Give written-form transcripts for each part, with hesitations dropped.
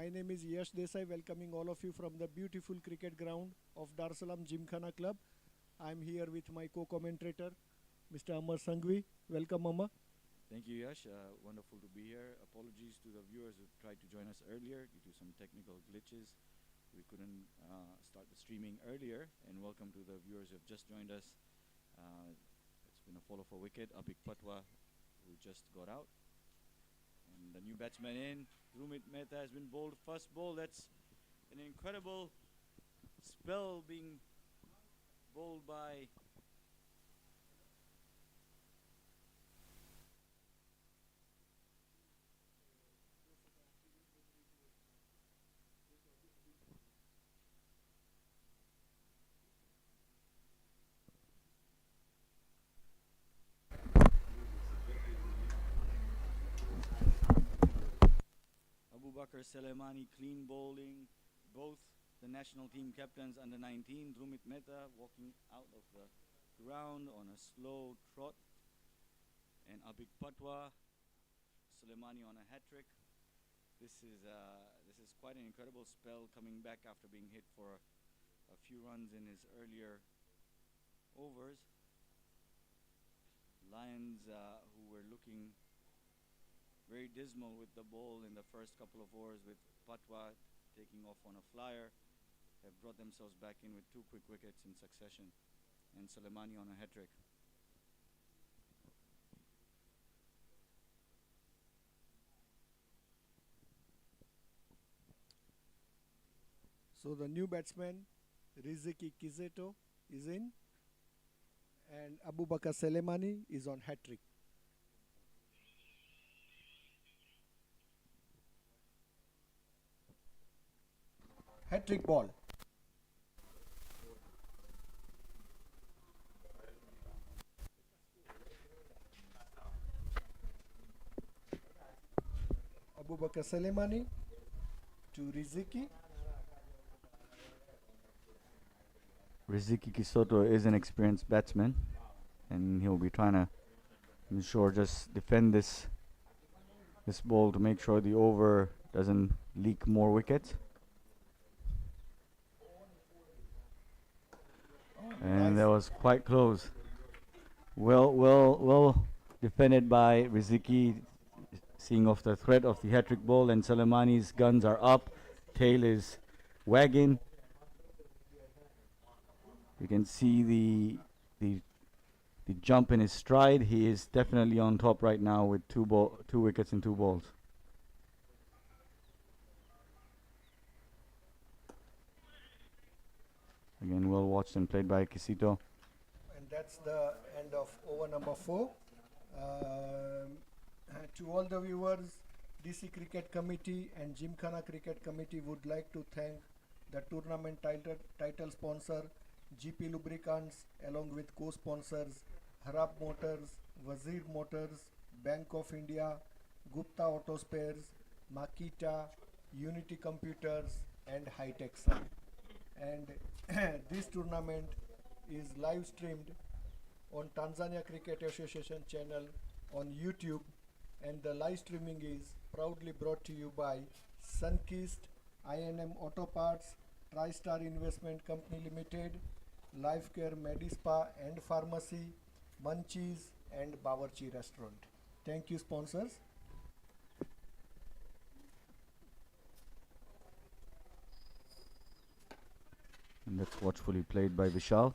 My name is Yash Desai, welcoming all of you from the beautiful cricket ground of Dar es Salaam Gymkhana Club. I'm here with my co-commentator, Mr. Amar Sanghvi. Welcome, Amma. Thank you, Yash. Wonderful to be here. Apologies to the viewers who tried to join us earlier due to some technical glitches. We couldn't start the streaming earlier. And welcome to the viewers who have just joined us. It's been a follow for wicket. Abik Patwa, who just got out. And the new batsman in. Dhurmit Mehta has been bowled. First ball, that's an incredible spell being bowled by Abu Bakr Selemani, clean bowling. Both the national team captains under 19. Dhurmit Mehta walking out of the ground on a slow trot. And Abik Patwa, Selemani on a hat-trick. This is quite an incredible spell, coming back after being hit for a few runs in his earlier overs. Lions, who were looking very dismal with the ball in the first couple of overs, with Patwa taking off on a flyer, have brought themselves back in with 2 quick wickets in succession, and Selemani on a hat-trick. So the new batsman, Riziki Kizeto, is in. And Abu Bakr Selemani is on hat-trick. Hat-trick ball. Abu Bakr Selemani to Riziki. Riziki Kisoto is an experienced batsman, and he'll be trying to just defend this ball to make sure the over doesn't leak more wickets. And that was quite close. Well defended by Riziki, seeing off the threat of the hat-trick ball, and Selemani's guns are up, tail is wagging. You can see the jump in his stride. He is definitely on top right now with 2 wickets and 2 balls. Again, well watched and played by Kisito. And that's the end of over number 4. To all the viewers, DC Cricket Committee and Gymkhana Cricket Committee would like to thank the tournament title sponsor GP Lubricants, along with co-sponsors Harab Motors, Wazir Motors, Bank of India, Gupta Auto Spares, Makita, Unity Computers and High-Tech Sun. And this tournament is live streamed on Tanzania Cricket Association channel on YouTube, and the live streaming is proudly brought to you by Sunkist, INM Auto Parts, TriStar Investment Company Limited, Life Care Medispa and Pharmacy, Munchies and Bawarchi Restaurant. Thank you, sponsors. And that's watchfully played by Vishal.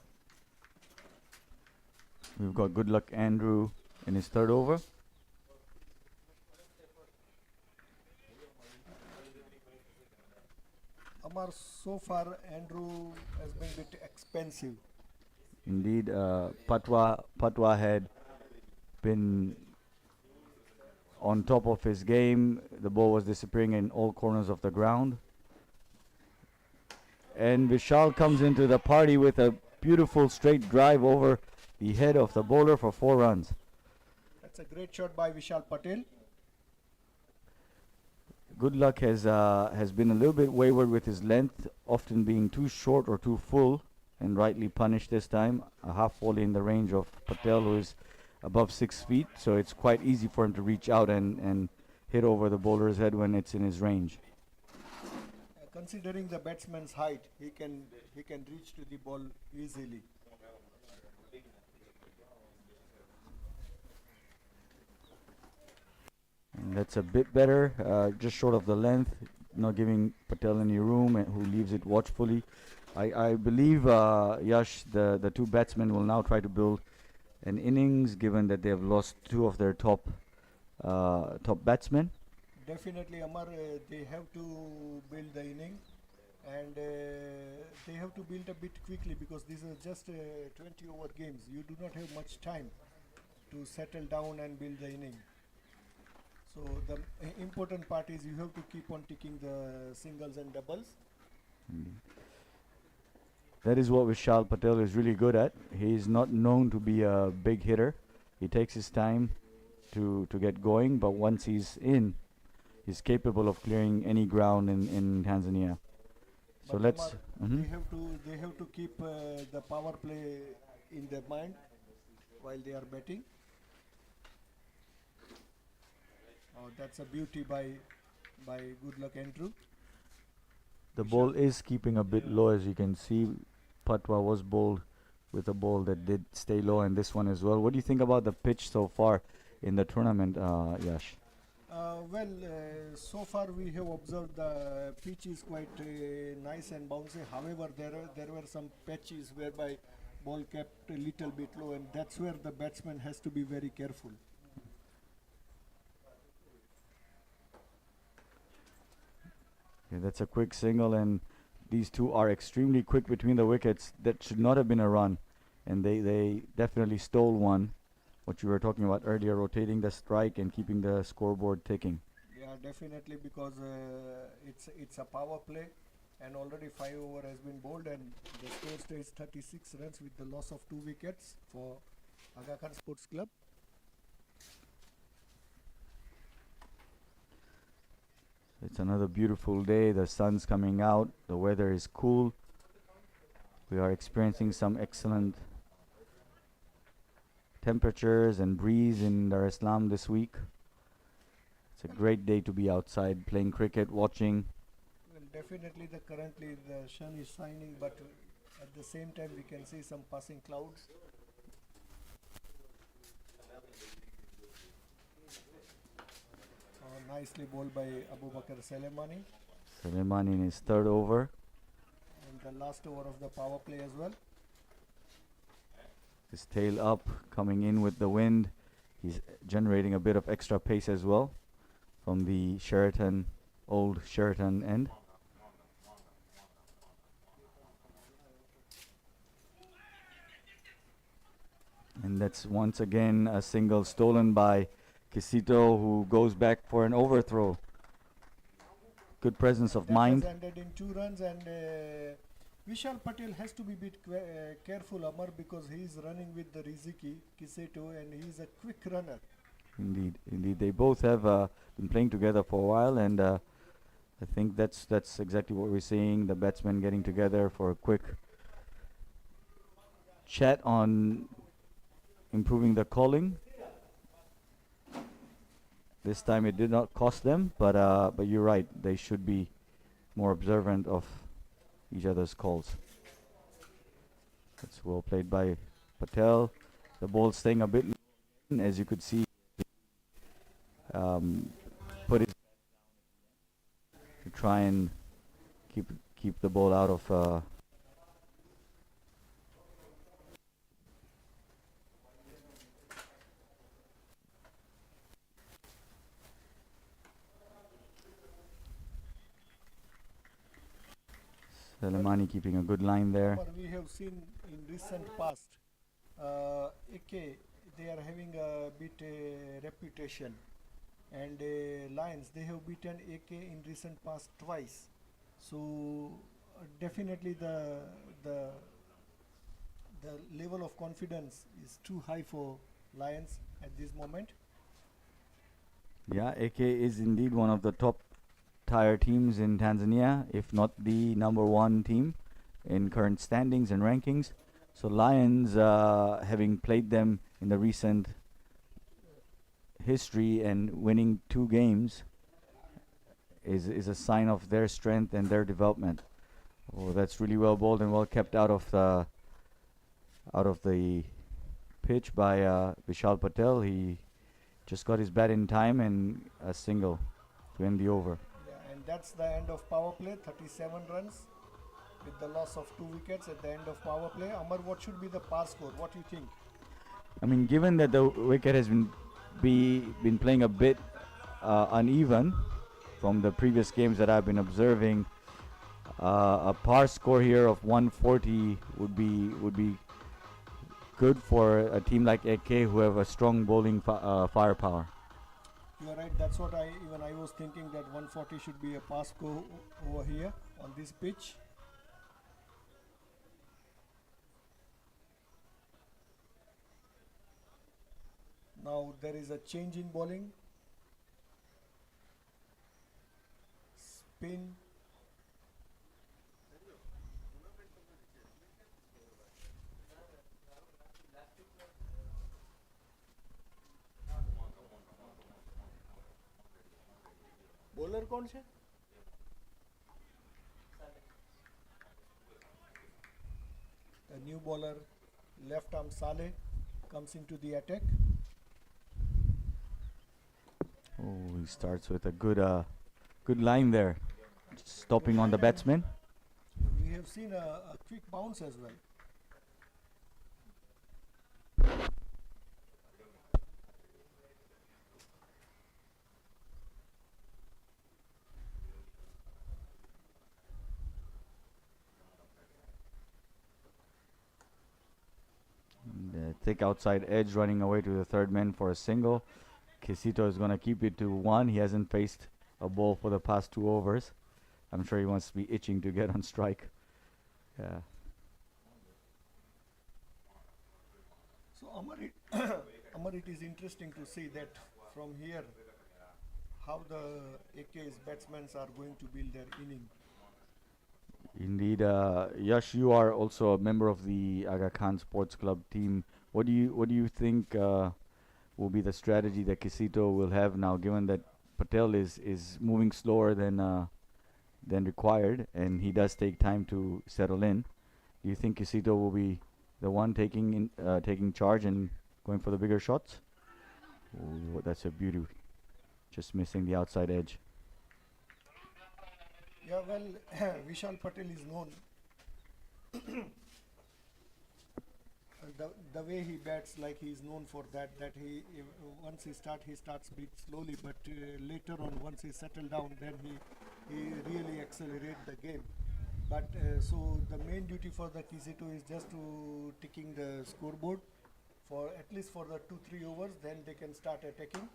We've got Good Luck Andrew in his 3rd over. Amar, so far Andrew has been a bit expensive. Indeed, Patwa had been on top of his game. The ball was disappearing in all corners of the ground. And Vishal comes into the party with a beautiful straight drive over the head of the bowler for 4 runs. That's a great shot by Vishal Patel. Good Luck has been a little bit wayward with his length, often being too short or too full, and rightly punished this time. A half volley in the range of Patel, who is above 6 feet, so it's quite easy for him to reach out and hit over the bowler's head when it's in his range. considering the batsman's height, he can reach to the ball easily. And that's a bit better, just short of the length, not giving Patel any room, and who leaves it watchfully. I believe Yash, the two batsmen will now try to build an innings, given that they have lost two of their top batsmen. Definitely, Amar, they have to build the inning, and they have to build a bit quickly because these are just 20 over games. You do not have much time to settle down and build the inning. So the important part is you have to keep on ticking the singles and doubles. Mm. That is what Vishal Patel is really good at. He is not known to be a big hitter. He takes his time to get going, but once he's in, he's capable of clearing any ground in Tanzania. So But let's. Amar, Mhm. they have to keep the power play in their mind while they are batting. Oh, that's a beauty by good luck Andrew. The ball Vishal, is keeping a bit low, as you can see. Patwa was bowled with a ball that did stay low, and this one as well. What do you think about the pitch so far in the tournament, Yash? so far we have observed the pitch is quite nice and bouncy. However, there were some patches whereby ball kept a little bit low, and that's where the batsman has to be very careful. Yeah, that's a quick single, and these two are extremely quick between the wickets. That should not have been a run, and they definitely stole one. What you were talking about earlier, rotating the strike and keeping the scoreboard ticking. Yeah, definitely because it's a power play, and already 5 over has been bowled, and the score stays 36 runs with the loss of 2 wickets for Aga Khan Sports Club. It's another beautiful day. The sun's coming out. The weather is cool. We are experiencing some excellent temperatures and breeze in Dar es Salaam this week. It's a great day to be outside playing cricket, watching. Well, definitely currently the sun is shining, but at the same time we can see some passing clouds. Nicely bowled by Abu Bakr Salemani, Suleiman in his third over. and the last over of the power play as well. His tail up, coming in with the wind. He's generating a bit of extra pace as well from the old Sheraton end. And that's once again a single stolen by Kisito, who goes back for an overthrow. Good presence of That mind. has ended in 2 runs, and Vishal Patel has to be a bit careful, Amar, because he is running with the Riziki Kiseto, and he is a quick runner. Indeed, indeed. They both have been playing together for a while, and I think that's exactly what we're seeing. The batsmen getting together for a quick chat on improving the calling. This time it did not cost them, but you're right. They should be more observant of each other's calls. That's well played by Patel. The ball staying a bit low, as you could see. Um, put it to try and keep the ball out of. Salamani keeping a good line there. Amar, we have seen in recent past, AK, they are having a bit reputation, and Lions, they have beaten AK in recent past twice. So definitely the the level of confidence is too high for Lions at this moment. Yeah, AK is indeed one of the top tier teams in Tanzania, if not the number one team in current standings and rankings. So Lions, having played them in the recent history and winning 2 games, is a sign of their strength and their development. Oh, that's really well bowled and well kept out of the pitch by Vishal Patel. He just got his bat in time and a single to end the over. Yeah, and that's the end of power play. 37 runs with the loss of 2 wickets at the end of power play. Amar, what should be the par score? What do you think? I mean, given that the wicket has been playing a bit uneven from the previous games that I've been observing, a par score here of 140 would be good for a team like Aksc who have a strong bowling firepower. You are right. That's what I was thinking, that 140 should be a par score over here on this pitch. Now there is a change in bowling. Spin. Bowler कौन से? A new bowler, left arm Saleh, comes into the attack. Oh, he starts with a good line there, stopping on the batsman. We have seen a quick bounce as well. The thick outside edge running away to the third man for a single. Kisito is going to keep it to one. He hasn't faced a ball for the past 2 overs. I'm sure he wants to be itching to get on strike. Yeah. So Amar, it is interesting to see that from here how the AK's batsmen are going to build their inning. Indeed, Yash, you are also a member of the Aga Khan Sports Club team. What do you think will be the strategy that Kisito will have now, given that Patel is moving slower than required, and he does take time to settle in? Do you think Kisito will be the one taking charge and going for the bigger shots? Oh, that's a beauty. Just missing the outside edge. Yeah, well, Vishal Patel is known. The way he bats, like he is known for that. That once he starts bit slowly, but later on, once he settle down, then he really accelerate the game. But so the main duty for the Kisito is just to ticking the scoreboard for at least for the 2-3 overs. Then they can start attacking.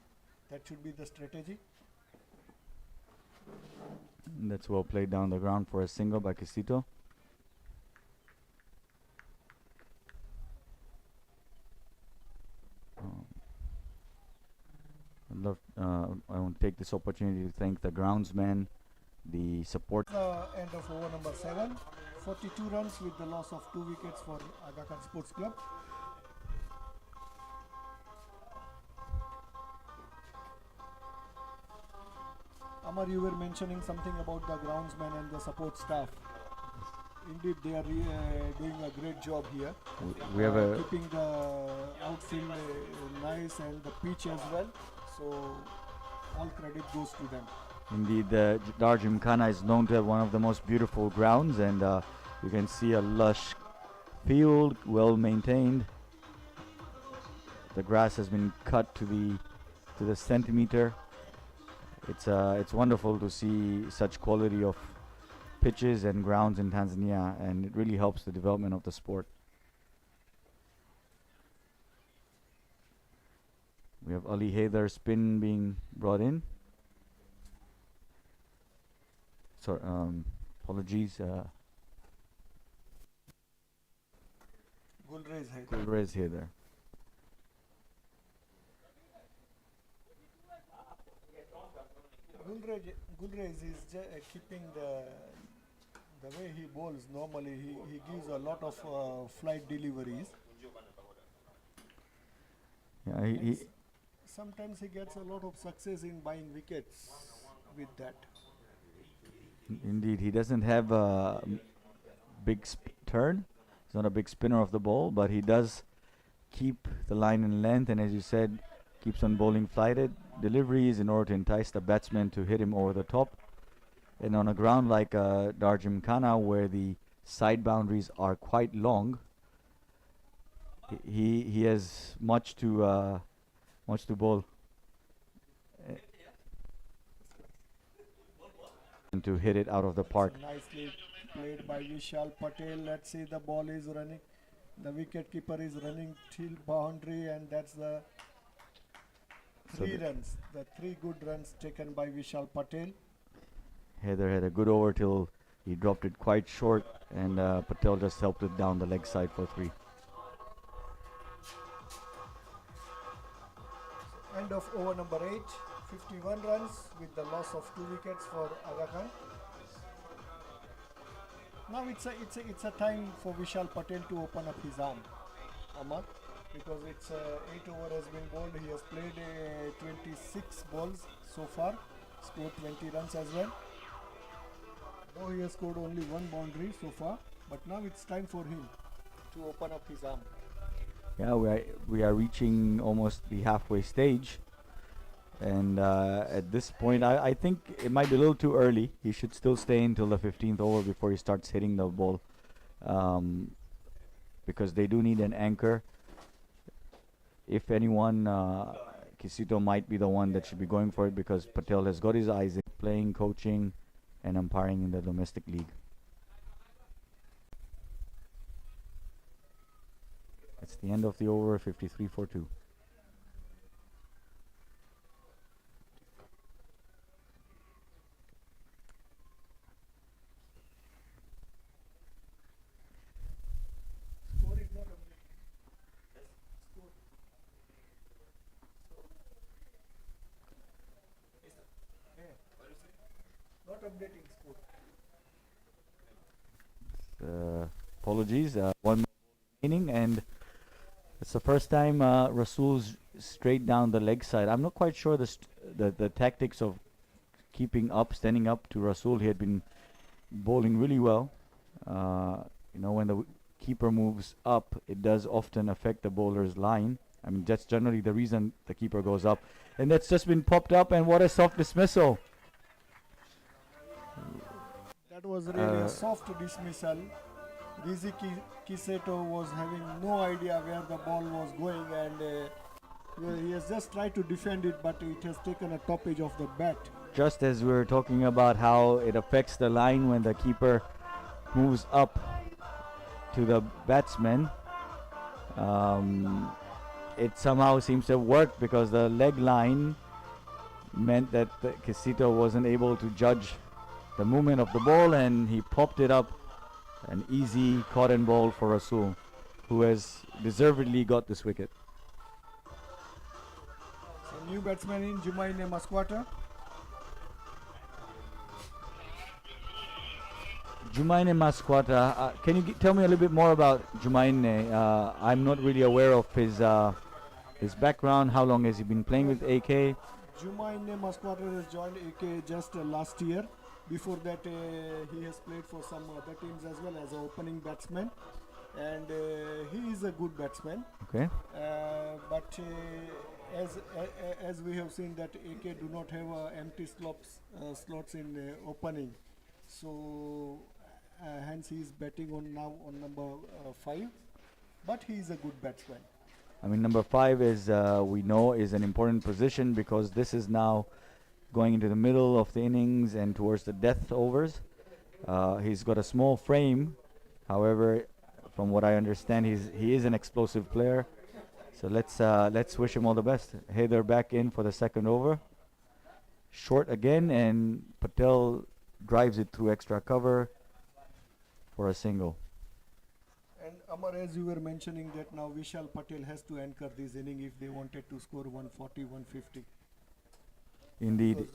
That should be the strategy. That's well played down the ground for a single by Kisito. I want to take this opportunity to thank the groundsman, the support. End of over number 7. 42 runs with the loss of 2 wickets for Aga Khan Sports Club. Amar, you were mentioning something about the groundsman and the support staff. Indeed, they are doing a great job here. We have a keeping the outfield nice and the pitch as well. So all credit goes to them. Indeed, the Gymkhana is known to have one of the most beautiful grounds, and you can see a lush field, well maintained. The grass has been cut to the centimeter. It's wonderful to see such quality of pitches and grounds in Tanzania, and it really helps the development of the sport. We have Ali Haider spin being brought in. Sorry, apologies. Gulrez Haider. Gulrez is keeping the way he bowls. Normally, he gives a lot of flight deliveries. Yeah, Sometimes he gets a lot of success in buying wickets with that. Indeed, he doesn't have a big turn. He's not a big spinner of the ball, but he does keep the line in length, and as you said, keeps on bowling flighted deliveries in order to entice the batsman to hit him over the top. And on a ground like Gymkhana, where the side boundaries are quite long, he has much to bowl and to hit it out of the park. So nicely played by Vishal Patel. Let's see, the ball is running. The wicket keeper is running till boundary, and that's the So three runs. The three good runs taken by Vishal Patel. Heather had a good over till he dropped it quite short, and Patel just helped it down the leg side for 3. End of over number 8. 51 runs with the loss of 2 wickets for Aga Khan. Now it's a time for Vishal Patel to open up his arm, Amar, because it's 8 over has been bowled. He has played 26 balls so far, scored 20 runs as well. Though he has scored only 1 boundary so far, but now it's time for him to open up his arm. Yeah, we are reaching almost the halfway stage, and at this point, I think it might be a little too early. He should still stay until the 15th over before he starts hitting the ball, because they do need an anchor. If anyone, Kisito might be the one that should be going for it, because Patel has got his eyes in playing, coaching, and umpiring in the domestic league. It's the end of the over, 53 for 2. Score is not updating. Score. Not updating score. Apologies, one more remaining, and it's the first time Rasul's straight down the leg side. I'm not quite sure the tactics of keeping up, standing up to Rasul. He had been bowling really well. When the keeper moves up, it does often affect the bowler's line. I mean, that's generally the reason the keeper goes up. And that's just been popped up, and what a soft dismissal. That was really a soft dismissal. Rizi Kiseto was having no idea where the ball was going, and he has just tried to defend it, but it has taken a top edge of the bat. Just as we were talking about how it affects the line when the keeper moves up to the batsman, it somehow seems to have worked, because the leg line meant that Kisito wasn't able to judge the movement of the ball, and he popped it up. An easy cotton ball for Rasul, who has deservedly got this wicket. So new batsman in Jumaine Masquata. Jumaine Masquata, can you tell me a little bit more about Jumaine? I'm not really aware of his background. How long has he been playing with AK? Jumaine Masquata has joined AK just last year. Before that, he has played for some other teams as well as an opening batsman, and he is a good batsman. Okay. But as we have seen that AK do not have empty slots in opening, so hence he is batting on now on number 5. But he is a good batsman. I mean, number 5 is we know is an important position, because this is now going into the middle of the innings and towards the death overs. He's got a small frame. However, from what I understand, he is an explosive player. So let's wish him all the best. Heather back in for the second over. Short again, and Patel drives it through extra cover for a single. And Amar, as you were mentioning that now Vishal Patel has to anchor this inning if they wanted to score 140, 150. Indeed.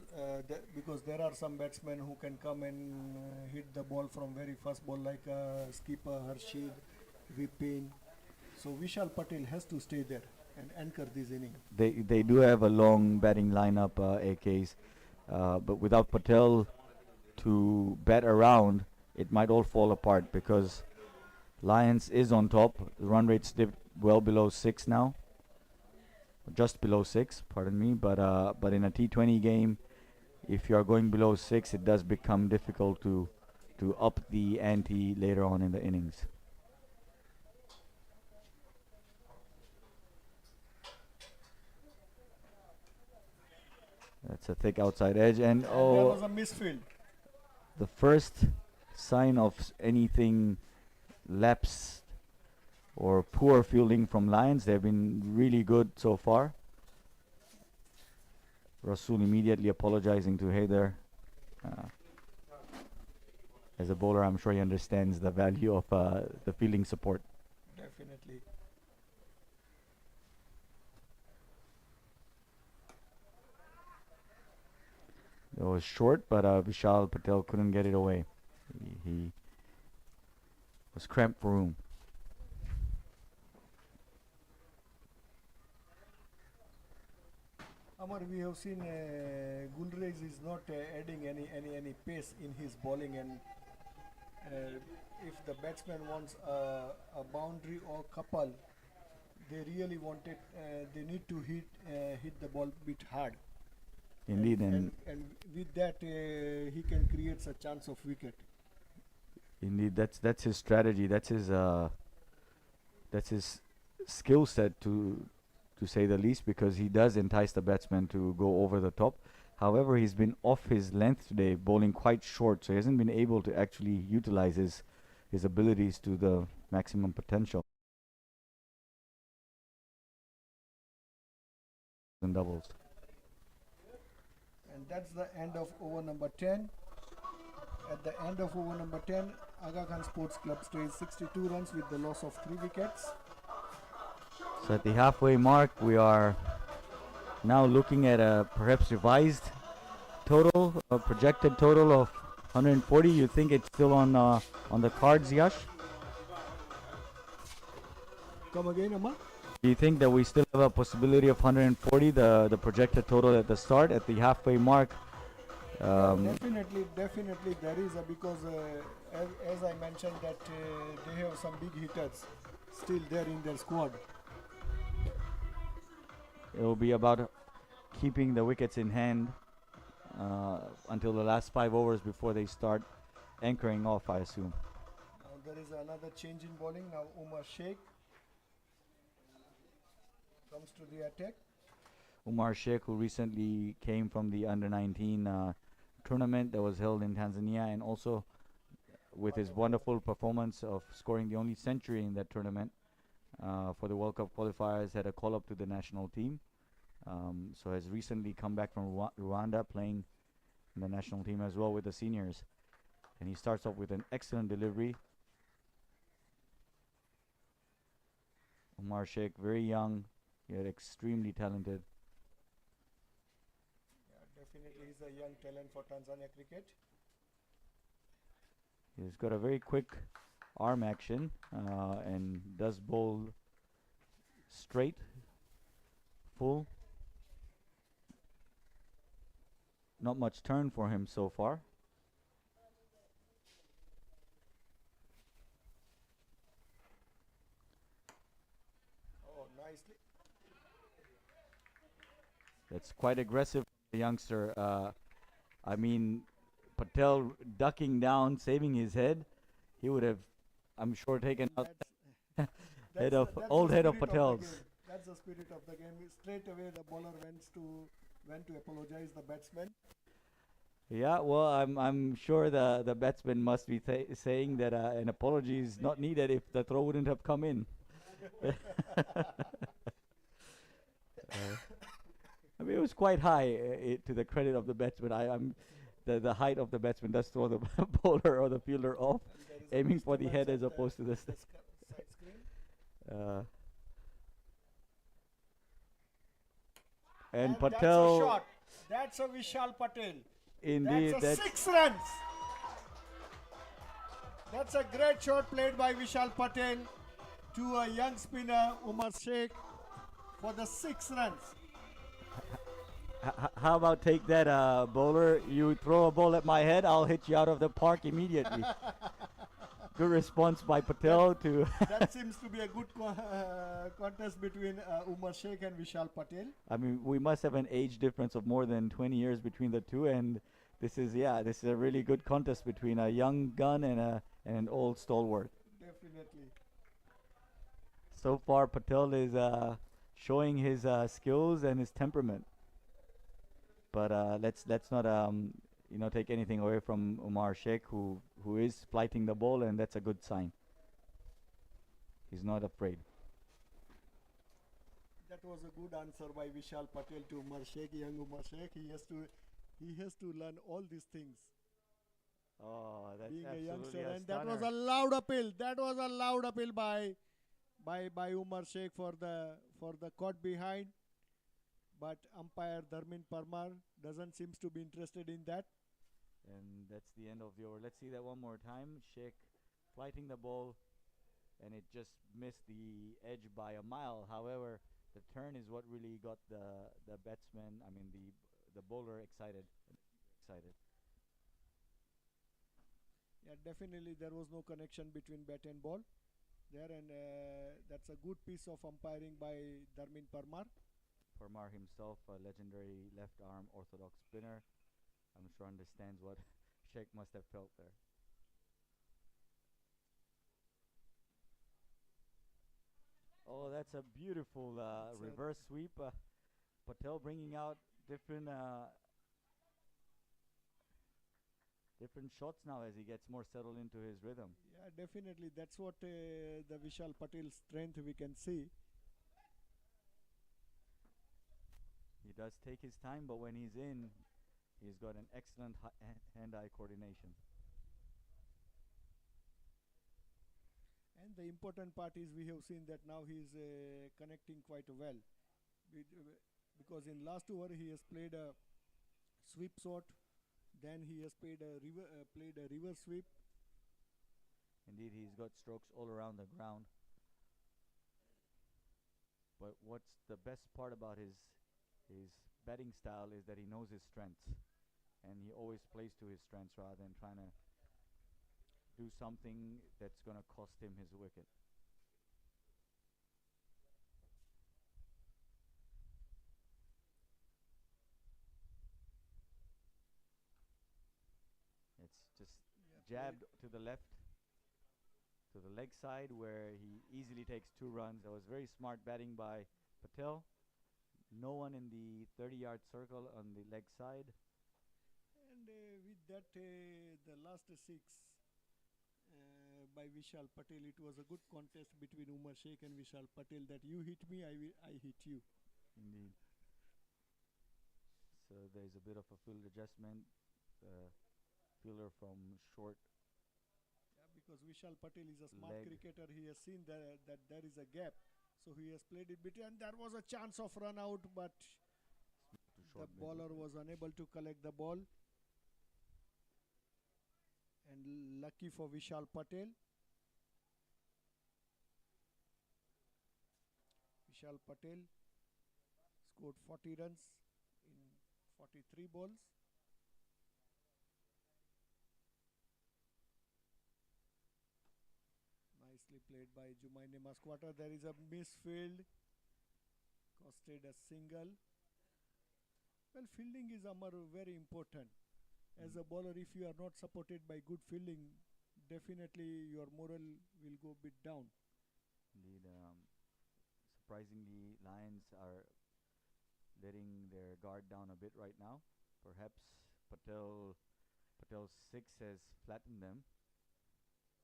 Because there are some batsmen who can come and hit the ball from very first ball, like skipper Harshid, Vipin. So Vishal Patel has to stay there and anchor this inning. They do have a long batting lineup, AKs, but without Patel, to bat around, it might all fall apart because Lions is on top. The run rate's dipped well below 6 now, just below 6. Pardon me, but in a T20 game, if you are going below 6, it does become difficult to up the ante later on in the innings. That's a thick outside edge, and There was a misfield. the first sign of anything lapse or poor fielding from Lions. They've been really good so far. Rasul immediately apologizing to Haider. As a bowler, I'm sure he understands the value of the fielding support. Definitely. It was short, but Vishal Patel couldn't get it away. He was cramped for room. Amar, we have seen Gulrez is not adding any pace in his bowling, and if the batsman wants a boundary or couple, they really wanted. They need to hit the ball bit hard. Indeed, and with that he can create a chance of wicket. Indeed, that's his strategy. That's his skill set to say the least, because he does entice the batsman to go over the top. However, he's been off his length today, bowling quite short, so he hasn't been able to actually utilize his abilities to the maximum potential. And doubles. And that's the end of over number 10. At the end of over number 10, Aga Khan Sports Club stays 62 runs with the loss of 3 wickets. So at the halfway mark, we are now looking at a perhaps revised total, a projected total of 140. You think it's still on the cards, Yash? Come again, Amma? Do you think that we still have a possibility of 140, the projected total at the start, at the halfway mark? Definitely there is because as I mentioned that they have some big hitters still there in their squad. It will be about keeping the wickets in hand until the last 5 overs before they start anchoring off, I assume. Now there is another change in bowling. Now Umar Sheikh comes to the attack. Umar Sheikh, who recently came from the under-19 tournament that was held in Tanzania, and also with his wonderful performance of scoring the only century in that tournament for the World Cup qualifiers, had a call-up to the national team. So has recently come back from Rwanda, playing in the national team as well with the seniors. And he starts off with an excellent delivery. Umar Sheikh, very young, yet extremely talented. Yeah, definitely he's a young talent for Tanzania cricket. He's got a very quick arm action and does bowl straight, full. Not much turn for him so far. Oh, nicely. That's quite aggressive, the youngster. I mean, Patel ducking down, saving his head. He would have, I'm sure, taken out head of Patel's. That's the spirit of the game. Straight away, the bowler went to apologize the batsman. Yeah, well, I'm sure the batsman must be saying that an apology is not needed if the throw wouldn't have come in. I mean, it was quite high to the credit of the batsman. The height of the batsman does throw the bowler or the fielder off, aiming for the head as opposed to the side screen. And Patel. That's a shot. That's a Vishal Patel. Indeed, that's 6 runs. That's a great shot played by Vishal Patel to a young spinner Umar Sheikh for the 6 runs. How about take that, bowler? You throw a ball at my head, I'll hit you out of the park immediately. Good response by that Patel to. that seems to be a good contest between Umar Sheikh and Vishal Patel. I mean, we must have an age difference of more than 20 years between the two, and this is a really good contest between a young gun and an old stalwart. Definitely. So far, Patel is showing his skills and his temperament. But let's not take anything away from Umar Sheikh, who is flighting the ball, and that's a good sign. He's not afraid. That was a good answer by Vishal Patel to Umar Sheikh, young Umar Sheikh. He has to learn all these things. Oh, that's Being a absolutely youngster, a and that was stunner. a loud appeal. That was a loud appeal by Umar Sheikh for the caught behind. But umpire Dharmin Parmar doesn't seems to be interested in that. And that's the end of the over. Let's see that one more time. Sheikh flighting the ball, and it just missed the edge by a mile. However, the turn is what really got the batsman, I mean the bowler excited. Excited. Yeah, definitely there was no connection between bat and ball there, and that's a good piece of umpiring by Dharmin Parmar. Parmar himself, a legendary left arm orthodox spinner, I'm sure understands what Sheikh must have felt there. Oh, that's a beautiful It's a reverse sweep. Patel bringing out different different shots now as he gets more settled into his rhythm. Yeah, definitely that's what the Vishal Patel strength we can see. He does take his time, but when he's in, he's got an excellent hand-eye coordination. And the important part is we have seen that now he is connecting quite well. Because in last over he has played a sweep shot, then he has played a reverse sweep. Indeed, he's got strokes all around the ground. But what's the best part about his batting style is that he knows his strengths, and he always plays to his strengths rather than trying to do something that's going to cost him his wicket. It's just Yeah, played. jabbed to the left, to the leg side, where he easily takes 2 runs. That was very smart batting by Patel. No one in the 30-yard circle on the leg side. And with that, the last six by Vishal Patel, it was a good contest between Umar Sheikh and Vishal Patel. That you hit me, I hit you. Indeed. So there's a bit of a field adjustment. Fielder from short Yeah, because Vishal Patel is a smart leg cricketer. He has seen that there is a gap, so he has played it between. And there was a chance of run out, but to the short mid. bowler was unable to collect the ball. And lucky for Vishal Patel, Vishal Patel scored 40 runs in 43 balls. Nicely played by Jumaine Masquata. There is a misfield, costed a single. Well, fielding is Amar very important. As a bowler, if you are not supported by good fielding, definitely your morale will go a bit down. Indeed, surprisingly, Lions are letting their guard down a bit right now. Perhaps Patel's six has flattened them.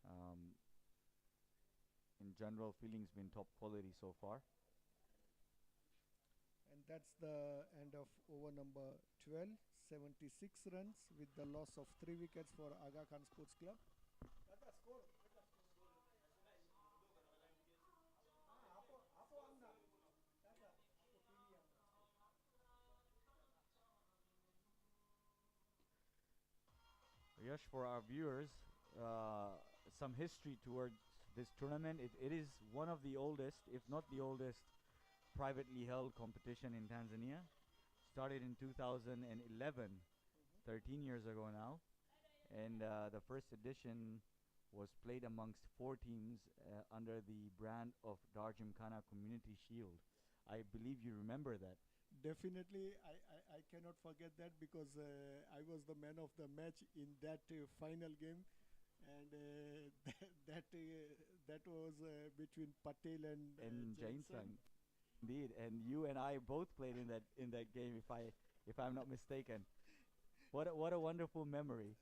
Um, in general, fielding's been top quality so far. And that's the end of over number 12. 76 runs with the loss of 3 wickets for Aga Khan Sports Club. Yes, for our viewers, some history towards this tournament. It is one of the oldest, if not the oldest, privately held competition in Tanzania. started in 2011, 13 years ago now, and the first edition was played amongst 4 teams under the brand of Gymkhana Community Shield. I believe you remember that. Definitely, I cannot forget that because I was the man of the match in that final game, and that was between Patel and And Jain Jain Singh. Sang, indeed, and you and I both played in that game, if I'm not mistaken. What a wonderful memory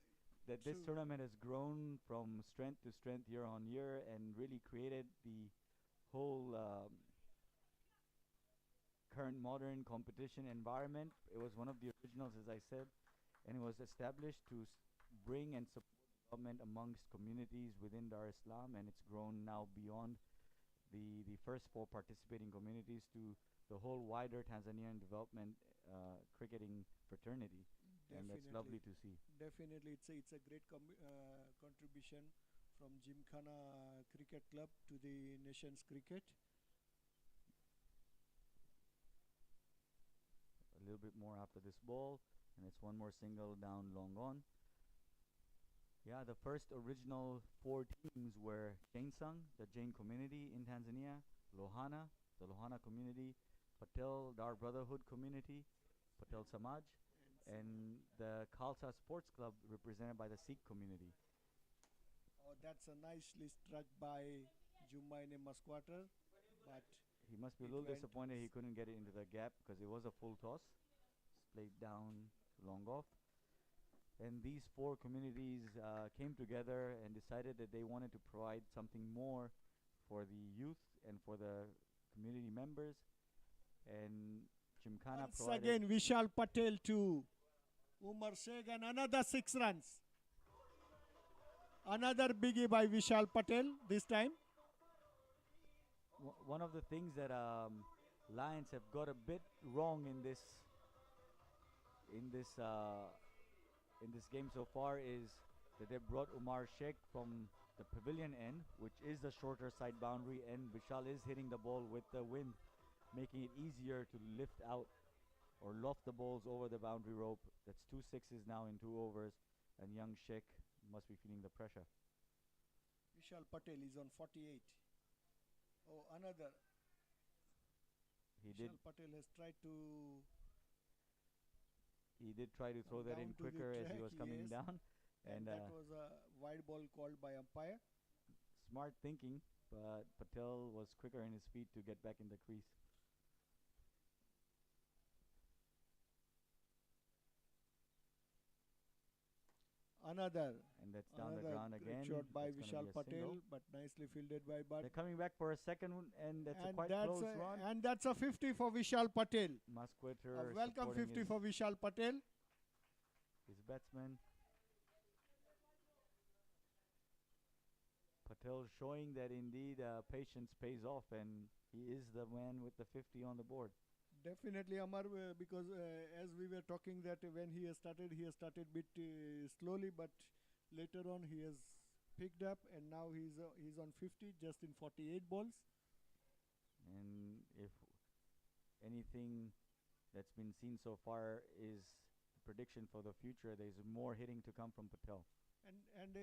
that this True. tournament has grown from strength to strength year on year and really created the whole current modern competition environment. It was one of the originals, as I said, and it was established to bring and support development amongst communities within Dar es Salaam, and it's grown now beyond the first 4 participating communities to the whole wider Tanzanian development cricketing fraternity, and that's Definitely, lovely to see. definitely, it's a great contribution from Gymkhana Cricket Club to the nation's cricket. A little bit more after this ball, and it's one more single down, long on. Yeah, the first original 4 teams were Jainsang, the Jain community in Tanzania, Lohana, the Lohana community, Patel Dar Brotherhood community, Patel Samaj, And and the Khalsa Sports Club represented by the Sikh community. oh, that's a nicely struck by Jumaine Masquater, but He must be a it little went. disappointed he couldn't get it into the gap because it was a full toss. It's played down to long off. And these 4 communities came together and decided that they wanted to provide something more for the youth and for the community members. And Gymkhana Once provided. again, Vishal Patel to Umar Sheikh and another 6 runs. Another biggie by Vishal Patel this time. One of the things that Lions have got a bit wrong in this uh, in this game so far is that they brought Umar Sheikh from the pavilion end, which is the shorter side boundary, and Vishal is hitting the ball with the wind, making it easier to lift out or loft the balls over the boundary rope. That's 2 6s now in 2 overs, and young Sheikh must be feeling the pressure. Vishal Patel is on 48. Oh, another. He did Vishal Patel has tried to he did try to throw come that in down to the quicker as he track, was coming yes, down, and and that was a wide ball called by umpire. smart thinking, but Patel was quicker in his feet to get back in the crease. Another, And that's down the another ground great again. shot by That's going to be Vishal a Patel, single. but nicely fielded by Bud. They're coming back for a second one, and that's a And quite that's close a, run. and that's a 50 for Vishal Patel. Musqueter A welcome supporting 50 for Vishal Patel. his batsman. Patel showing that indeed patience pays off, and he is the man with the 50 on the board. Definitely, Amar, because as we were talking that when he has started bit slowly, but later on he has picked up, and now he's on 50, just in 48 balls. And if anything that's been seen so far is the prediction for the future, there's more hitting to come from Patel. And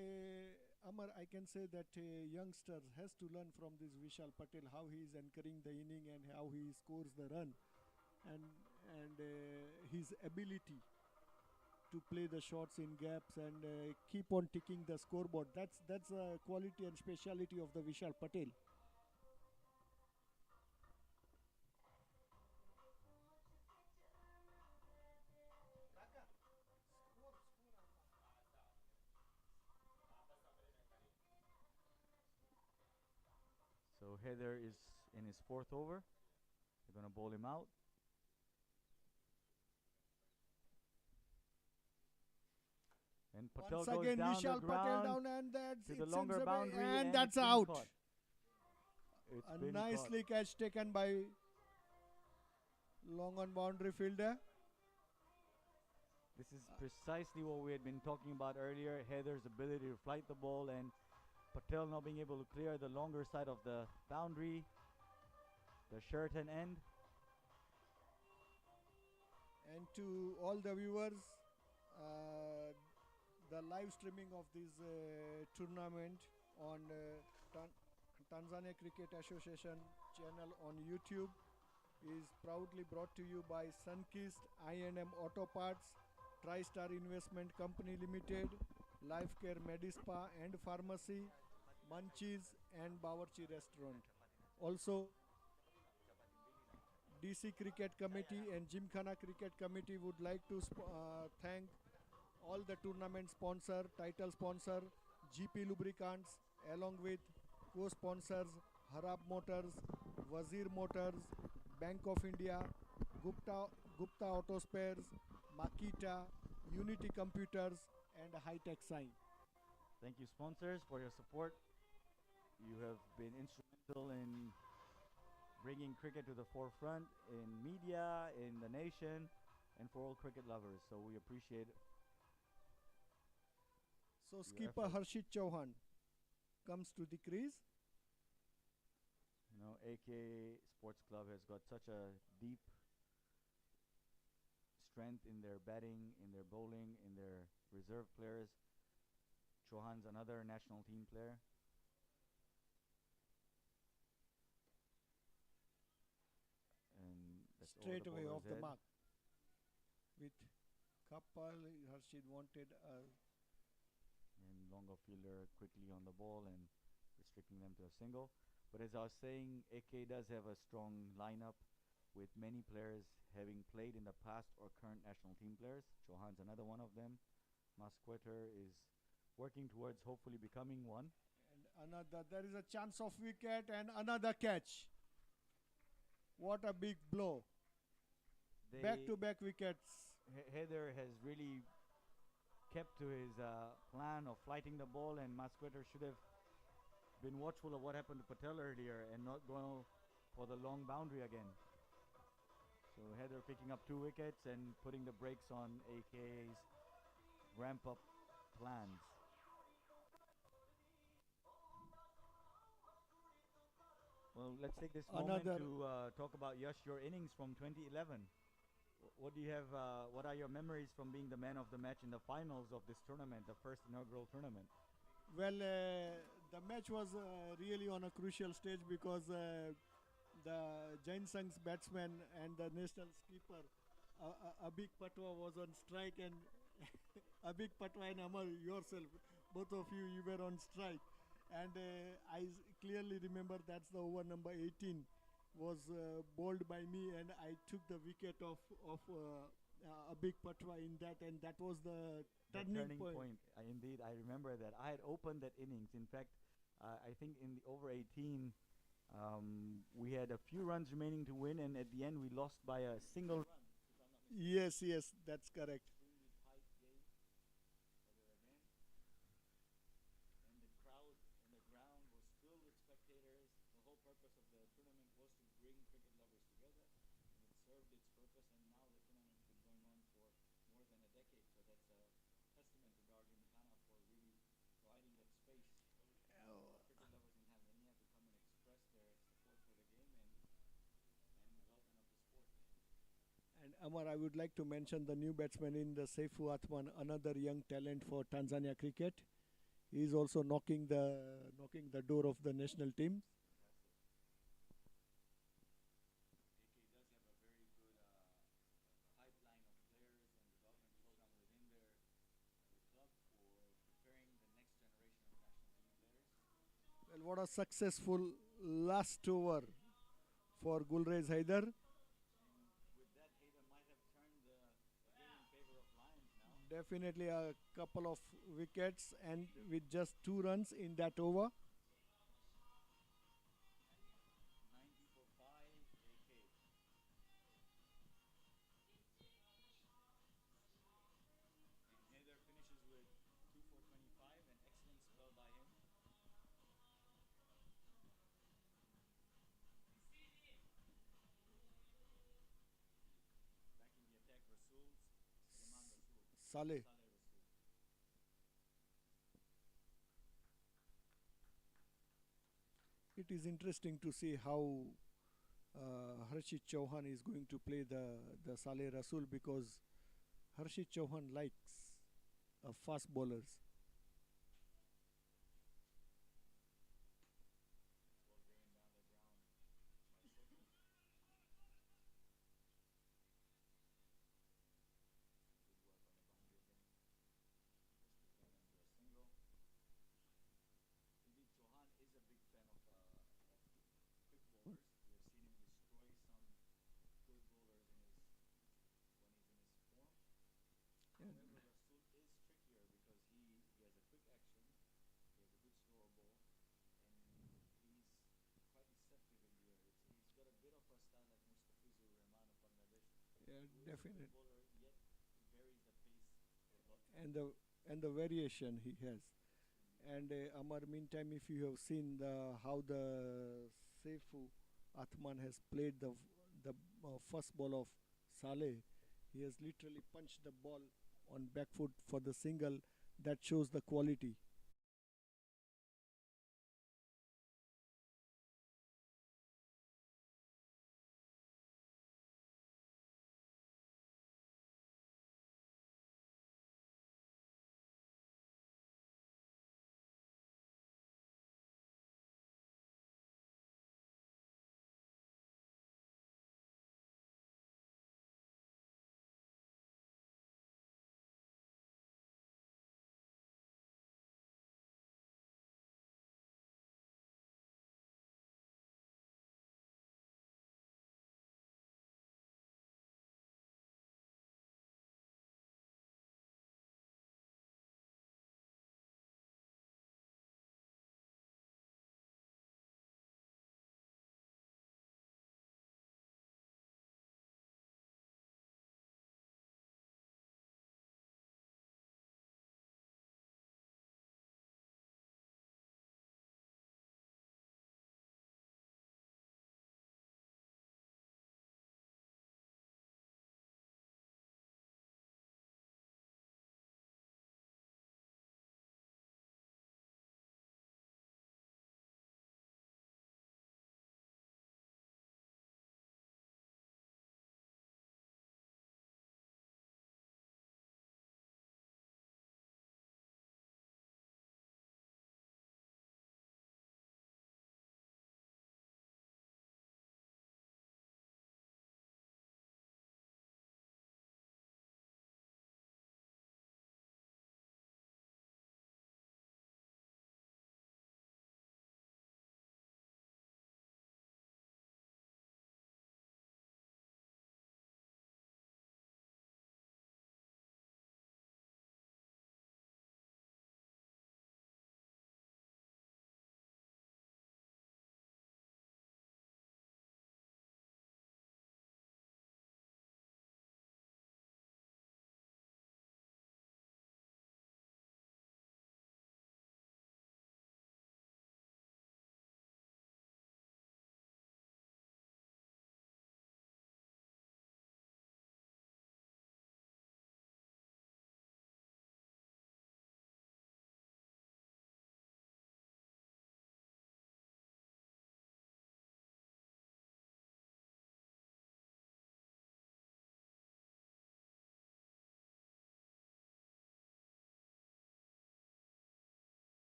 Amar, I can say that youngsters has to learn from this Vishal Patel how he is anchoring the inning and how he scores the run, and his ability to play the shots in gaps and keep on ticking the scoreboard. That's a quality and speciality of the Vishal Patel. So Heather is in his 4th over. They're going to bowl him out. And Patel Once goes again, down Vishal the Patel ground down, and that's to the it longer sends away, boundary, and it's that's been out. caught. It's A been nicely catch taken by long on boundary fielder. This is precisely what we had been talking about earlier. Heather's ability to flight the ball, and Patel not being able to clear the longer side of the boundary, the Sheraton end. And to all the viewers, uh, the live streaming of this tournament on Tanzania Cricket Association channel on YouTube is proudly brought to you by Sunkist I&M Auto Parts, TriStar Investment Company Limited, Life Care Medispa and Pharmacy, Munchies and Bawarchi Restaurant. Also, DC Cricket Committee and Gymkhana Cricket Committee would like to thank all the tournament sponsor, title sponsor, GP Lubricants, along with co-sponsors Harab Motors, Wazir Motors, Bank of India, Gupta Auto Spares, Makita, Unity Computers, and High Tech Sign. Thank you, sponsors, for your support. You have been instrumental in bringing cricket to the forefront in media, in the nation, and for all cricket lovers. So we appreciate So your skipper effort. Harshit Chauhan comes to the crease. You know, AK Sports Club has got such a deep strength in their batting, in their bowling, in their reserve players. Chauhan's another national team player. And that's over Straight the away bowler's off the head. mark. With Kapal, Harshit wanted a And longer fielder quickly on the ball and restricting them to a single. But as I was saying, AK does have a strong lineup with many players having played in the past or current national team players. Chauhan's another one of them. Masqueter is working towards hopefully becoming one. and another. There is a chance of wicket and another catch. What a big blow! Back to back wickets. Heather has really kept to his plan of flighting the ball, and Masqueter should have been watchful of what happened to Patel earlier and not go for the long boundary again. So Heather picking up 2 wickets and putting the brakes on AK's ramp up plans. Well, let's take this moment Another to talk about Yash, your innings from 2011. What do you have? What are your memories from being the man of the match in the finals of this tournament, the first inaugural tournament? well, the match was really on a crucial stage because the Jain Sangh's batsman and the national skipper Abik Patwa was on strike, and Abik Patwa and Amar yourself, both of you were on strike, and clearly remember that's the over number 18 was bowled by me, and I took the wicket of Abik Patwa in that, and that was the The turning turning point. point. Indeed, I remember that. I had opened that innings. In fact, I think in the over 18, we had a few runs remaining to win, and at the end we lost by a single run. If I'm not mistaken. Yes, that's correct. Extremely tight game. Heather again. And the crowd and the ground was filled with spectators. The whole purpose of the tournament was to bring cricket lovers together, and it served its purpose. And now the tournament has been going on for more than a decade, so that's a testament to Dar Gymkhana for really providing that space for cricket lovers in Tanzania to come and express their support for the game and development of the sport. And Amar, I would like to mention the new batsman in the Seifu Athman, another young talent for Tanzania cricket. He is also knocking the door of the national team. AK does have a very good pipeline of players and development program within their club for preparing the next generation of national team players. Well, what a successful last over for Gulrez Haider. And with that, Hayden might have turned the game in favor of Lions now. Definitely a couple of wickets, and with just 2 runs in that over. 90 for 5, AK. And Heather finishes with 2 for 25, an excellent spell by him. Back in the attack, Suleiman Rasul. Saleh. Saleh Rasul. It is interesting to see how Harshit Chauhan is going to play the Saleh Rasul because Harshit Chauhan likes fast bowlers. Ball going down the ground by second. Good work on the boundary again. Just to turn into a single. Indeed, Chauhan is a big fan of quick bowlers. We have seen him destroy some good bowlers in his when he's in his form. And However, Rasul is trickier because he has a quick action, he has a good slower ball, and he's quite deceptive in the air. He's got a bit of a style like Mustafizur Rahman of Bangladesh, yeah, who is a quick definite. bowler yet varies the pace a lot. And the variation he has. Indeed. And Amar, meantime, if you have seen the how the Seifu Athman has played the first ball of Saleh, he has literally punched the ball on back foot for the single. That shows the quality.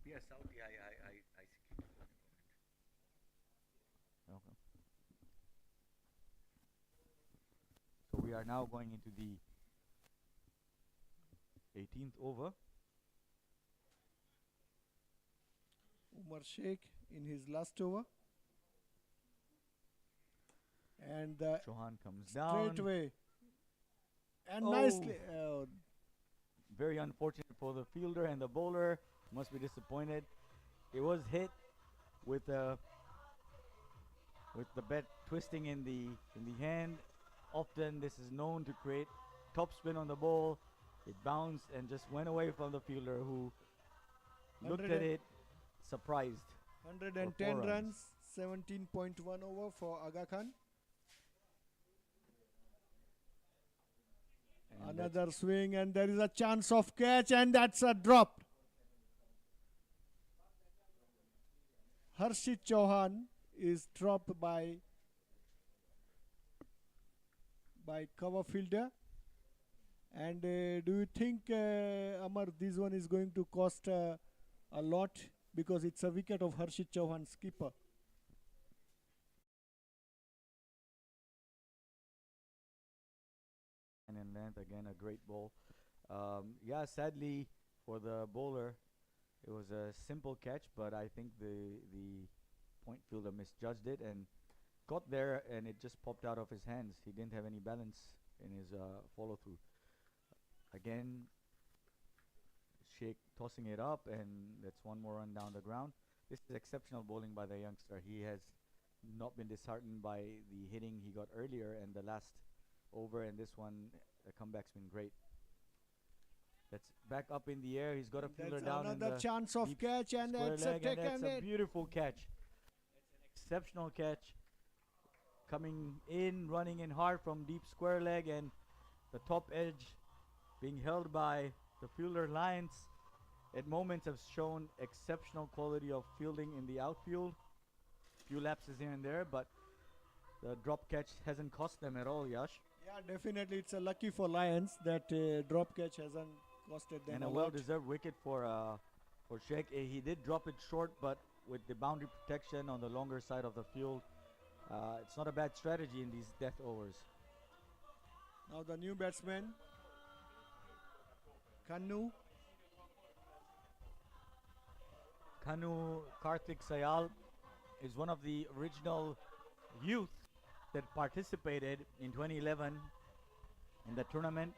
Pia sauti haisikiki kwenye comment. Okay. So we are now going into the 18th over. Umar Sheikh in his last over. And Chauhan comes down. straight away. And Oh. nicely. Very unfortunate for the fielder and the bowler. Must be disappointed. It was hit with the bat twisting in the hand. Often this is known to create topspin on the ball. It bounced and just went away from the fielder, who looked at it surprised. 110 runs, 17.1 over for Aga Khan. And Another swing, and there is a chance of catch, and that's a drop. Harshit Chauhan is dropped by cover fielder. And do you think, Amar, this one is going to cost a lot, because it's a wicket of Harshit Chauhan, skipper? And in length, again, a great ball. Yeah, sadly for the bowler, it was a simple catch, but I think the point fielder misjudged it and got there, and it just popped out of his hands. He didn't have any balance in his follow through. Again, Sheikh tossing it up, and that's one more run down the ground. This is exceptional bowling by the youngster. He has not been disheartened by the hitting he got earlier and the last over, and this one, the comeback's been great. That's back up in the air. He's got a fielder down. Another chance of catch, and that's a a beautiful catch. It's an exceptional catch. Coming in, running in hard from deep square leg, and the top edge being held by the fielder. Lions at moments have shown exceptional quality of fielding in the outfield. Few lapses here and there, but the drop catch hasn't cost them at all, Yash. Yeah, definitely it's a lucky for Lions that drop catch hasn't costed them. And a well-deserved wicket for Sheikh. He did drop it short, but with the boundary protection on the longer side of the field, it's not a bad strategy in these death overs. Now the new batsman, Kanu Karthik Sayal is one of the original youth that participated in 2011 in the tournament,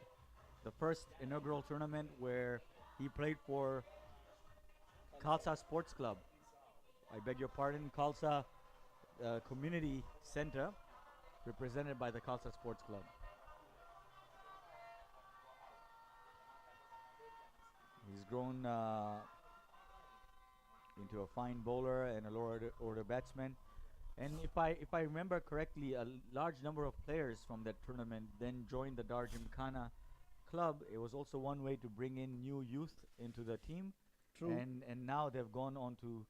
the first inaugural tournament where he played for Khalsa Sports Club. I beg your pardon, Khalsa Community Center, represented by the Khalsa Sports Club. He's grown into a fine bowler and a lower order batsman. And if I remember correctly, a large number of players from that tournament then joined the Gymkhana club. It was also one way to bring in new youth into the team. True. And now they've gone on to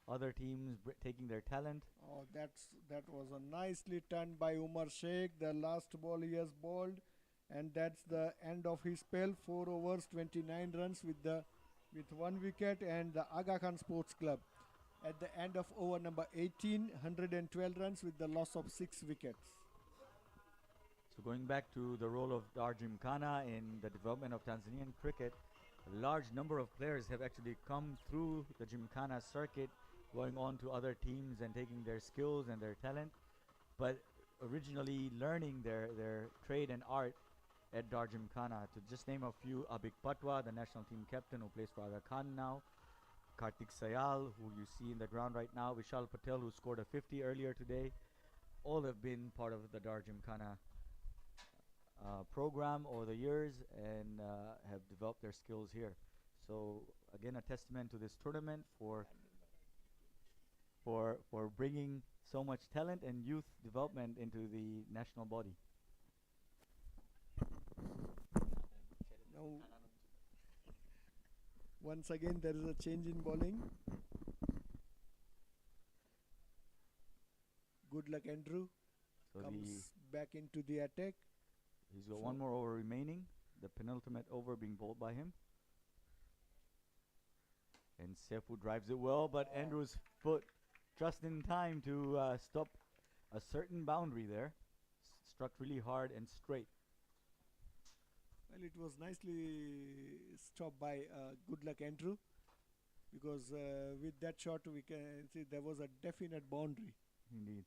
other teams, taking their talent. Oh, that was a nicely turned by Umar Sheikh. The last ball he has bowled, and that's the end of his spell. 4 overs, 29 runs with 1 wicket, and the Aga Khan Sports Club at the end of over number 18, 112 runs with the loss of 6 wickets. So going back to the role of Gymkhana in the development of Tanzanian cricket, a large number of players have actually come through the Gymkhana circuit, going on to other teams and taking their skills and their talent, but originally learning their trade and art at Gymkhana. To just name a few, Abik Patwa, the national team captain who plays for Aga Khan now, Karthik Sayal, who you see in the ground right now, Vishal Patel, who scored a 50 earlier today, all have been part of the Gymkhana program over the years and have developed their skills here. So again, a testament to this tournament for for bringing so much talent and youth development into the national body. Now, once again, there is a change in bowling. Good luck, Andrew. So Comes back into the attack. he's got one more over remaining, the penultimate over being bowled by him. And Sefu drives it well, but Andrew's foot just in time to stop a certain boundary there. Struck really hard and straight. Well, it was nicely stopped by Good Luck Andrew, because with that shot we can see there was a definite boundary. Indeed.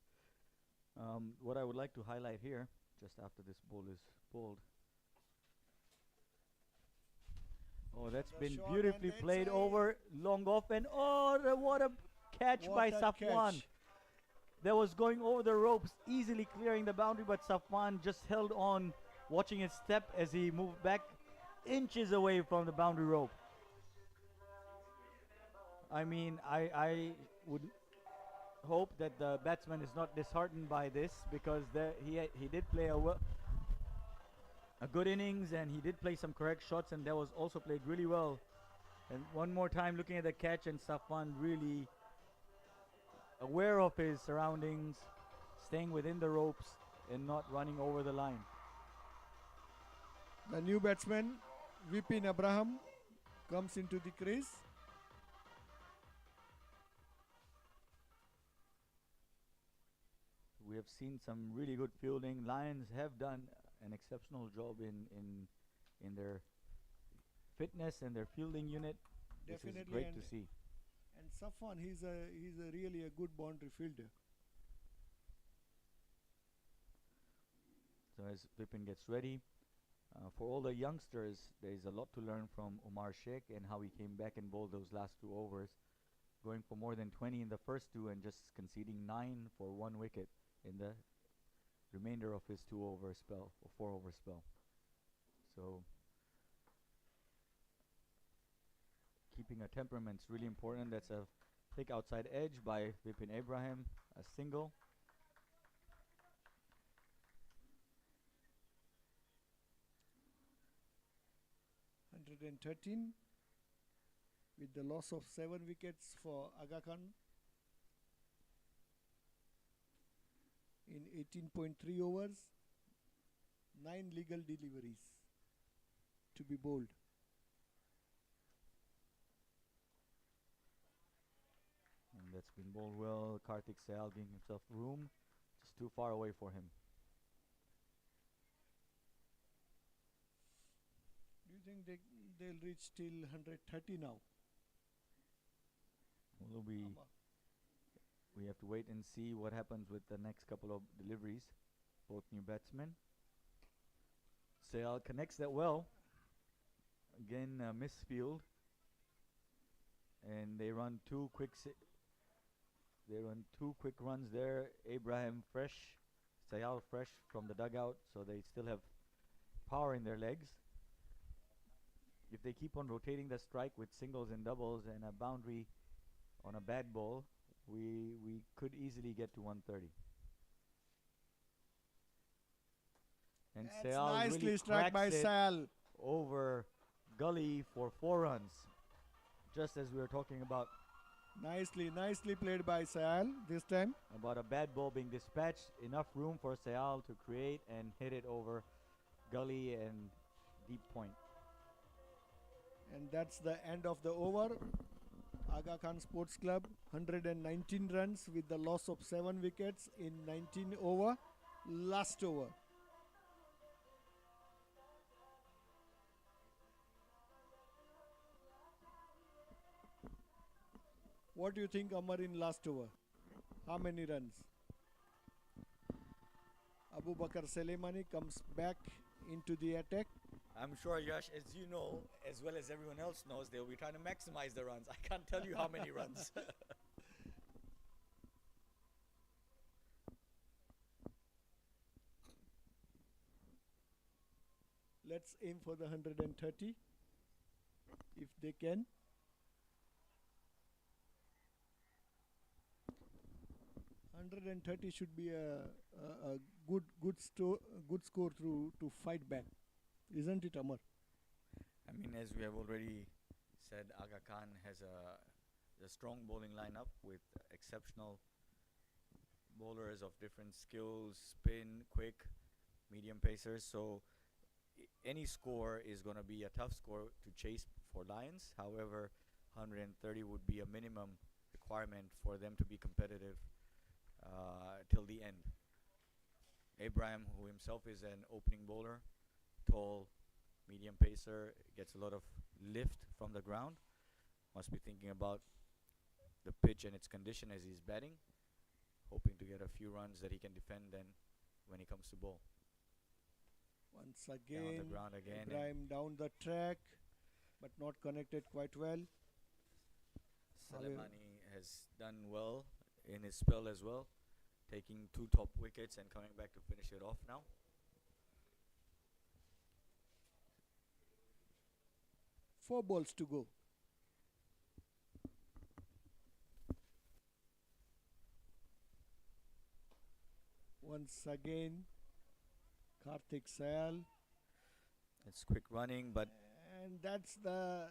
What I would like to highlight here, just after this ball is bowled. Oh, that's been beautifully played over, long off, and what a catch by Safwan. That was going over the ropes, easily clearing the boundary, but Safwan just held on, watching his step as he moved back inches away from the boundary rope. I mean, I would hope that the batsman is not disheartened by this, because he did play a good innings, and he did play some correct shots, and that was also played really well. And one more time looking at the catch, and Safwan really aware of his surroundings, staying within the ropes and not running over the line. The new batsman, Vipin Abraham, comes into the crease. We have seen some really good fielding. Lions have done an exceptional job in their fitness and their fielding unit. Definitely, this is great to see. And Safwan, he's really a good boundary fielder. So as Vipin gets ready, for all the youngsters, there is a lot to learn from Omar Sheikh and how he came back and bowled those last 2 overs, going for more than 20 in the first 2 and just conceding 9 for 1 wicket in the remainder of his 2 over spell or 4 over spell. So keeping a temperament is really important. That's a thick outside edge by Vipin Abraham, a single. (113) with the loss of 7 wickets for Aga Khan in 18.3 overs, 9 legal deliveries to be bowled. And that's been bowled well. Karthik Sehal giving himself room, just too far away for him. Do you think they'll reach till 130 now? Well, we have to wait and see what happens with the next couple of deliveries. Both new batsmen. Sehal connects that well. Again, misfield. And they run 2 quick runs there. Abraham fresh, Sehal fresh from the dugout, so they still have power in their legs. If they keep on rotating the strike with singles and doubles and a boundary on a bad ball, we could easily get to 130. And That's Sehal nicely really struck by cracks it Sehal. over gully for 4 runs, just as we were talking about. Nicely played by Sehal this time. About a bad ball being dispatched, enough room for Sehal to create and hit it over gully and deep point. And that's the end of the over. Aga Khan Sports Club, 119 runs with the loss of 7 wickets in 19 over. Last over. What do you think, Amar, in last over? How many runs? Abu Bakar Soleimani comes back into the attack. I'm sure, Yash, as you know, as well as everyone else knows, they'll be trying to maximize the runs. I can't tell you how many runs. Let's aim for the 130 if they can. 130 should be a good score to fight back, isn't it, Amar? I mean, as we have already said, Aga Khan has a strong bowling lineup with exceptional bowlers of different skills, spin, quick, medium pacers. So any score is going to be a tough score to chase for Lions. However, 130 would be a minimum requirement for them to be competitive till the end. Abraham, who himself is an opening bowler, tall, medium pacer, gets a lot of lift from the ground. Must be thinking about the pitch and its condition as he's batting, hoping to get a few runs that he can defend then when he comes to bowl. Once Down again, the ground again. Ibrahim down the track, but not connected quite well. Salimani has done well in his spell as well, taking 2 top wickets and coming back to finish it off now. Four balls to go. Once again, Karthik Sayal, It's quick running, but and that's the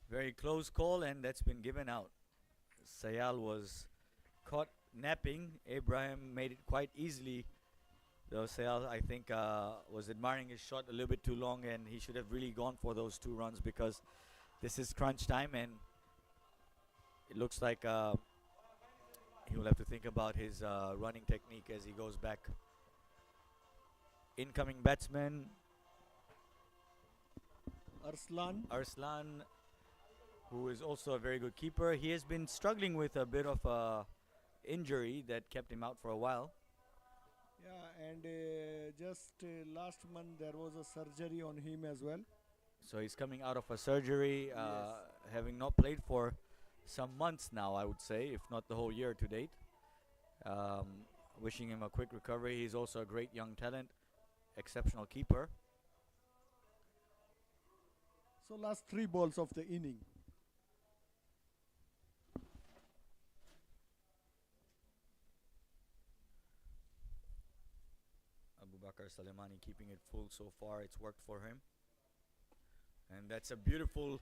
very close call, and that's been given out. Sayal was caught napping. Abraham made it quite easily. Though Sayal, I think, was admiring his shot a little bit too long, and he should have really gone for those 2 runs because this is crunch time, and it looks like he will have to think about his running technique as he goes back. Incoming batsman Arslan, who is also a very good keeper. He has been struggling with a bit of a injury that kept him out for a while. yeah, and just last month there was a surgery on him as well. So he's coming out of a surgery, Yes. having not played for some months now, I would say, if not the whole year to date. Wishing him a quick recovery. He's also a great young talent, exceptional keeper. So last 3 balls of the inning. Abu Bakar Salimani keeping it full so far. It's worked for him. And that's a beautiful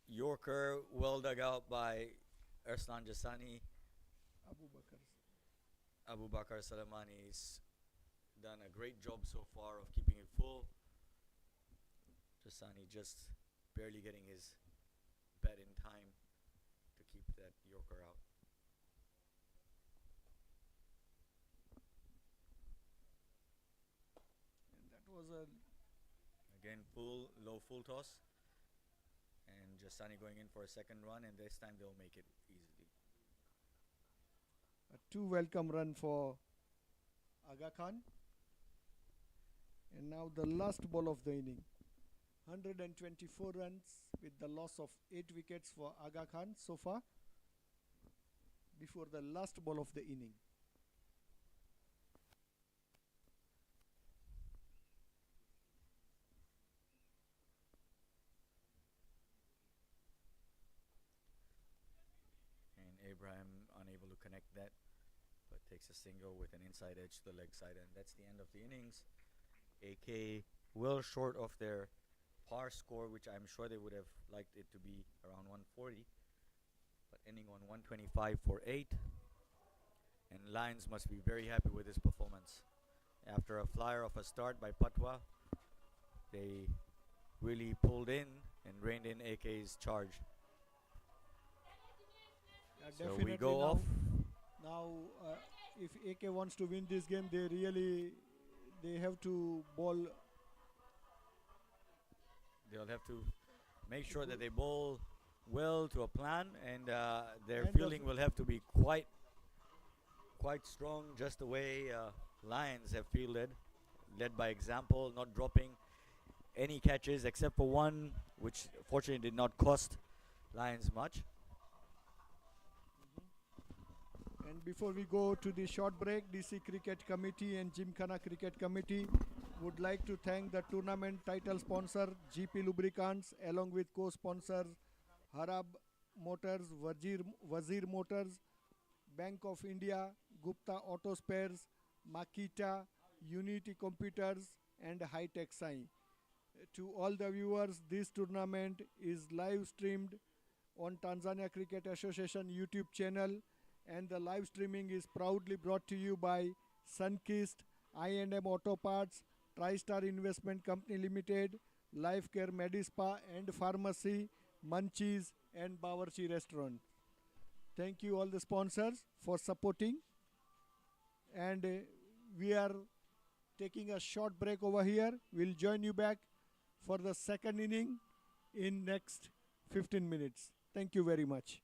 Yorker, well dug out by Arslan Jassani. Abu Bakr. Abu Bakar Salimani's done a great job so far of keeping it full. Jassani just barely getting his bat in time to keep that Yorker out. And that was a Again, low full toss. And Jassani going in for a second run, and this time they'll make it easily. 2 welcome run for Aga Khan. And now the last ball of the inning. 124 runs with the loss of 8 wickets for Aga Khan so far before the last ball of the inning. And Abraham unable to connect that, but takes a single with an inside edge to the leg side, and that's the end of the innings. AK well short of their par score, which I'm sure they would have liked it to be around 140, but ending on 125 for 8. And Lions must be very happy with this performance. After a flyer of a start by Patwa, they really pulled in and reined in AK's charge. So we Definitely go now, off. Now, if AK wants to win this game, they have to bowl. They'll have to make sure that they bowl well to a plan, and their And fielding also- will have to be quite strong, just the way Lions have fielded, led by example, not dropping any catches except for one, which fortunately did not cost Lions much. And before we go to the short break, DC Cricket Committee and Gymkhana Cricket Committee would like to thank the tournament title sponsor GP Lubricants along with co-sponsors Harab Motors, Wazir Motors, Bank of India, Gupta Auto Spares, Makita, Unity Computers, and High Tech Sci. To all the viewers, this tournament is live streamed on Tanzania Cricket Association YouTube channel, and the live streaming is proudly brought to you by Sunkist, I&M Auto Parts, TriStar Investment Company Limited, Life Care Medispa and Pharmacy, Munchies, and Bawarchi Restaurant. Thank you all the sponsors for supporting, and we are taking a short break over here. We'll join you back for the second inning in next 15 minutes. Thank you very much.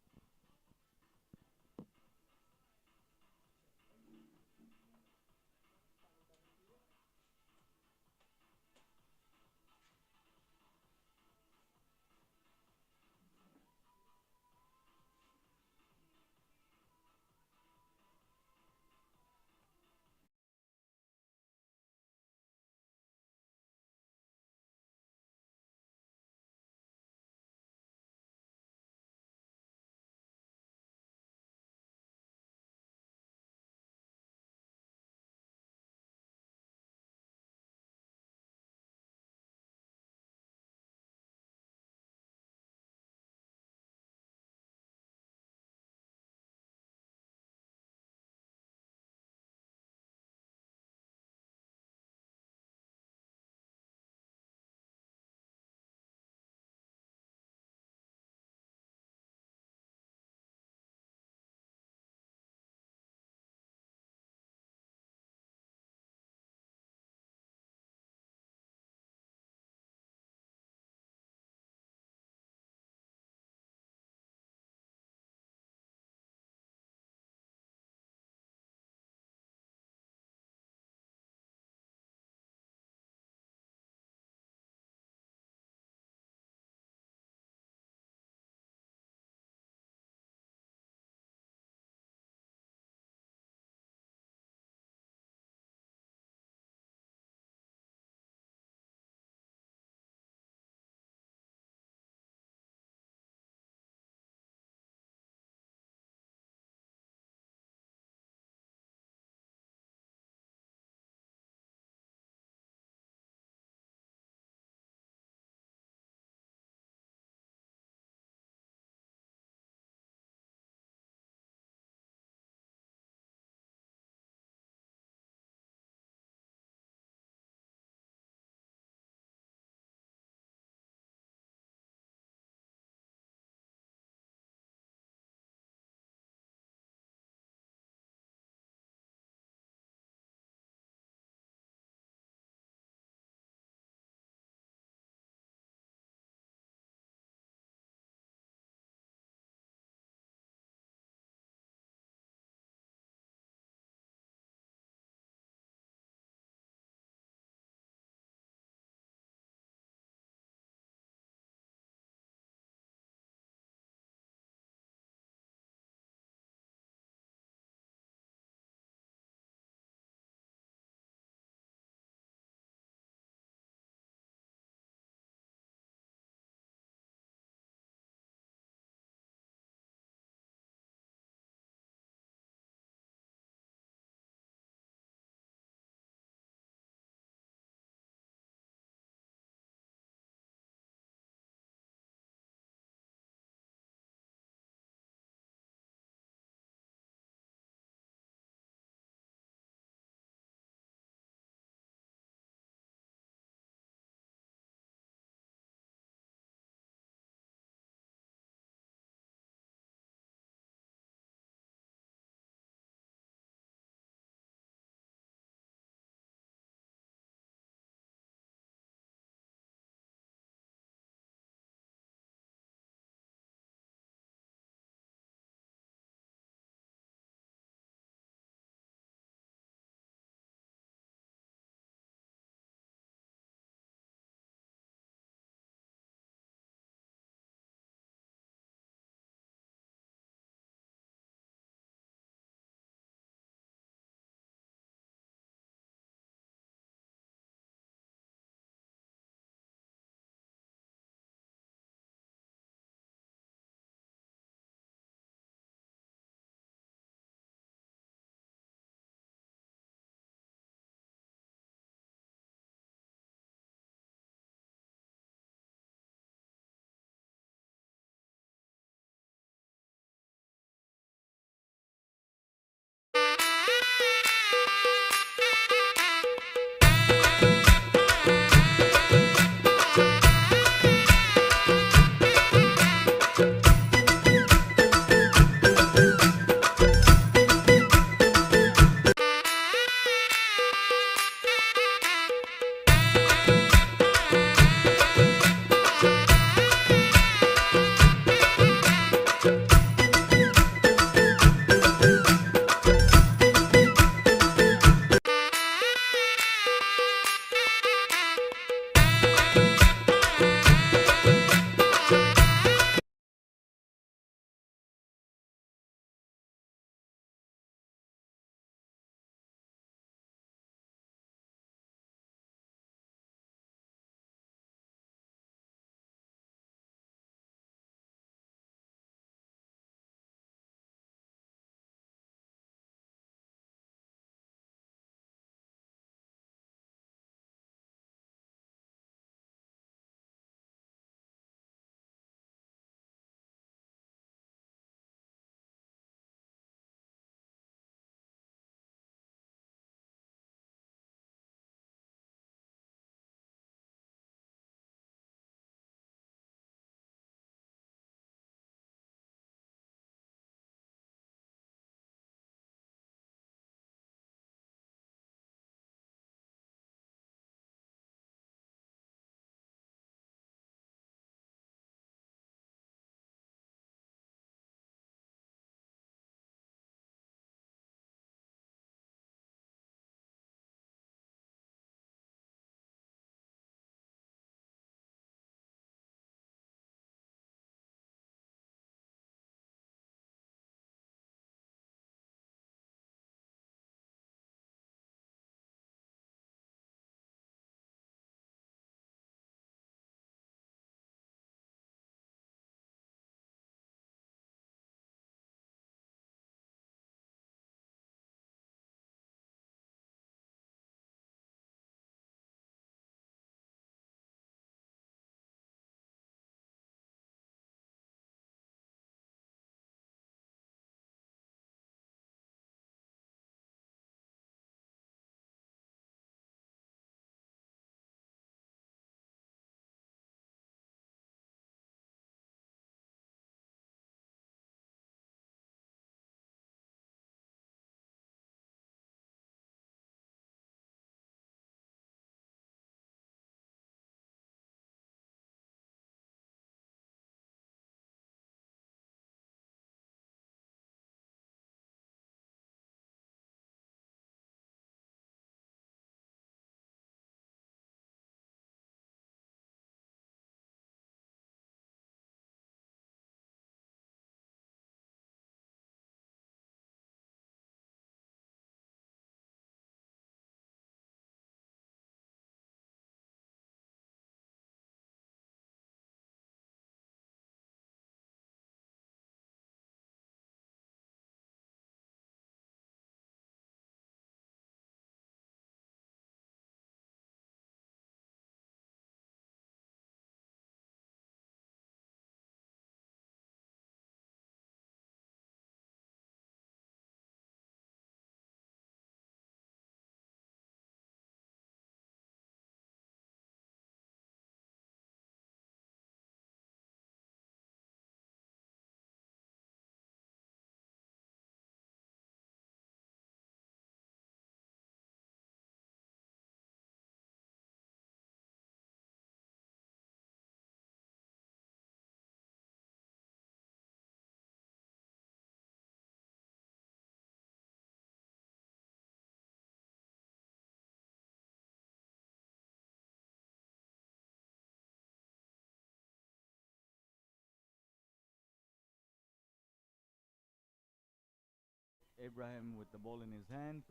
Abraham with the ball in his hand.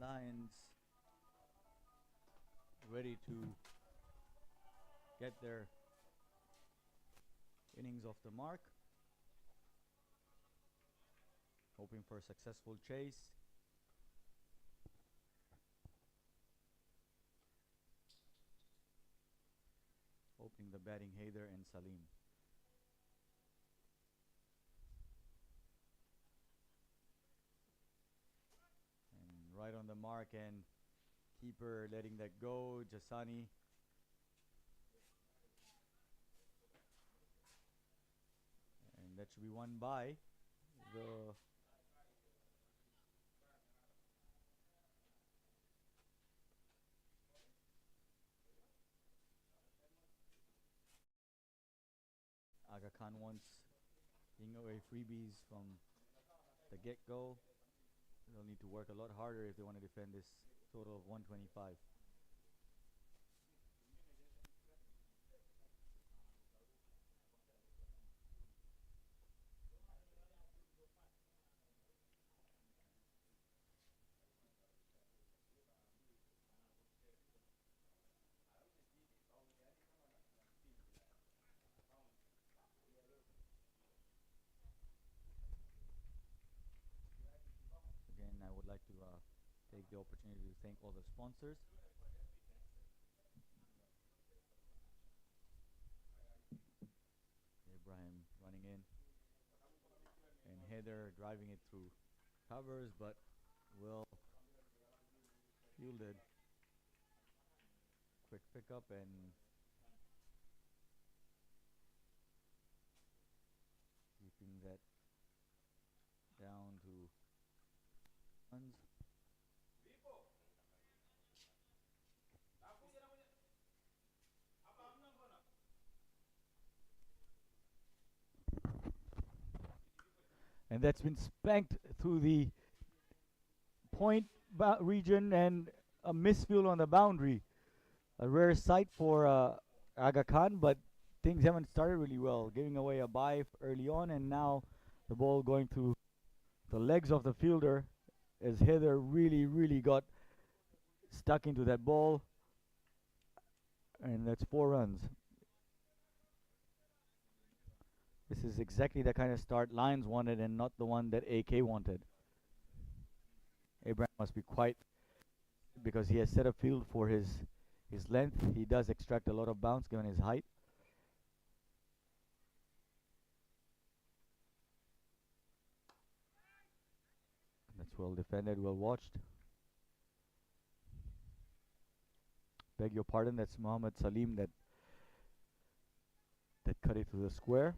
Lions ready to get their innings off the mark. Hoping for a successful chase. Opening the batting, Haider and Salim. And right on the mark, and keeper letting that go, Jasani. And that should be won by the Aga Khan wants giving away freebies from the get-go. They'll need to work a lot harder if they want to defend this total of 125. Again, I would like to take the opportunity to thank all the sponsors. Ibrahim running in, and Heather driving it through covers, but well fielded. Quick pickup and keeping that down to runs. And that's been spanked through the point region and a misfield on the boundary. A rare sight for Aga Khan, but things haven't started really well. Giving away a bye early on, and now the ball going through the legs of the fielder as Heather really got stuck into that ball. And that's 4 runs. This is exactly the kind of start Lions wanted and not the one that AK wanted. Abraham must be quite, because he has set a field for his length. He does extract a lot of bounce given his height. That's well defended, well watched. Beg your pardon, that's Mohammed Salim that cut it to the square.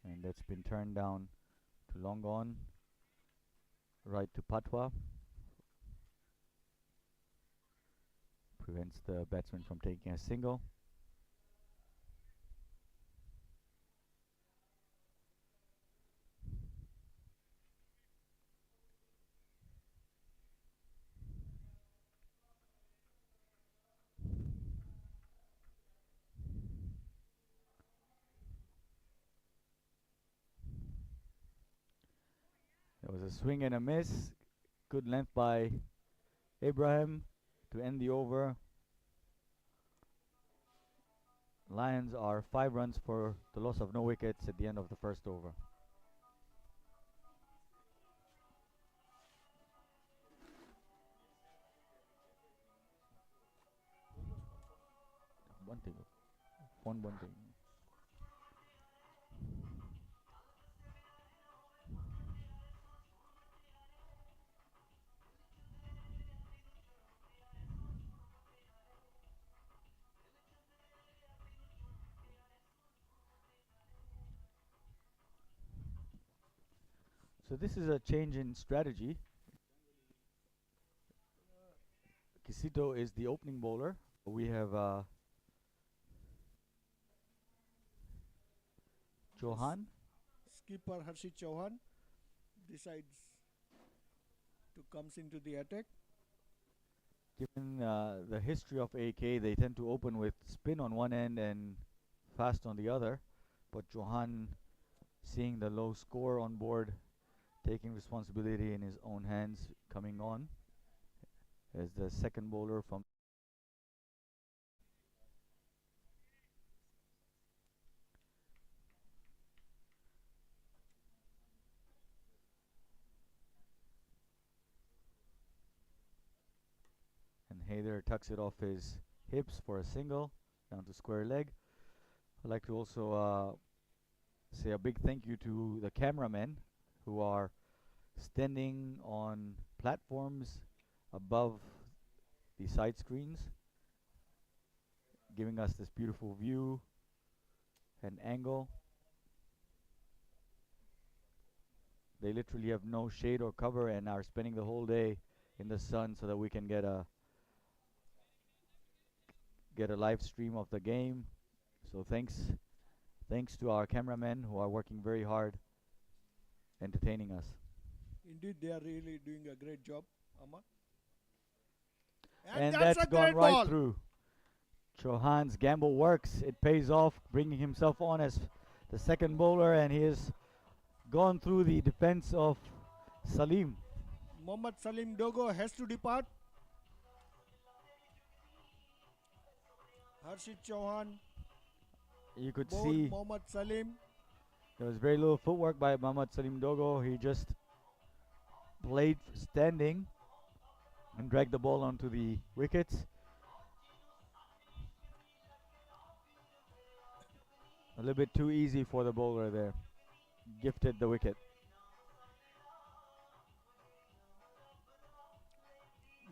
And that's been turned down to long on. Right to Patwa. Prevents the batsman from taking a single. There was a swing and a miss. Good length by Abraham to end the over. Lions are 5 runs for the loss of no wickets at the end of the first over. Bunting. One bunting. So this is a change in strategy. Kisito is the opening bowler. We have Yes. Johan. Skipper Harshit Chauhan decides to comes into the attack. Given the history of AK, they tend to open with spin on one end and fast on the other. But Johan, seeing the low score on board, taking responsibility in his own hands, coming on as the second bowler from. And Haider tucks it off his hips for a single, down to square leg. I'd like to also say a big thank you to the cameramen who are standing on platforms above the side screens, giving us this beautiful view and angle. They literally have no shade or cover and are spending the whole day in the sun so that we can get a live stream of the game. So thanks to our cameramen who are working very hard entertaining us. Indeed, they are really doing a great job, Amma. And And that's that's a gone great right ball. through. Chauhan's gamble works. It pays off, bringing himself on as the second bowler, and he has gone through the defense of Salim. Mohammad Salim Dogo has to depart. Harshit Chauhan You could bowled see Mohammad Salim. there was very little footwork by Mohammad Salim Dogo. He just played standing and dragged the ball onto the wickets. A little bit too easy for the bowler there. Gifted the wicket.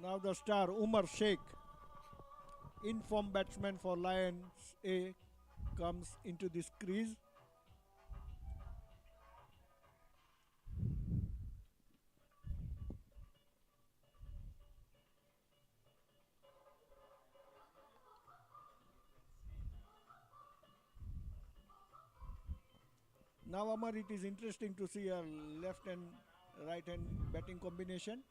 Now the star Umar Sheikh, in-form batsman for Lions A, comes into this crease. Now, Amar, it is interesting to see a left and right hand batting combination.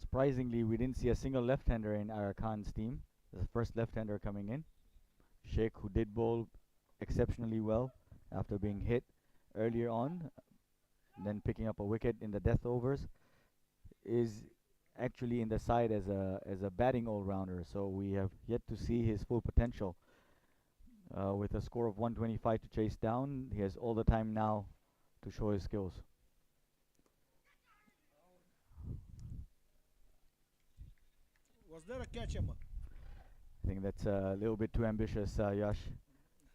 Surprisingly, we didn't see a single left-hander in Arakan's team. The first left-hander coming in. Sheikh, who did bowl exceptionally well after being hit earlier on, then picking up a wicket in the death overs, is actually in the side as a batting all-rounder. So we have yet to see his full potential. With a score of 125 to chase down, he has all the time now to show his skills. Was there a catch, Amar? I think that's a little bit too ambitious, Yash.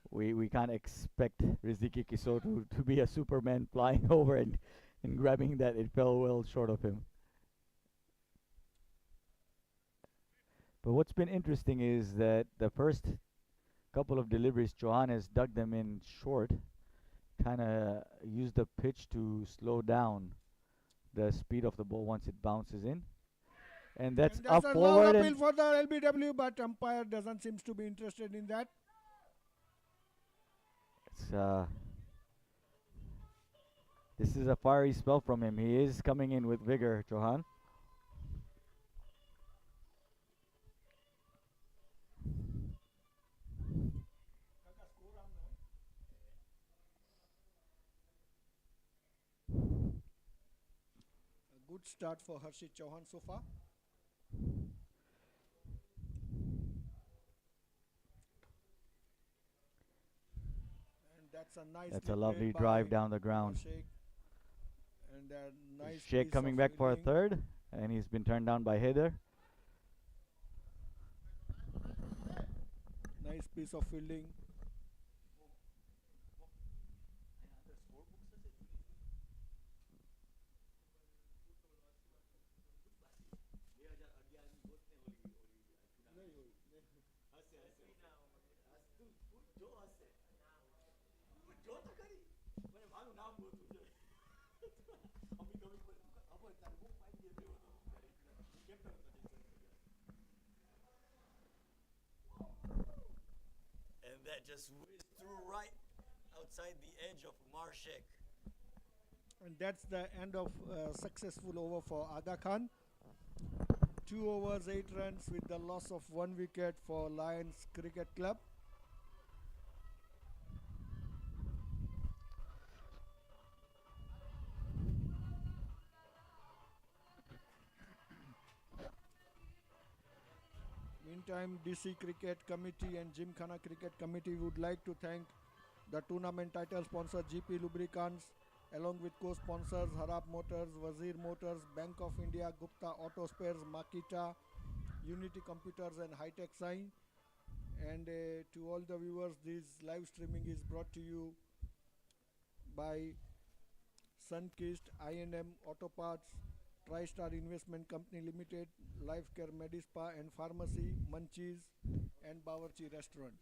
We can't expect Riziki Kiso to be a Superman flying over and grabbing that. It fell well short of him. But what's been interesting is that the first couple of deliveries, Johan has dug them in short, kind of used the pitch to slow down the speed of the ball once it bounces in. And that's And that's up a long forward, appeal and for the LBW, but umpire doesn't seem to be interested in that. it's, this is a fiery spell from him. He is coming in with vigor, Johan. A good start for Harshit Chauhan so far. And that's a That's nicely a lovely played drive by down the Umar ground. Sheikh. And a nice Sheikh piece of coming back for a fielding. third, and he's been turned down by Haider. Nice piece of fielding. And that just whizzed through right outside the edge of Marshek. And that's the end of successful over for Aga Khan. 2 overs, 8 runs with the loss of 1 wicket for Lions Cricket Club. Meantime, DC Cricket Committee and Gymkhana Cricket Committee would like to thank the tournament title sponsor GP Lubricants, along with co-sponsors Harap Motors, Wazir Motors, Bank of India, Gupta Auto Spares, Makita, Unity Computers and High-Tech Sign. And to all the viewers, this live streaming is brought to you by Sunkist, I&M Auto Parts, TriStar Investment Company Limited, Life Care Medispa and Pharmacy, Munchies and Bawarchi Restaurant.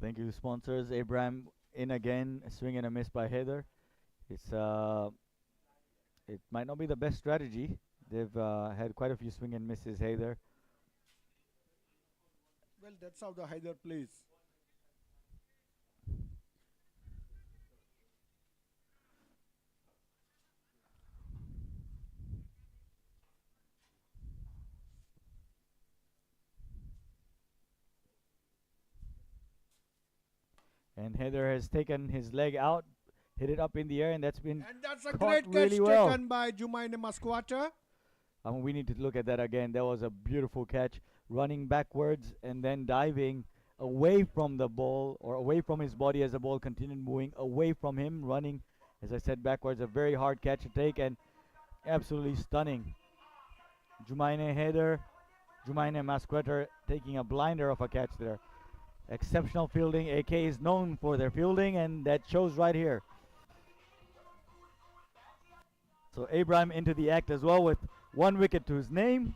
Thank you, sponsors. Abraham in again, a swing and a miss by Heather. It might not be the best strategy. They've had quite a few swing and misses, Heather. Well, that's how the Hyder plays. And Heather has taken his leg out, hit it up in the air, and that's been And that's a caught great catch really well. taken by Jumaine Masquata. We need to look at that again. That was a beautiful catch, running backwards and then diving away from the ball or away from his body as the ball continued moving away from him, running, as I said, backwards. A very hard catch to take and absolutely stunning. Jumaine Heather, Jumaine Masqueter taking a blinder of a catch there. Exceptional fielding. AK is known for their fielding, and that shows right here. So Abraham into the act as well with 1 wicket to his name.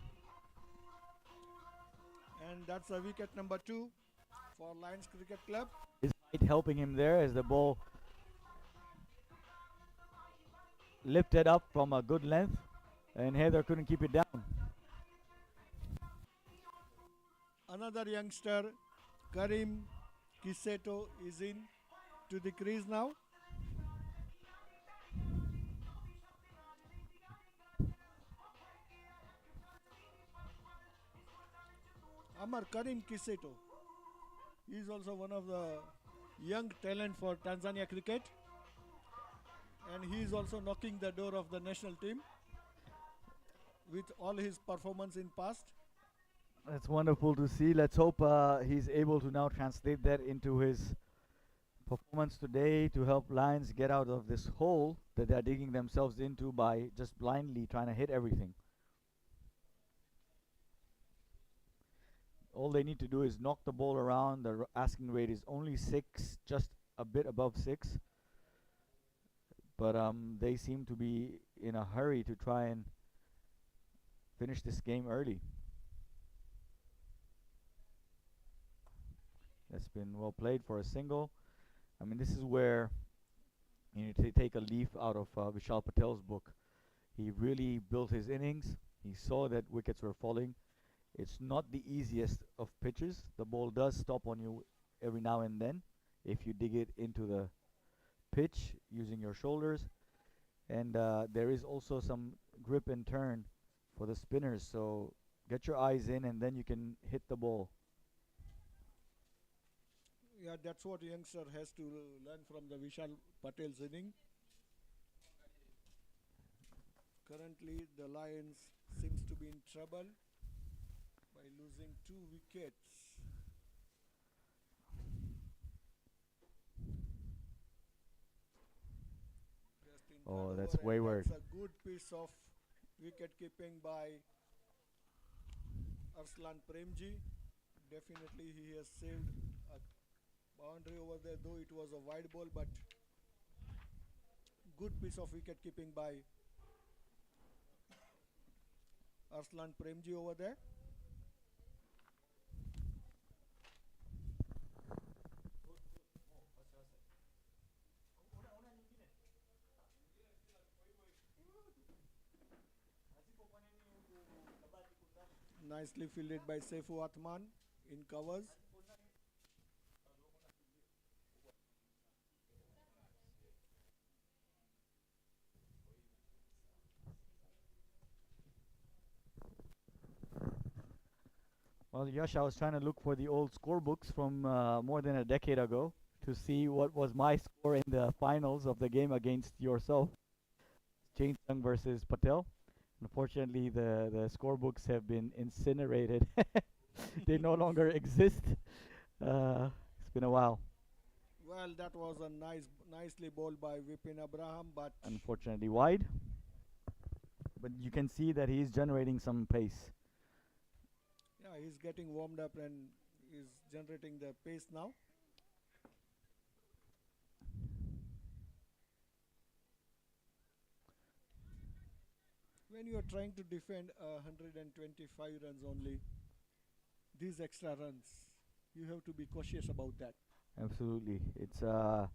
And that's a wicket number 2 for Lions Cricket Club. His height helping him there as the ball lifted up from a good length, and Heather couldn't keep it down. Another youngster, Karim Kiseto, is in to the crease now. Amar Karim Kiseto. He is also one of the young talent for Tanzania cricket. And he is also knocking the door of the national team with all his performance in past. That's wonderful to see. Let's hope he's able to now translate that into his performance today to help Lions get out of this hole that they're digging themselves into by just blindly trying to hit everything. All they need to do is knock the ball around. The asking rate is only 6, just a bit above 6. But they seem to be in a hurry to try and finish this game early. That's been well played for a single. I mean, this is where you need to take a leaf out of Vishal Patel's book. He really built his innings. He saw that wickets were falling. It's not the easiest of pitches. The ball does stop on you every now and then if you dig it into the pitch using your shoulders. And there is also some grip and turn for the spinners. So get your eyes in and then you can hit the ball. Yeah, that's what youngster has to learn from the Vishal Patel's inning. Currently, the Lions seems to be in trouble by losing 2 wickets. Just in Oh, third that's over, and wayward. that's a good piece of wicket keeping by Arslan Premji. Definitely, he has saved a boundary over there, though it was a wide ball, but good piece of wicket keeping by Arslan Premji over there. nicely fielded by Seifu Atman in covers. Well, Yash, I was trying to look for the old scorebooks from more than a decade ago to see what was my score in the finals of the game against yourself, Jane Sung versus Patel. Unfortunately, the scorebooks have been incinerated. They no longer exist. It's been a while. Well, that was a nicely bowled by Vipin Abraham, but Unfortunately, wide. But you can see that he's generating some pace. yeah, he's getting warmed up and is generating the pace now. When you are trying to defend 125 runs only, these extra runs, you have to be cautious about that. Absolutely, it's a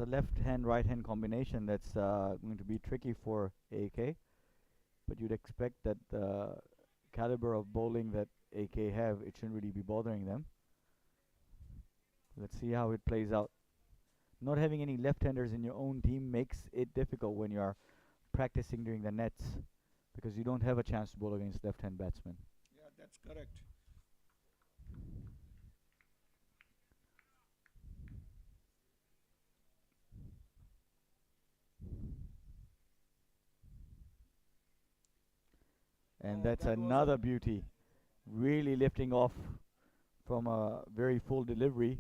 left hand right hand combination that's going to be tricky for AK. But you'd expect that the caliber of bowling that AK have, it shouldn't really be bothering them. Let's see how it plays out. Not having any left-handers in your own team makes it difficult when you are practicing during the nets because you don't have a chance to bowl against left-hand batsmen. Yeah, that's correct. And Oh, that's that was a another beauty. Really lifting off from a very full delivery.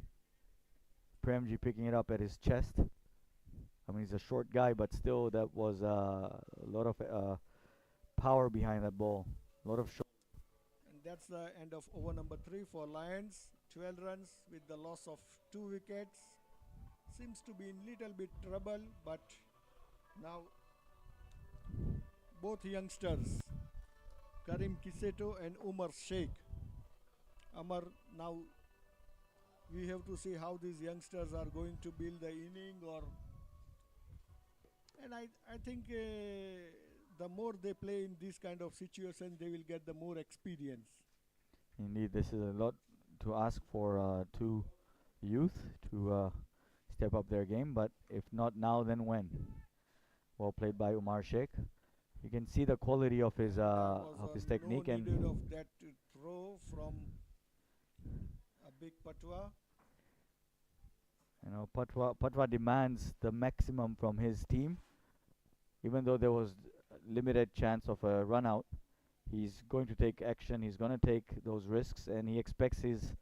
Premji picking it up at his chest. I mean, he's a short guy, but still, that was a lot of power behind that ball. A lot of and that's the end of over number 3 for Lions. 12 runs with the loss of 2 wickets. Seems to be in little bit trouble, but now both youngsters, Karim Kiseto and Umar Sheikh. Amar, now we have to see how these youngsters are going to build the inning or and I think the more they play in this kind of situation they will get the more experience. Indeed, this is a lot to ask for two youth to step up their game, but if not now, then when? Well played by Umar Sheikh. You can see the quality There was of his no technique, and needed of that throw from a big Patwa. you know Patwa demands the maximum from his team, even though there was limited chance of a run out. He's going to take action. He's going to take those risks, and he expects his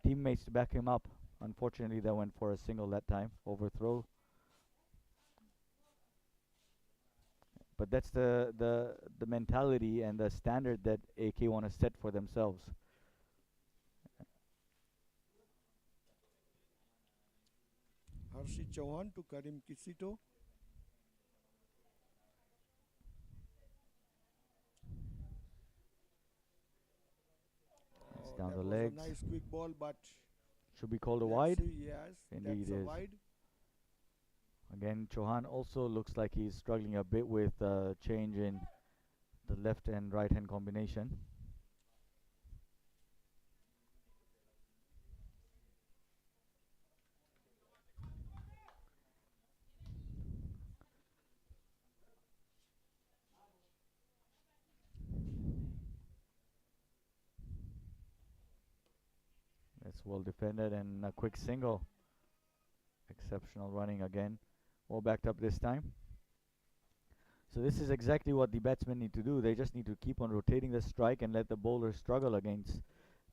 teammates to back him up. Unfortunately, they went for a single that time, overthrow. But that's the mentality and the standard that AK want to set for themselves. Harshit Chauhan to Karim Kisito. It's Oh, down that the was a legs. nice quick ball, but Should be called a let's wide. see. Yes, Indeed that's a is. wide. Again, Chauhan also looks like he's struggling a bit with change in the left and right hand combination. That's well defended and a quick single. Exceptional running again. Well backed up this time. So this is exactly what the batsmen need to do. They just need to keep on rotating the strike and let the bowlers struggle against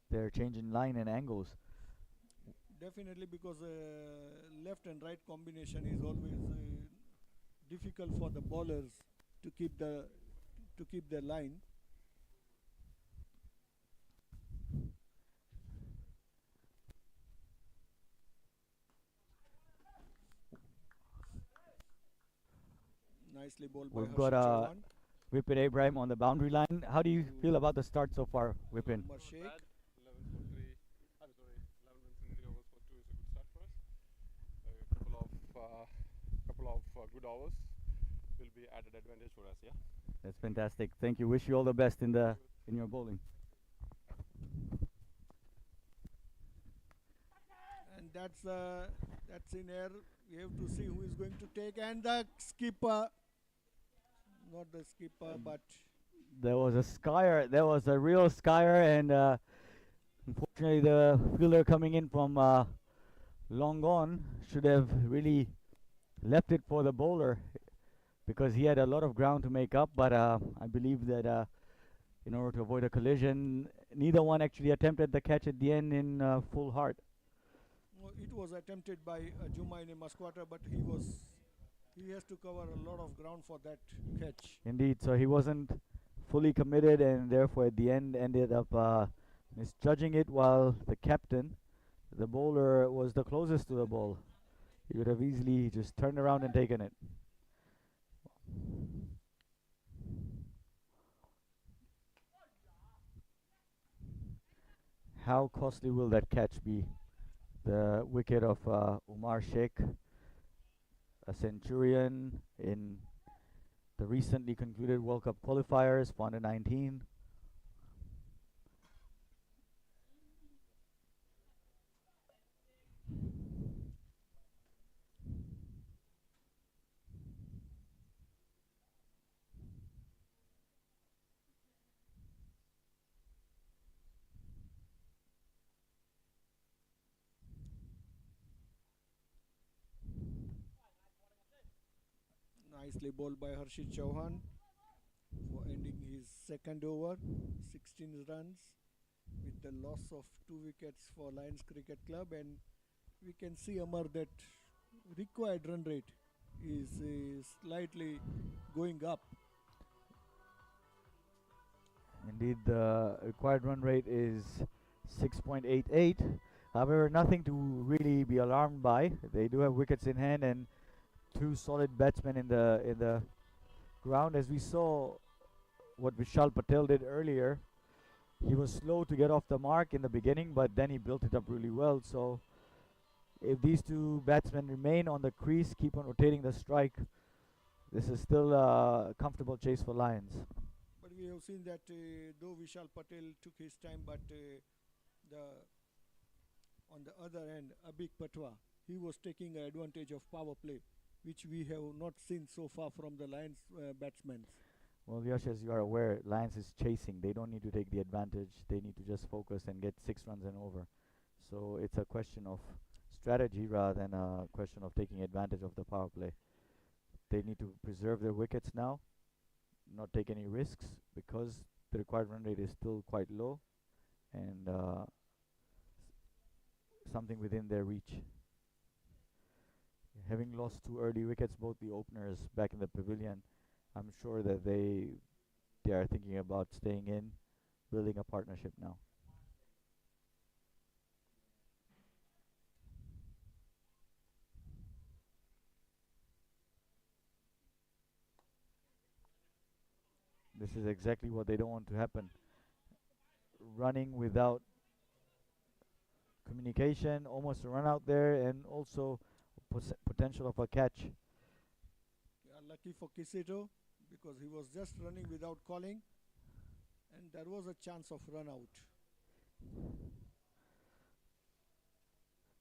their change in line and angles. Definitely, because left and right combination is always difficult for the bowlers to keep the line. Nicely bowled by We've got Harshit Chauhan Vipin Abraham on the boundary line. How do you feel about the start so far, Vipin? Umar Sheikh. 11 for 3. I'm sorry, 11 runs in 3 overs for 2 is a good start for us. A couple of good hours will be added advantage for us. Yeah. That's fantastic. Thank you. Wish you all the best in your bowling. and that's in air. We have to see who is going to take, and the skipper, not the skipper, but There was a skyer. There was a real skyer, and unfortunately, the fielder coming in from long on should have really left it for the bowler because he had a lot of ground to make up. But I believe that in order to avoid a collision, neither one actually attempted the catch at the end in full heart. it was attempted by Jumaine Masquata, but he has to cover a lot of ground for that catch. Indeed, so he wasn't fully committed, and therefore at the end ended up misjudging it. While the captain, the bowler, was the closest to the ball. He would have easily just turned around and taken it. How costly will that catch be? The wicket of Umar Sheikh, a centurion in the recently concluded World Cup qualifiers for under 19. Nicely bowled by Harshit Chauhan for ending his second over, 16 runs with the loss of 2 wickets for Lions Cricket Club, and we can see Amar that required run rate is slightly going up. Indeed, the required run rate is 6.88. However, nothing to really be alarmed by. They do have wickets in hand and two solid batsmen in the ground. As we saw what Vishal Patel did earlier, he was slow to get off the mark in the beginning, but then he built it up really well. So if these two batsmen remain on the crease, keep on rotating the strike, this is still a comfortable chase for Lions. But we have seen that though Vishal Patel took his time, but the on the other end, Abik Patwa, he was taking advantage of power play, which we have not seen so far from the Lions batsmen. Well, Yash, as you are aware, Lions is chasing. They don't need to take the advantage. They need to just focus and get 6 runs and over. So it's a question of strategy rather than a question of taking advantage of the power play. They need to preserve their wickets now, not take any risks because the required run rate is still quite low and something within their reach. Having lost 2 early wickets, both the openers back in the pavilion, I'm sure that they are thinking about staying in, building a partnership now. This is exactly what they don't want to happen. Running without communication, almost a run out there, and also potential of a catch. Yeah, lucky for Kisito because he was just running without calling, and there was a chance of run out.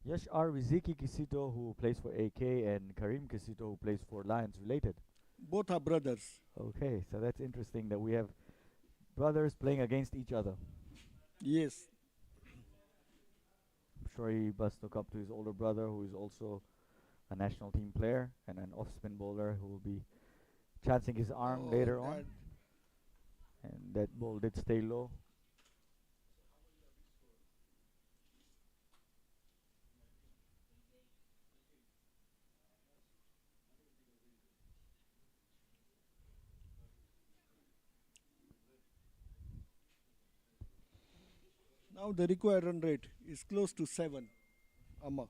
Yes, are Riziki Kisito, who plays for AK, and Karim Kisito, who plays for Lions, related? Both are brothers. Okay, so that's interesting that we have brothers playing against each other. Yes. I'm sure he must look up to his older brother, who is also a national team player and an off-spin bowler who will be chancing his arm Oh, later on. And that ball did stay low. Now the required run rate is close to 7. Amma.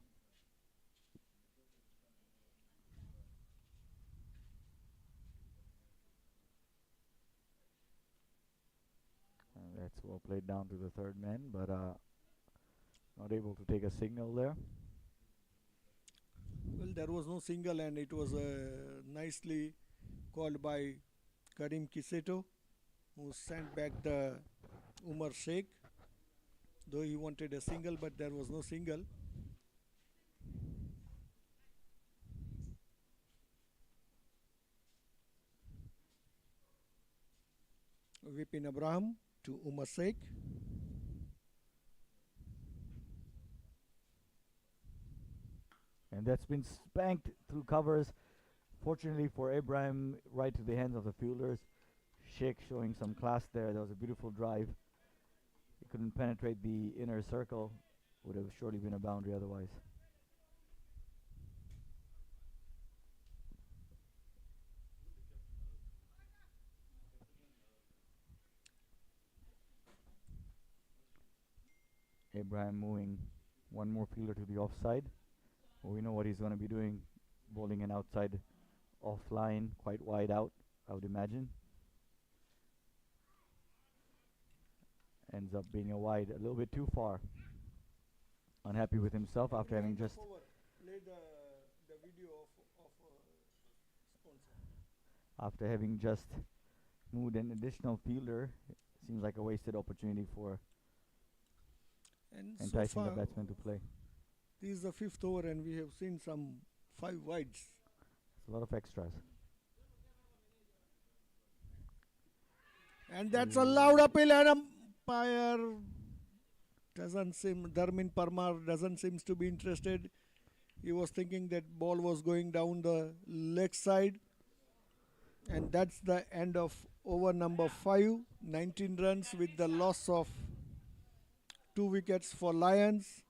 That's well played down to the third man, but not able to take a signal there. Well, there was no single, and it was nicely called by Karim Kiseto, who sent back the Umar Sheikh, though he wanted a single, but there was no single. Vipin Abraham to Umar Sheikh. And that's been spanked through covers. Fortunately for Abraham, right to the hands of the fielders. Sheikh showing some class there. That was a beautiful drive. He couldn't penetrate the inner circle. Would have surely been a boundary otherwise. Abraham moving one more fielder to the offside. Well, we know what he's going to be doing. Bowling an outside offline, quite wide out, I would imagine. Ends up being a wide, a little bit too far. Unhappy with himself after having just Play the video of sponsor. after having just moved an additional fielder. Seems like a wasted opportunity for And enticing the batsman to play. this is the fifth over, and we have seen some 5 wides. It's a lot of extras. And that's a loud appeal, and umpire doesn't seem, Dharmin Parmar doesn't seem to be interested. He was thinking that ball was going down the leg side. And that's the end of over number 5. 19 runs with the loss of 2 wickets for Lions.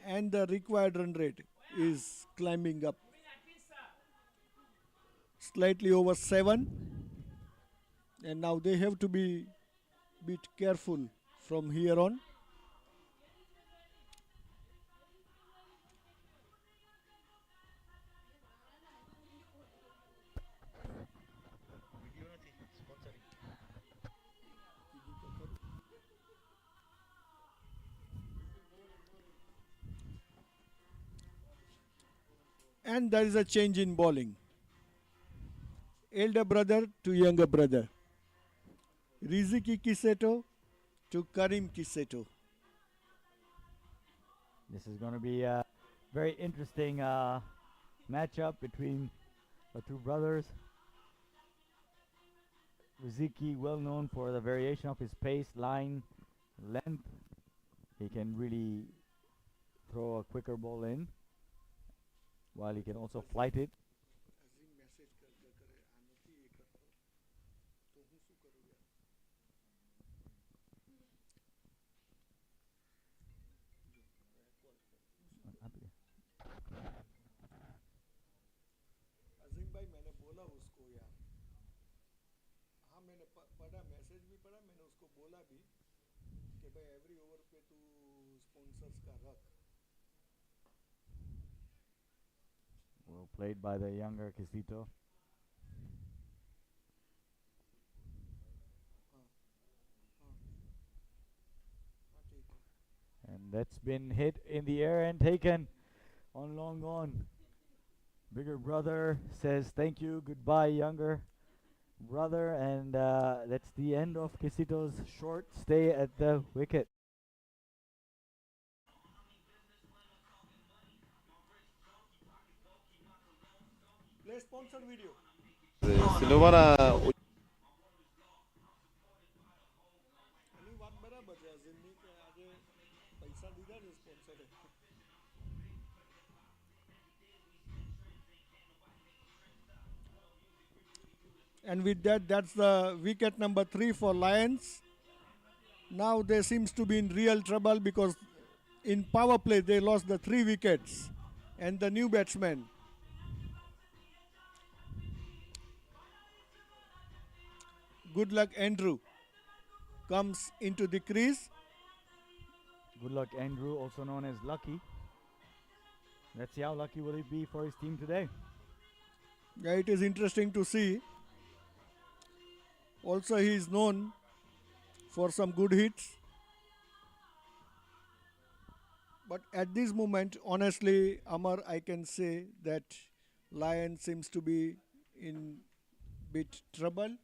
And the required run rate is climbing up. Slightly over 7. And now they have to be a bit careful from here on. And there is a change in bowling. Elder brother to younger brother. Riziki Kiseto to Karim Kiseto. This is going to be a very interesting matchup between the two brothers. Riziki, well known for the variation of his pace, line, length. He can really throw a quicker ball in, while he can also flight it. अजीम भाई मैंने बोला उसको यार, हाँ मैंने पढ़ा, message भी पढ़ा, मैंने उसको बोला भी कि भाई एवरी ओवर पे तू स्पॉन्सर्स का रख. Well played by the younger Kisito. And that's been hit in the air and taken on long on. Bigger brother says thank you, goodbye, younger brother, and that's the end of Kisito's short stay at the wicket. Play sponsor video. એની વાત બરાબર છે અઝીમની કે આજે પૈસા દીધા છે સ્પોન્સરે. And with that, that's the wicket number 3 for Lions. Now they seems to be in real trouble because in power play they lost the 3 wickets. And the new batsman, good luck Andrew, comes into the crease. Good luck, Andrew, also known as Lucky. Let's see how lucky will he be for his team today. Yeah, it is interesting to see. Also, he is known for some good hits. But at this moment, honestly, Amar, I can say that Lion seems to be in bit trouble.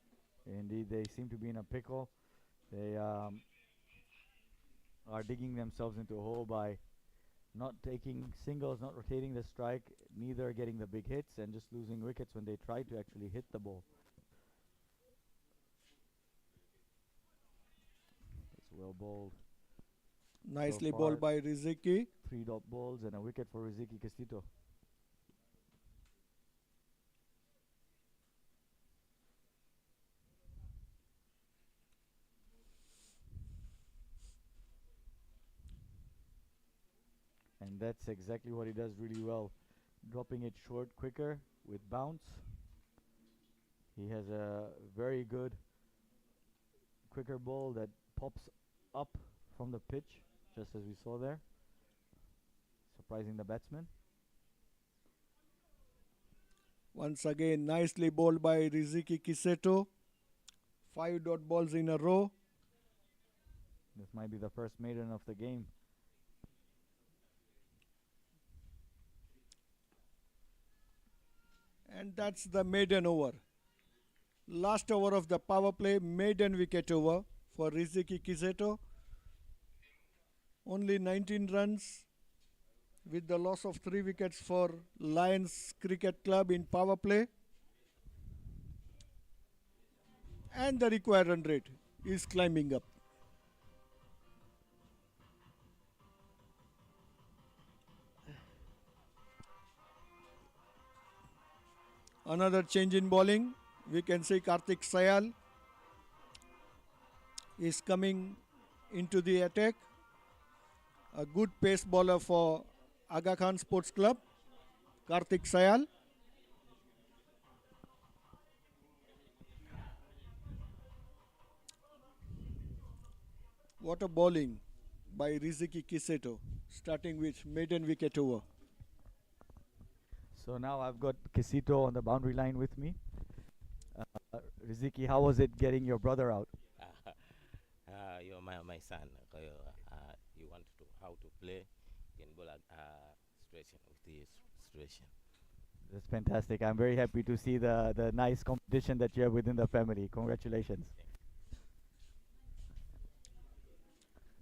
Indeed, they seem to be in a pickle. They are digging themselves into a hole by not taking singles, not rotating the strike, neither getting the big hits, and just losing wickets when they try to actually hit the ball. well bowled. Nicely far. bowled by Riziki. 3 dot balls and a wicket for Riziki Kestito. And that's exactly what he does really well. Dropping it short quicker with bounce. He has a very good quicker ball that pops up from the pitch, just as we saw there. Surprising the batsman. Once again, nicely bowled by Riziki Kiseto. 5 dot balls in a row. This might be the first maiden of the game. And that's the maiden over. Last over of the power play, maiden wicket over for Riziki Kiseto. Only 19 runs with the loss of 3 wickets for Lions Cricket Club in power play. And the required run rate is climbing up. Another change in bowling. We can see Karthik Sayal is coming into the attack. A good pace bowler for Aga Khan Sports Club. Karthik Sayal. What a bowling by Riziki Kiseto, starting with maiden wicket over. So now I've got Kisito on the boundary line with me. Riziki, how was it getting your brother out? You're my son. You want to how to play in ball situation with this situation. That's fantastic. I'm very happy to see the nice competition that you have within the family. Congratulations.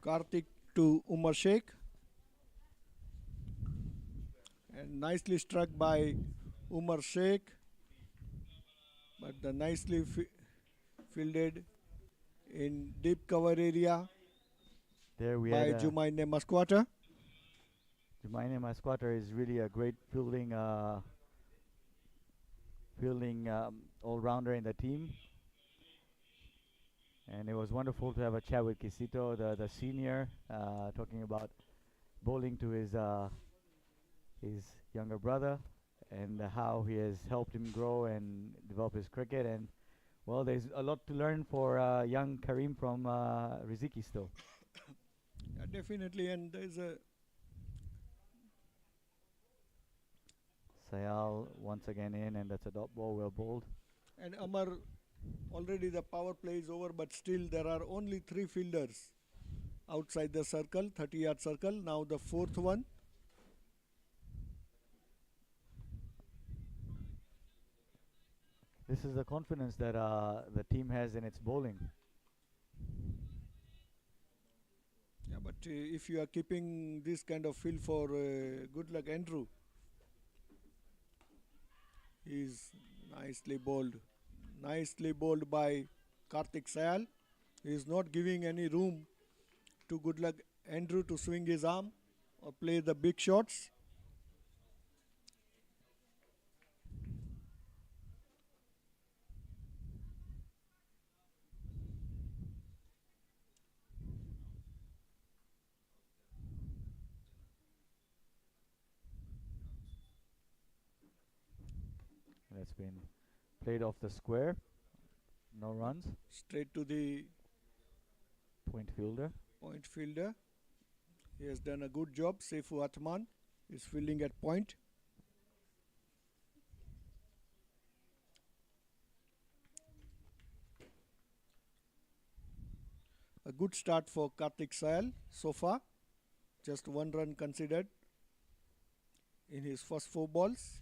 Karthik to Umar Sheikh. And nicely struck by Umar Sheikh. But the nicely fielded in deep cover area There we by had Jumaine Masquata. Jumaine Masquater is really a great fielding all-rounder in the team. And it was wonderful to have a chat with Kisito, the senior, talking about bowling to his younger brother and how he has helped him grow and develop his cricket. And well, there's a lot to learn for young Karim from Riziki still. Yeah, definitely, and there's a Sayal once again in, and that's a dot ball, well bowled. and Amar. Already the power play is over, but still there are only 3 fielders outside the circle, 30-yard circle. Now the 4th one. This is the confidence that the team has in its bowling. Yeah, but if you are keeping this kind of feel for good luck, Andrew, is nicely bowled. Nicely bowled by Karthik Sayal. He is not giving any room to good luck Andrew to swing his arm or play the big shots. That's been played off the square. No runs. Straight to the Point fielder. point fielder. He has done a good job. Seifu Atman is fielding at point. A good start for Karthik Sayal so far. Just 1 run considered in his first 4 balls.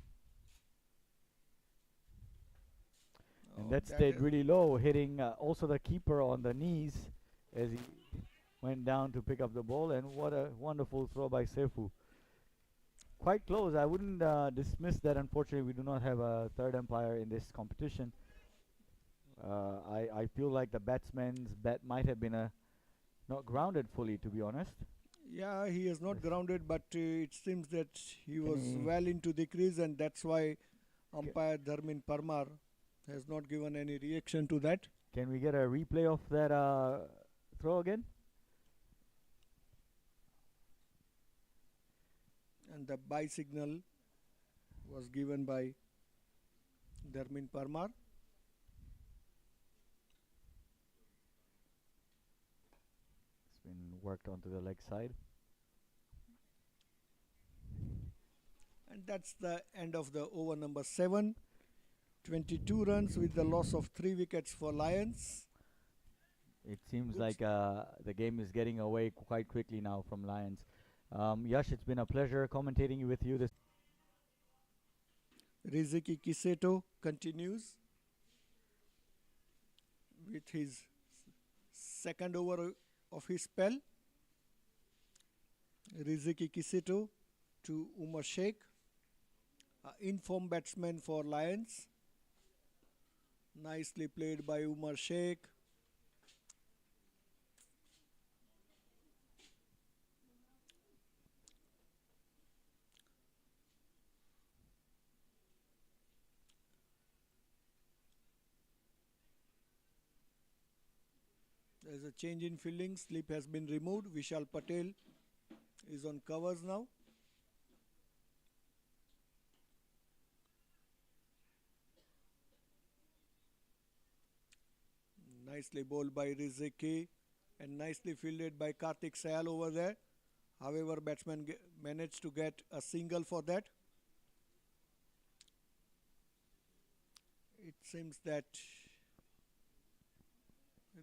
And Oh, that that stayed is- really low, hitting also the keeper on the knees as he went down to pick up the ball. And what a wonderful throw by Sefu. Quite close. I wouldn't dismiss that. Unfortunately, we do not have a third umpire in this competition. I feel like the batsman's bat might have been a Not grounded fully, to be honest. Yeah, he is not Yes. grounded, but it seems that he Can was he- well into the crease, and that's why umpire Dharmin Parmar has not given any reaction to that. Can we get a replay of that throw again? And the bye signal was given by Dharmin Parmar. It's been worked onto the leg side. And that's the end of the over number 7. 22 runs with the loss of 3 wickets for Lions. It seems Good like the game is getting away quite quickly now from Lions. Yash, it's been a pleasure commentating with you this. Riziki Kiseto continues with his second over of his spell. Riziki Kiseto to Umar Sheikh, informed batsman for Lions. Nicely played by Umar Sheikh. There's a change in fielding. Slip has been removed. Vishal Patel is on covers now. Nicely bowled by Riziki and nicely fielded by Karthik Sayal over there. However, batsman managed to get a single for that. It seems that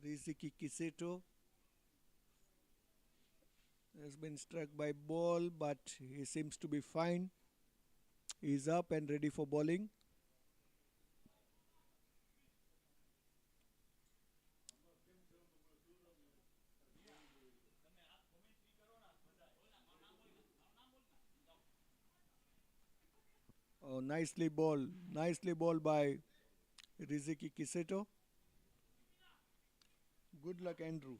Riziki Kiseto has been struck by ball, but he seems to be fine. He's up and ready for bowling. Oh, nicely bowled by Riziki Kiseto. Good luck, Andrew.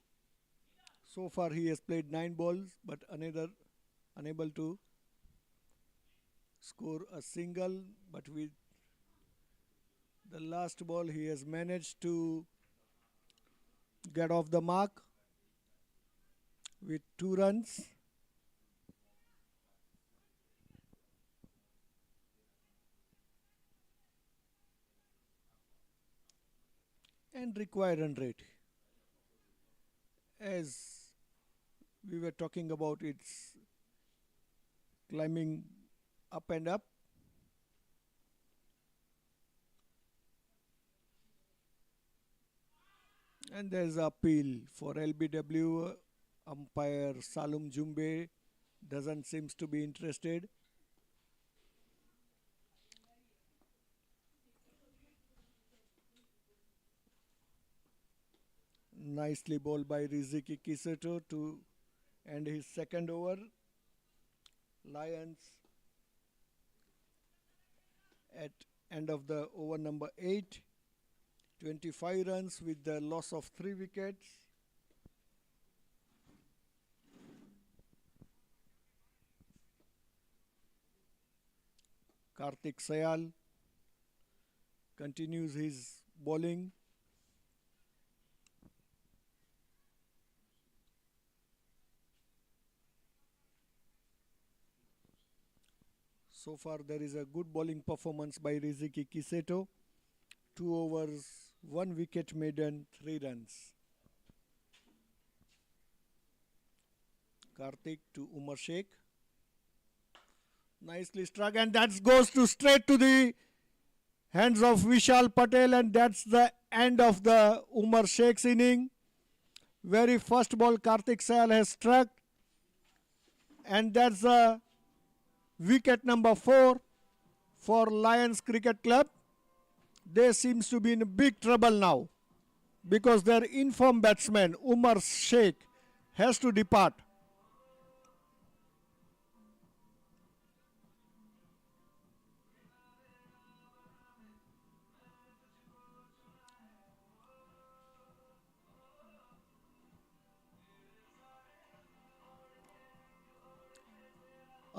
So far, he has played 9 balls, but unable to score a single. But with the last ball, he has managed to get off the mark with 2 runs. And required run rate. As we were talking about, it's climbing up and up. And there's appeal for LBW. Umpire Salum Jumbe doesn't seems to be interested. Nicely bowled by Riziki Kiseto to end his second over. Lions at end of the over number 8. 25 runs with the loss of 3 wickets. Karthik Sayal continues his bowling. So far there is a good bowling performance by Riziki Kiseto. 2 overs, 1 wicket maiden, 3 runs. Karthik to Umar Sheikh. Nicely struck, and that goes to straight to the hands of Vishal Patel, and that's the end of the Umar Sheikh's inning. Very first ball Karthik Sayal has struck, and that's the wicket number 4 for Lions Cricket Club. They seems to be in big trouble now because their informed batsman Umar Sheikh has to depart.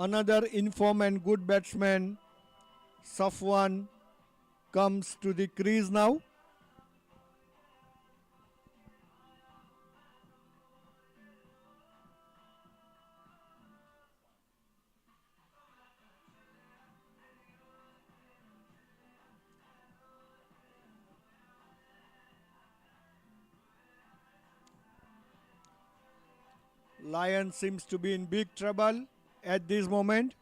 Another informed and good batsman, Safwan, comes to the crease now. Lion seems to be in big trouble at this moment.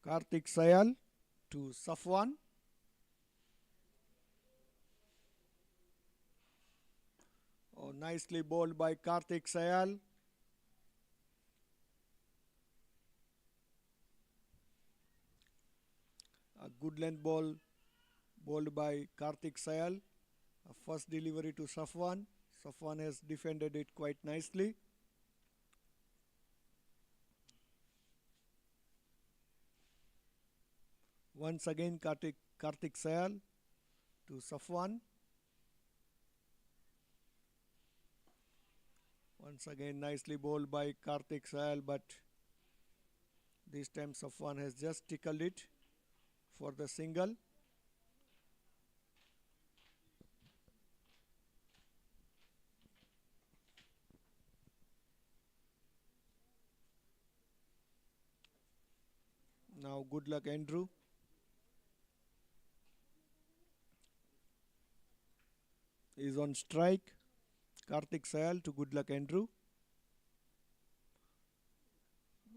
Kartik Sayal to Safwan. Oh, nicely bowled by Kartik Sayal. A good length ball bowled by Kartik Sayal. A first delivery to Safwan. Safwan has defended it quite nicely. Once again Kartik Sayal to Safwan. Once again nicely bowled by Kartik Sayal, but this time Safwan has just tickled it for the single. Now good luck Andrew. Is on strike. Kartik Sayal to good luck Andrew.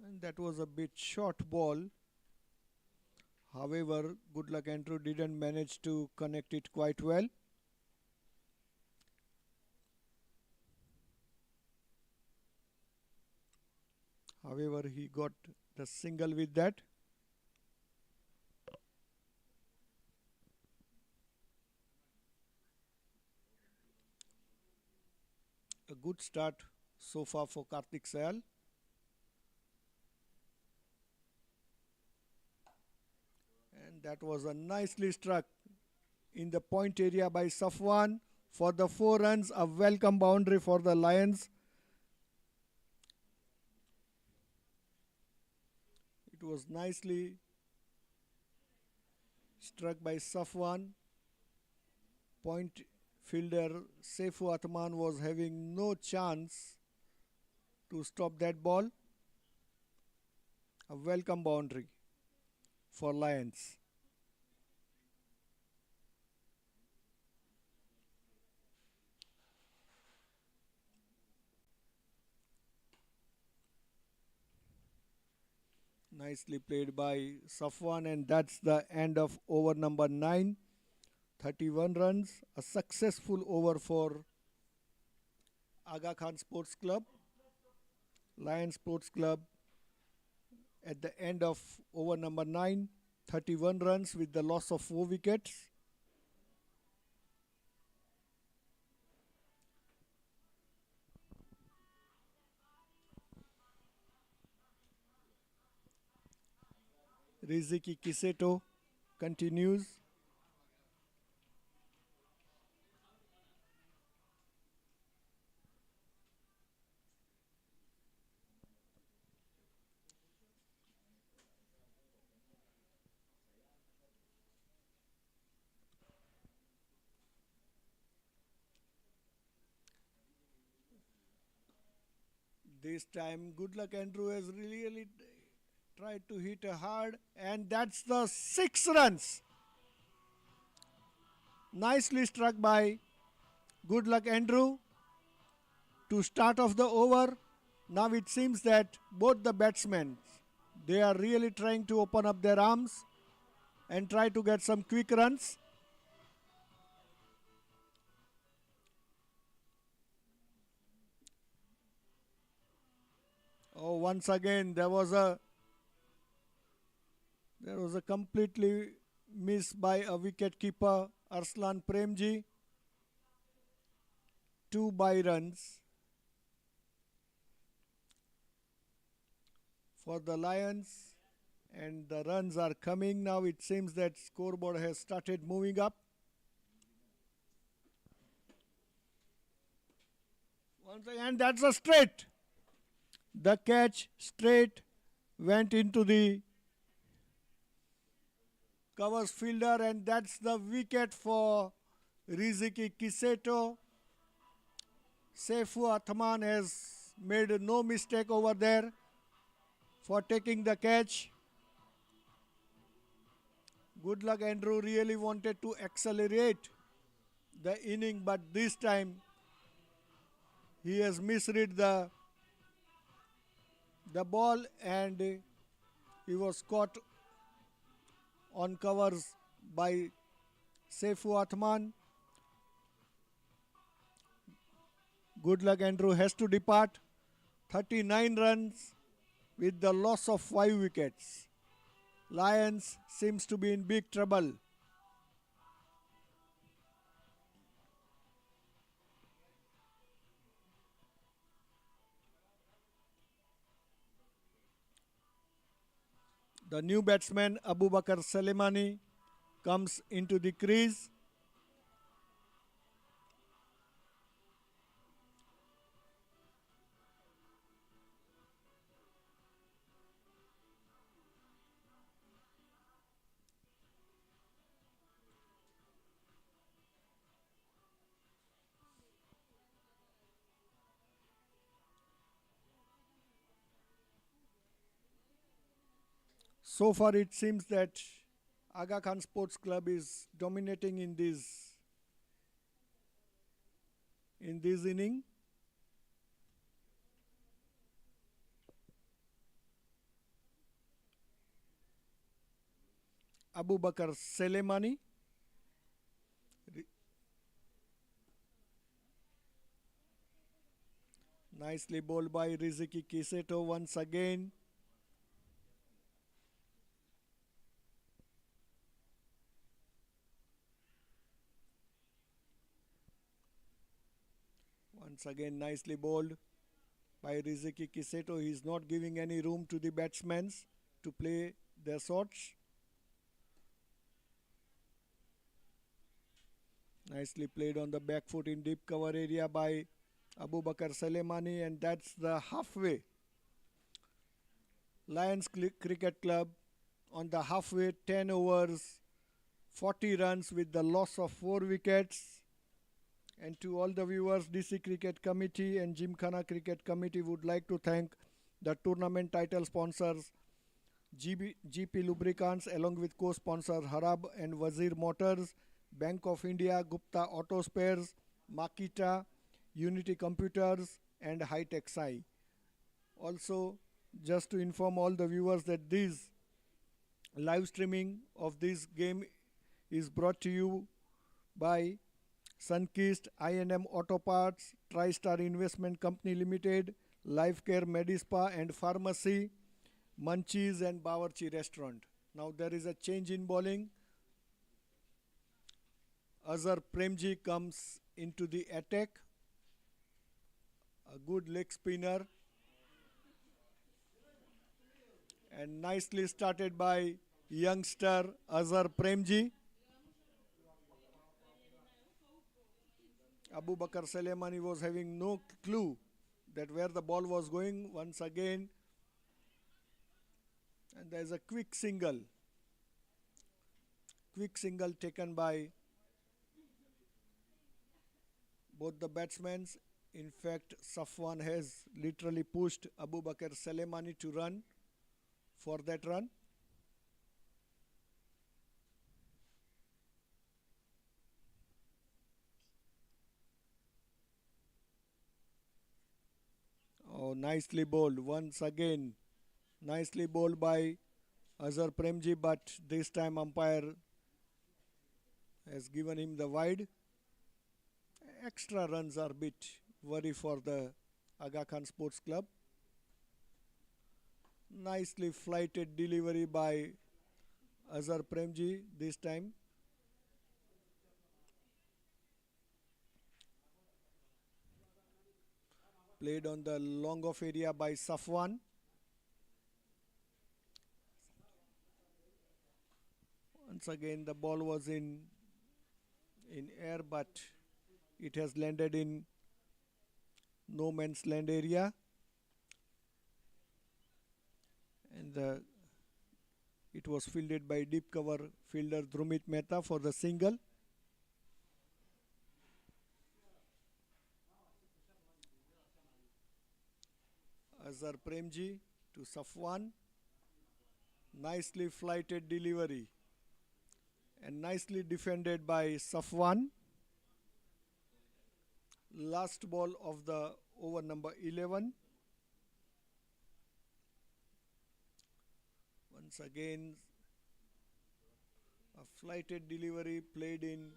And that was a bit short ball. However, good luck Andrew didn't manage to connect it quite well. However, he got the single with that. A good start so far for Kartik Sayal. And that was a nicely struck in the point area by Safwan for the 4 runs, a welcome boundary for the Lions. It was nicely struck by Safwan. Point fielder Saifu Atman was having no chance to stop that ball. A welcome boundary for Lions. Nicely played by Safwan, and that's the end of over number 9. 31 runs, a successful over for Aga Khan Sports Club. Lions Sports Club at the end of over number 9, 31 runs with the loss of 4 wickets. Riziki Kiseto continues. This time, good luck Andrew has really tried to hit a hard, and that's the 6 runs. Nicely struck by good luck Andrew to start off the over. Now it seems that both the batsmen, they are really trying to open up their arms and try to get some quick runs. Oh, once again there was a completely miss by a wicket keeper Arslan Premji. 2 by runs for the Lions, and the runs are coming now. It seems that scoreboard has started moving up. Once again, that's a straight. The catch straight went into the covers fielder, and that's the wicket for Riziki Kiseto. Seifu Athman has made no mistake over there for taking the catch. Good luck, Andrew really wanted to accelerate the inning, but this time he has misread the ball, and he was caught on covers by Seifu Athman. Good luck, Andrew has to depart. 39 runs with the loss of 5 wickets. Lions seems to be in big trouble. The new batsman Abu Bakar Salimani comes into the crease. So far it seems that Aga Khan Sports Club is dominating in this inning. Abu Bakar Salimani. Nicely bowled by Riziki Kiseto once again. Once again nicely bowled by Riziki Kiseto. He is not giving any room to the batsmen to play their shots. Nicely played on the back foot in deep cover area by Abu Bakar Salimani, and that's the halfway. Lions Cricket Club on the halfway, 10 overs, 40 runs with the loss of 4 wickets. And to all the viewers, DC Cricket Committee and Gymkhana Cricket Committee would like to thank the tournament title sponsors GP Lubricants along with co-sponsors Harab and Wazir Motors, Bank of India, Gupta Auto Spares, Makita, Unity Computers and Aksc. Also, just to inform all the viewers that this live streaming of this game is brought to you by Sunkist, INM Auto Parts, TriStar Investment Company Limited, Life Care Medispa and Pharmacy, Munchies and Bawarchi Restaurant. Now there is a change in bowling. Azhar Premji comes into the attack. A good leg spinner. And nicely started by youngster Azhar Premji. Abu Bakar Salimani was having no clue that where the ball was going once again. And there is a quick single taken by both the batsmen. In fact, Safwan has literally pushed Abu Bakar Salimani to run for that run. Oh, nicely bowled once again. Nicely bowled by Azhar Premji, but this time umpire has given him the wide. Extra runs are bit worry for the Aga Khan Sports Club. Nicely flighted delivery by Azhar Premji this time. Played on the long off area by Safwan. Once again the ball was in air, but it has landed in no man's land area, and it was fielded by deep cover fielder Dhrumit Mehta for the single. Azhar Premji to Safwan. Nicely flighted delivery and nicely defended by Safwan. Last ball of the over number 11. Once again a flighted delivery played in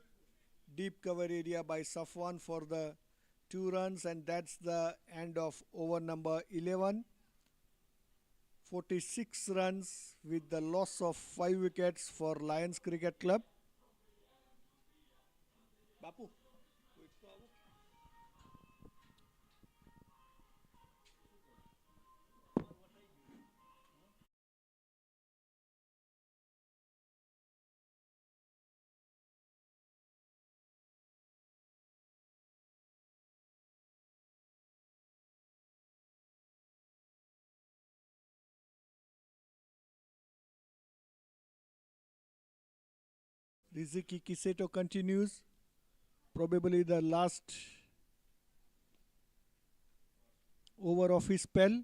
deep cover area by Safwan for the 2 runs, and that's the end of over number 11. 46 runs with the loss of 5 wickets for Lions Cricket Club. Bapu. Riziki Kiseto continues. Probably the last over of his spell.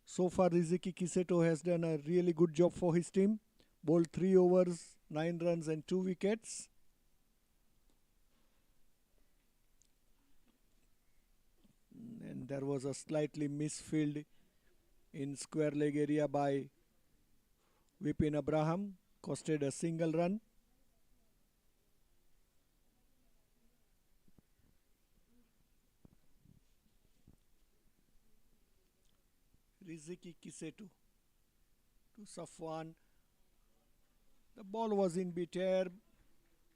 So far Riziki Kiseto has done a really good job for his team. Bowled 3 overs, 9 runs and 2 wickets. And there was a slightly misfield in square leg area by Vipin Abraham. Costed a single run. Riziki Kiseto to Safwan. The ball was in mid-air.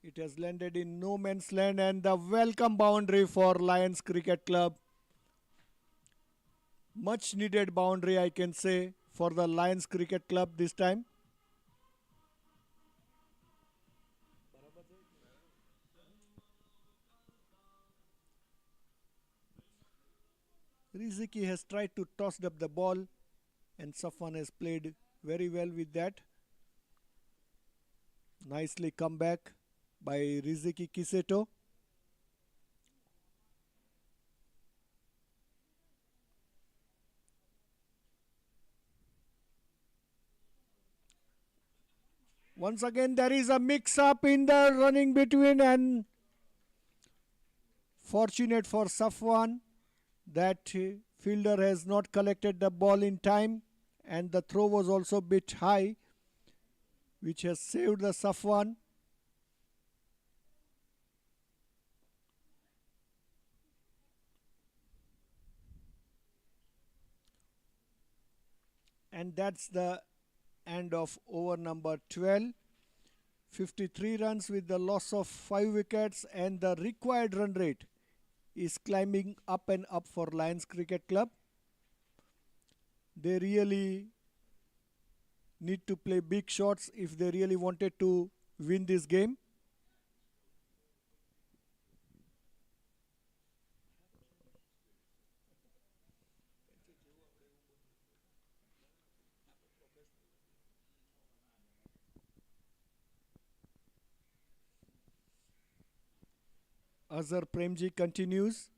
It has landed in no man's land, and the welcome boundary for Lions Cricket Club. Much needed boundary, I can say, for the Lions Cricket Club this time. Riziki has tried to toss up the ball, and Safwan has played very well with that. Nicely come back by Riziki Kiseto. Once again there is a mix-up in the running between, and fortunate for Safwan that fielder has not collected the ball in time, and the throw was also a bit high, which has saved the Safwan. And that's the end of over number 12. 53 runs with the loss of 5 wickets, and the required run rate is climbing up and up for Lions Cricket Club. They really need to play big shots if they really wanted to win this game. Azhar Premji continues.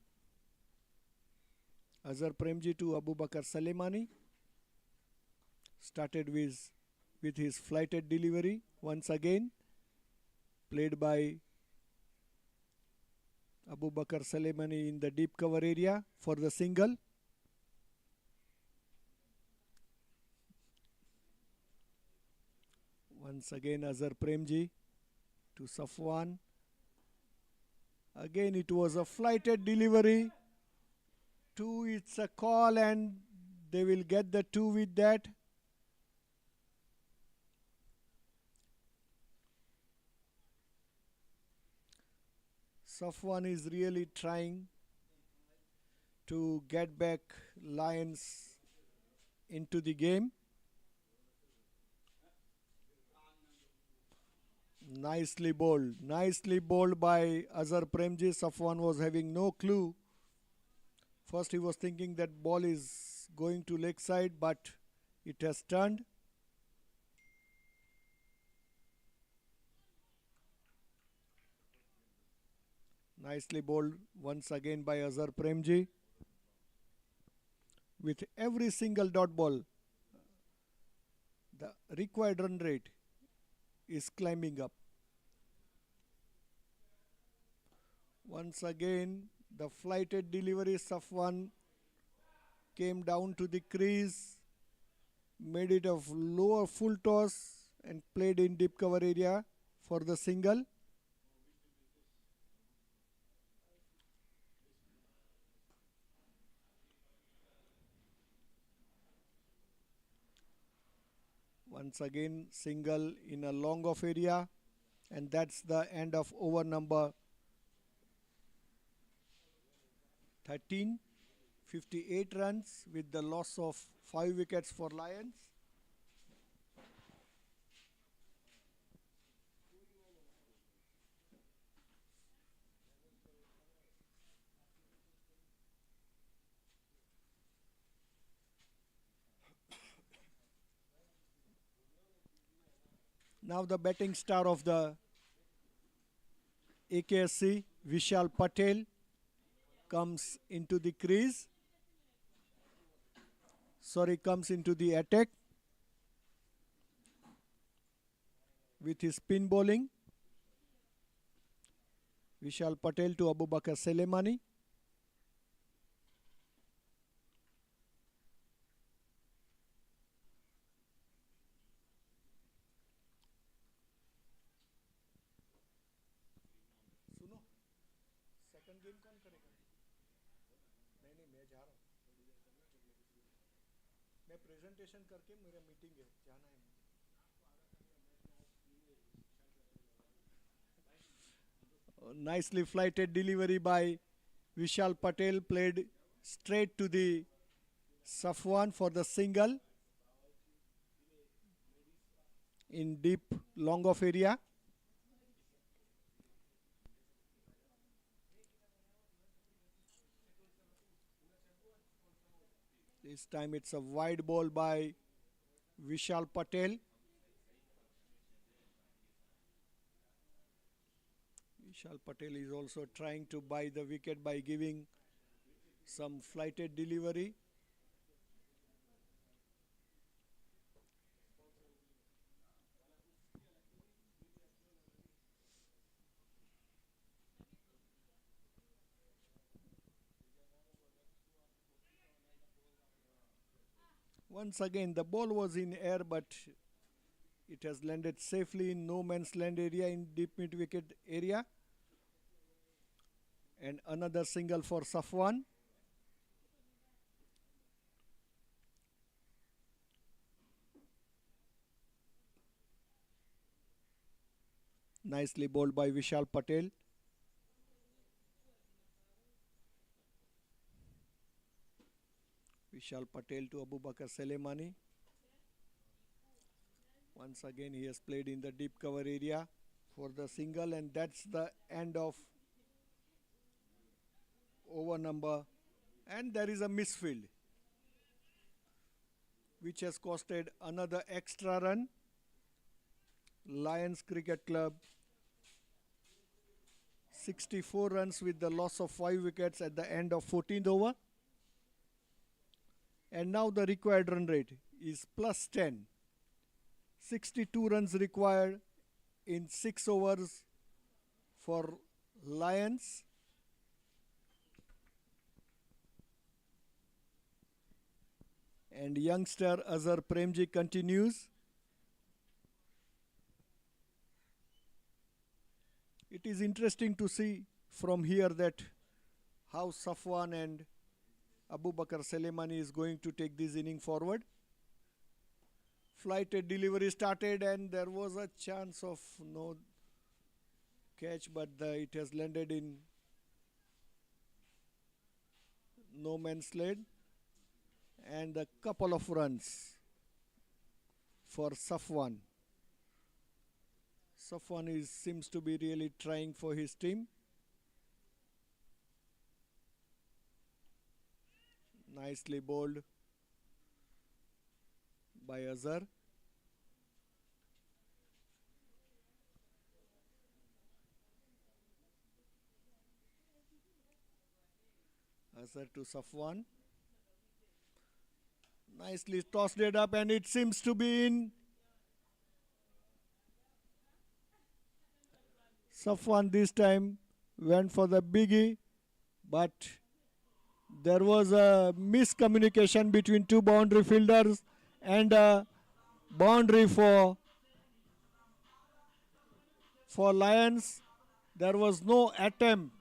Azhar Premji to Abu Bakar Salemani. Started with his flighted delivery once again. Played by Abu Bakar Salemani in the deep cover area for the single. Once again Azhar Premji to Safwan. Again it was a flighted delivery. 2, it's a call, and they will get the 2 with that. Safwan is really trying to get back Lions into the game. Nicely bowled by Azhar Premji. Safwan was having no clue. First he was thinking that ball is going to leg side, but it has turned. Nicely bowled once again by Azhar Premji. With every single dot ball, the required run rate is climbing up. Once again, the flighted delivery. Safwan came down to the crease, made it a lower full toss and played in deep cover area for the single. Once again, single in a long off area, and that's the end of over number 13. 58 runs with the loss of 5 wickets for Lions. Now the batting star of the Aksc, Vishal Patel, comes into the crease. Comes into the attack with his spin bowling. Vishal Patel to Abu Bakar Selemani. सुनो, second game कौन करेगा? नहीं मैं जा रहा हूँ. मैं presentation करके मेरा meeting है, जाना है. Nicely flighted delivery by Vishal Patel, played straight to the Safwan for the single in deep long off area. This time it's a wide ball by Vishal Patel. Vishal Patel is also trying to buy the wicket by giving some flighted delivery. Once again, the ball was in air, but it has landed safely in no man's land area in deep mid wicket area. And another single for Safwan. Nicely bowled by Vishal Patel. Vishal Patel to Abu Bakar Selemani. Once again he has played in the deep cover area for the single, and that's the end of over number. And there is a misfield which has costed another extra run. Lions Cricket Club 64 runs with the loss of 5 wickets at the end of 14th over. And now the required run rate is plus 10. 62 runs required in 6 overs for Lions. And youngster Azhar Premji continues. It is interesting to see from here that how Safwan and Abu Bakar Selemani is going to take this inning forward. Flighted delivery started and there was a chance of no catch, but it has landed in no man's land, and a couple of runs for Safwan. Safwan seems to be really trying for his team. Nicely bowled by Azhar. Azhar to Safwan. Nicely tossed it up, and it seems to be in. Safwan this time went for the biggie, but there was a miscommunication between two boundary fielders and a boundary for Lions. There was no attempt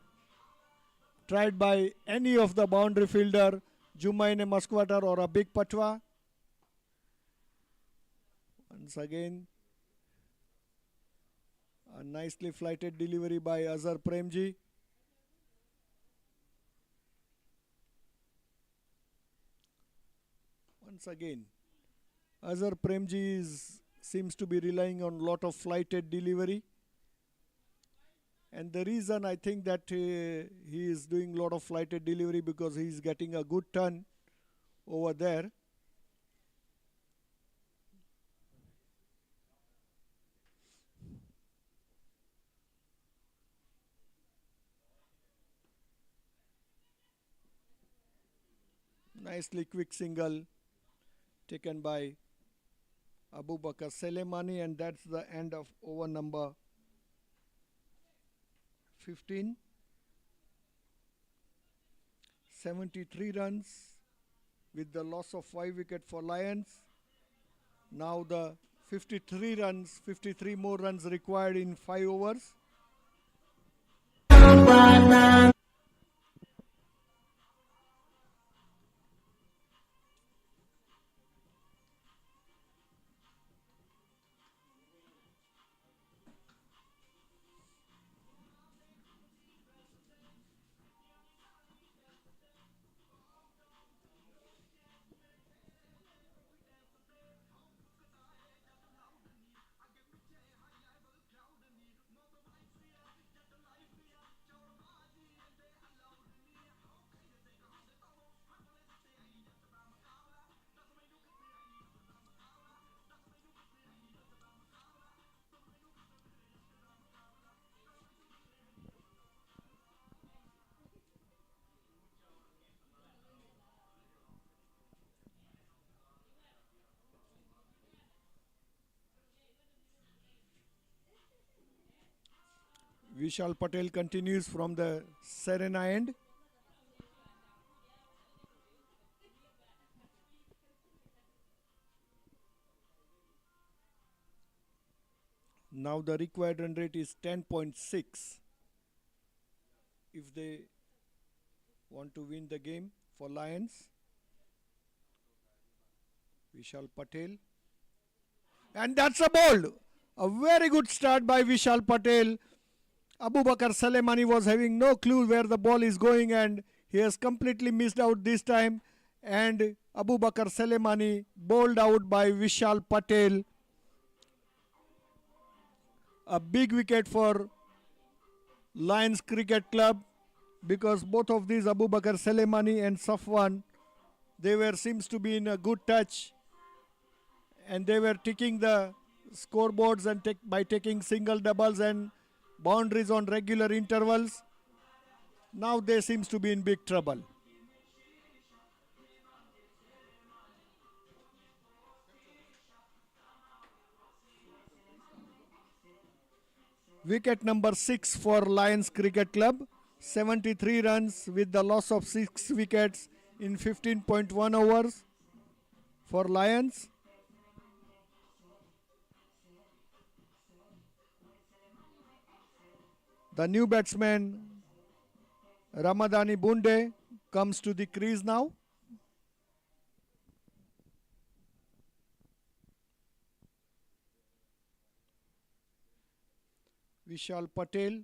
tried by any of the boundary fielder, Jumaine Musquatter or a big patwa. Once again, a nicely flighted delivery by Azhar Premji. Once again, Azhar Premji seems to be relying on a lot of flighted delivery. And the reason I think that he is doing a lot of flighted delivery because he is getting a good turn over there. Nicely quick single taken by Abu Bakar Selemani, and that's the end of over number 15. 73 runs with the loss of 5 wickets for Lions. Now the 53 more runs required in 5 overs. Vishal Patel continues from the Serena end. Now the required run rate is 10.6 if they want to win the game for Lions. Vishal Patel. And that's a ball. A very good start by Vishal Patel. Abu Bakar Salemani was having no clue where the ball is going, and he has completely missed out this time. And Abu Bakar Salemani bowled out by Vishal Patel. A big wicket for Lions Cricket Club, because both of these, Abu Bakar Salemani and Safwan, seems to be in a good touch, and they were ticking the scoreboards and by taking single, doubles and boundaries on regular intervals. Now they seems to be in big trouble. Wicket number 6 for Lions Cricket Club. 73 runs with the loss of 6 wickets in 15.1 overs for Lions. The new batsman Ramadani Bunde comes to the crease now. Vishal Patel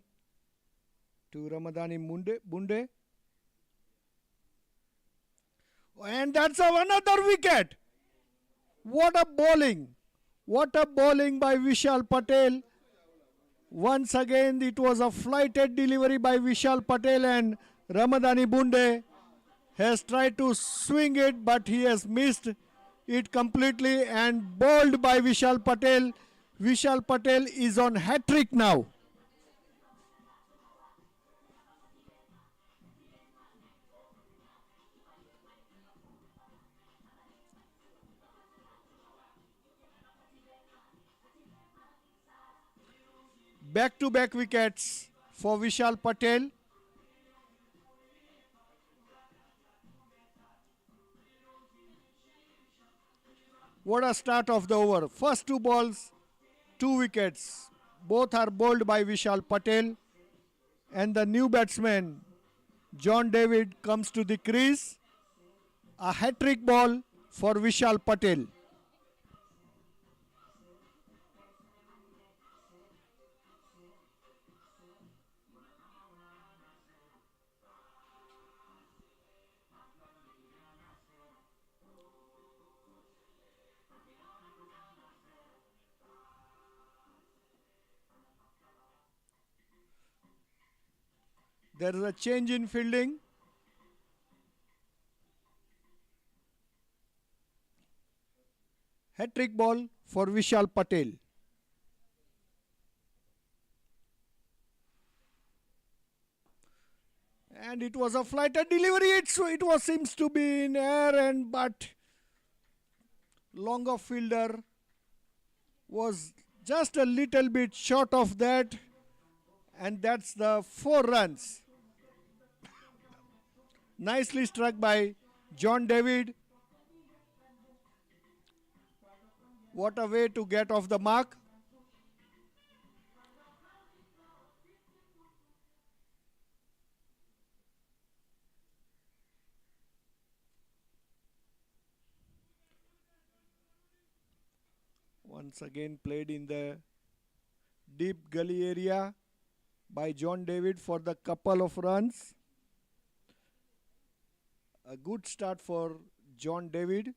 to Ramadani Bunde. And that's another wicket. What a bowling. What a bowling by Vishal Patel. Once again, it was a flighted delivery by Vishal Patel, and Ramadani Bunde has tried to swing it, but he has missed it completely and bowled by Vishal Patel. Vishal Patel is on hat-trick now. Back-to-back wickets for Vishal Patel. What a start of the over. First two balls, 2 wickets. Both are bowled by Vishal Patel. And the new batsman, John David, comes to the crease. A hat-trick ball for Vishal Patel. There is a change in fielding. Hat-trick ball for Vishal Patel. And it was a flighted delivery. It was seems to be in air, and but longer fielder was just a little bit short of that, and that's the 4 runs. Nicely struck by John David. What a way to get off the mark. Once again played in the deep gully area by John David for the couple of runs. A good start for John David.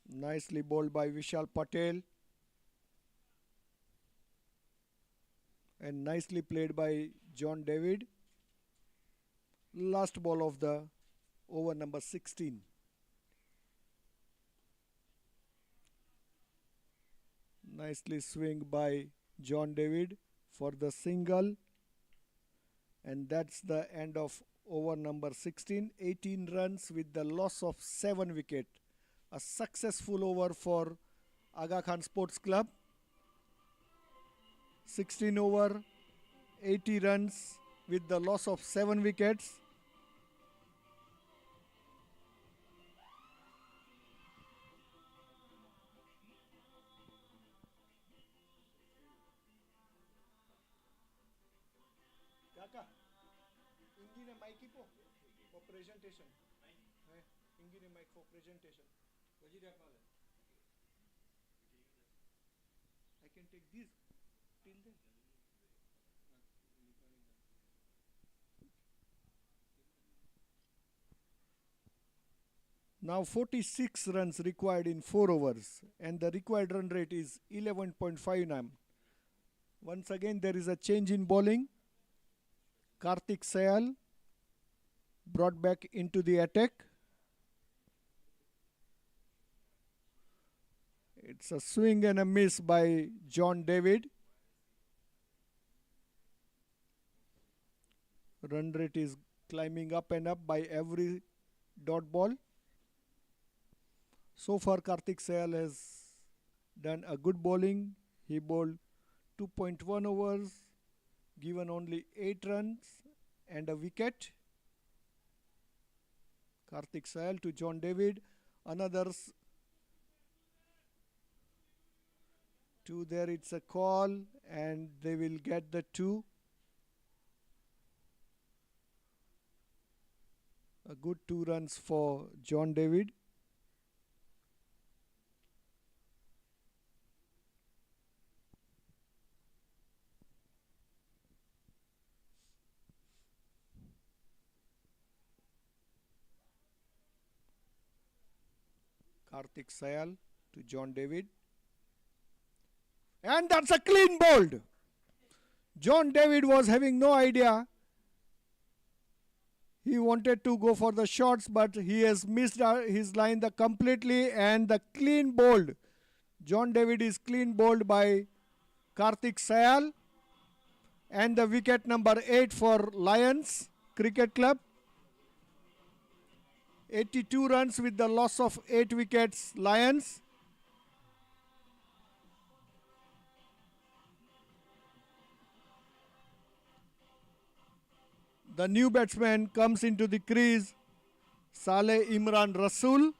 Nicely bowled by Vishal Patel. And nicely played by John David. Last ball of the over, number 16. Nicely swing by John David for the single. And that's the end of over number 16. 18 runs with the loss of 7 wickets. A successful over for Aga Khan Sports Club. 16 over, 80 runs with the loss of 7 wickets. Kaka, ingine mic ipo for presentation. Ingine mic for presentation. I can take this till then. Now 46 runs required in 4 overs, and the required run rate is 11.59. Once again there is a change in bowling. Karthik Sayal brought back into the attack. It's a swing and a miss by John David. Run rate is climbing up and up by every dot ball. So far Karthik Sayal has done a good bowling. He bowled 2.1 overs, given only 8 runs and a wicket. Karthik Sayal to John David. Another 2 there. It's a call, and they will get the 2. A good 2 runs for John David. Karthik Sayal to John David. And that's a clean bowled. John David was having no idea. He wanted to go for the shots, but he has missed his line completely, and the clean bowled. John David is clean bowled by Karthik Sayal, and the wicket number 8 for Lions Cricket Club. 82 runs with the loss of 8 wickets, Lions. The new batsman comes into the crease, Saleh Imran Rasool.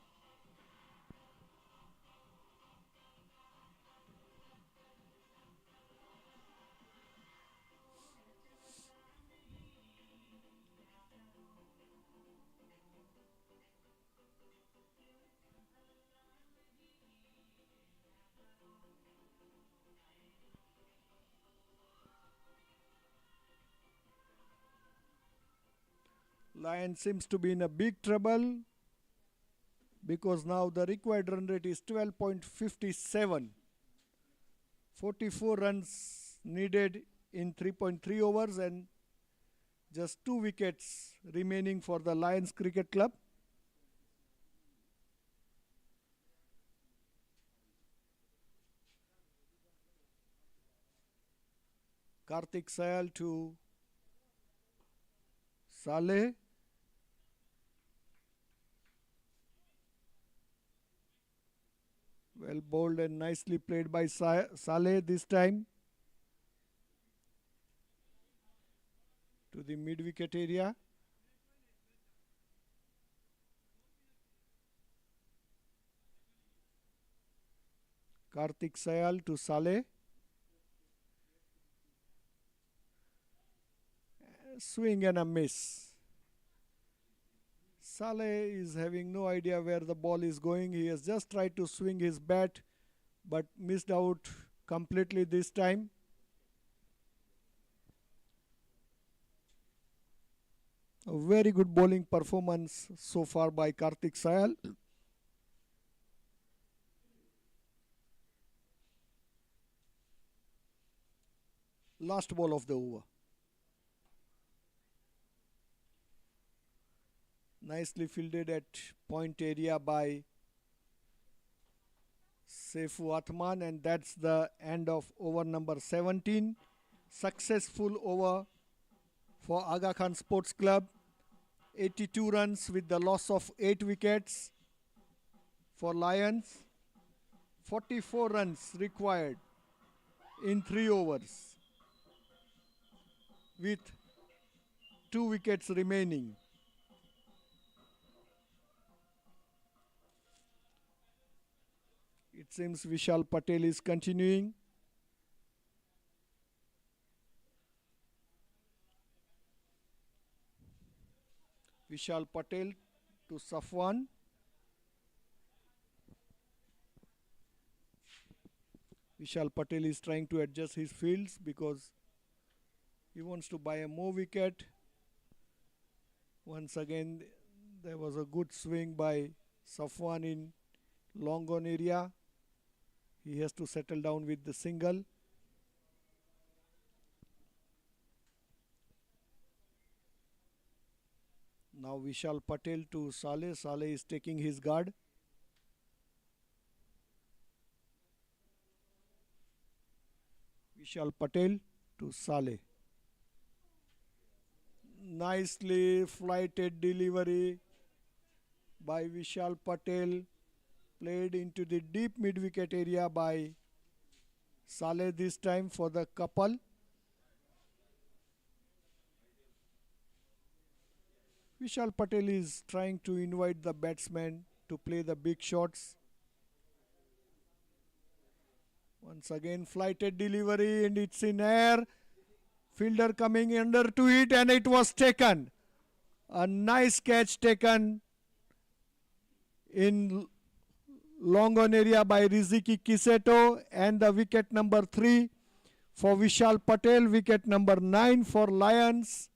Lion seems to be in a big trouble because now the required run rate is 12.57. 44 runs needed in 3.3 overs and just 2 wickets remaining for the Lions Cricket Club. Karthik Sayal to Saleh. Well bowled and nicely played by Saleh this time. To the mid-wicket area. Karthik Sayal to Saleh. Swing and a miss. Saleh is having no idea where the ball is going. He has just tried to swing his bat but missed out completely this time. A very good bowling performance so far by Karthik Sayal. Last ball of the over. Nicely fielded at point area by Saifu Athman, and that's the end of over number 17. Successful over for Aga Khan Sports Club. 82 runs with the loss of 8 wickets for Lions. 44 runs required in 3 overs with 2 wickets remaining. It seems Vishal Patel is continuing. Vishal Patel to Safwan. Vishal Patel is trying to adjust his fields because he wants to buy a more wicket. Once again, there was a good swing by Safwan in long on area. He has to settle down with the single. Now Vishal Patel to Saleh. Saleh is taking his guard. Vishal Patel to Saleh. Nicely flighted delivery by Vishal Patel. Played into the deep mid-wicket area by Saleh this time for the couple. Vishal Patel is trying to invite the batsman to play the big shots. Once again flighted delivery and it's in air. Fielder coming under to it and it was taken. A nice catch taken in long on area by Riziki Kiseto, and the wicket number 3 for Vishal Patel, wicket number 9 for Lions.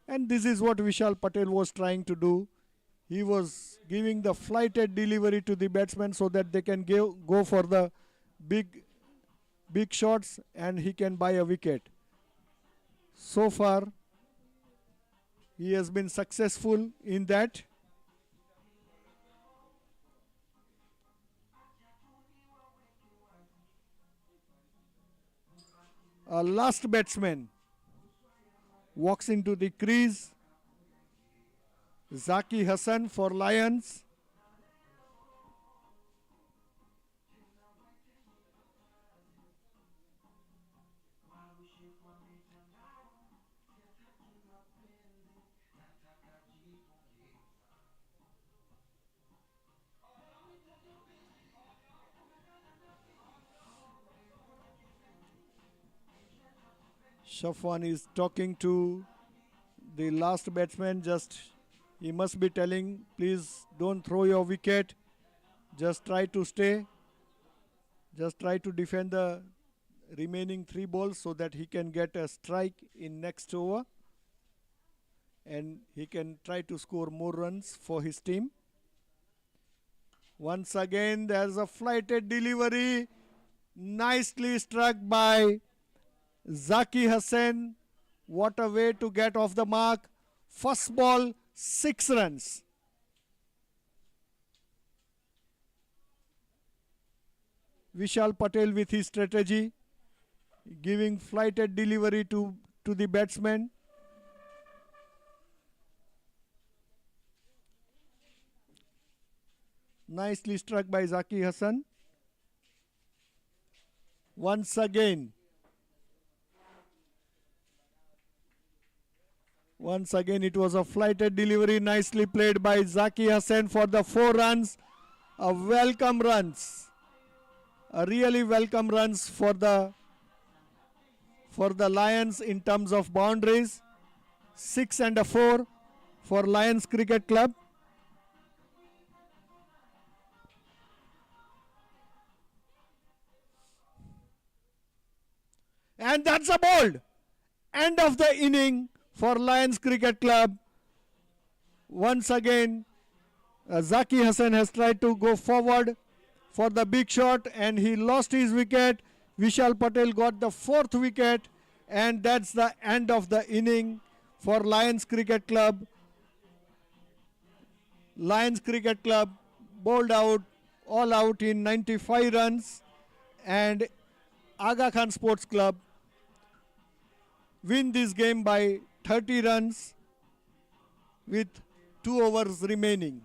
And this is what Vishal Patel was trying to do. He was giving the flighted delivery to the batsman so that they can go for the big big shots and he can buy a wicket. So far, he has been successful in that. A last batsman walks into the crease. Zaki Hassan for Lions. Shafwan is talking to the last batsman. Just he must be telling, please don't throw your wicket. Just try to stay. Just try to defend the remaining 3 balls so that he can get a strike in next over. And he can try to score more runs for his team. Once again, there's a flighted delivery. Nicely struck by Zaki Hassan. What a way to get off the mark. First ball, 6 runs. Vishal Patel with his strategy, giving flighted delivery to the batsman. Nicely struck by Zaki Hassan. Once again, it was a flighted delivery, nicely played by Zaki Hassan for the 4 runs. A welcome runs. A really welcome runs for the Lions in terms of boundaries. 6 and a 4 for Lions Cricket Club. And that's a bowled. End of the inning for Lions Cricket Club. Once again, Zaki Hassan has tried to go forward for the big shot and he lost his wicket. Vishal Patel got the 4th wicket and that's the end of the inning for Lions Cricket Club. Lions Cricket Club bowled out, all out in 95 runs, and Aga Khan Sports Club win this game by 30 runs with 2 overs remaining.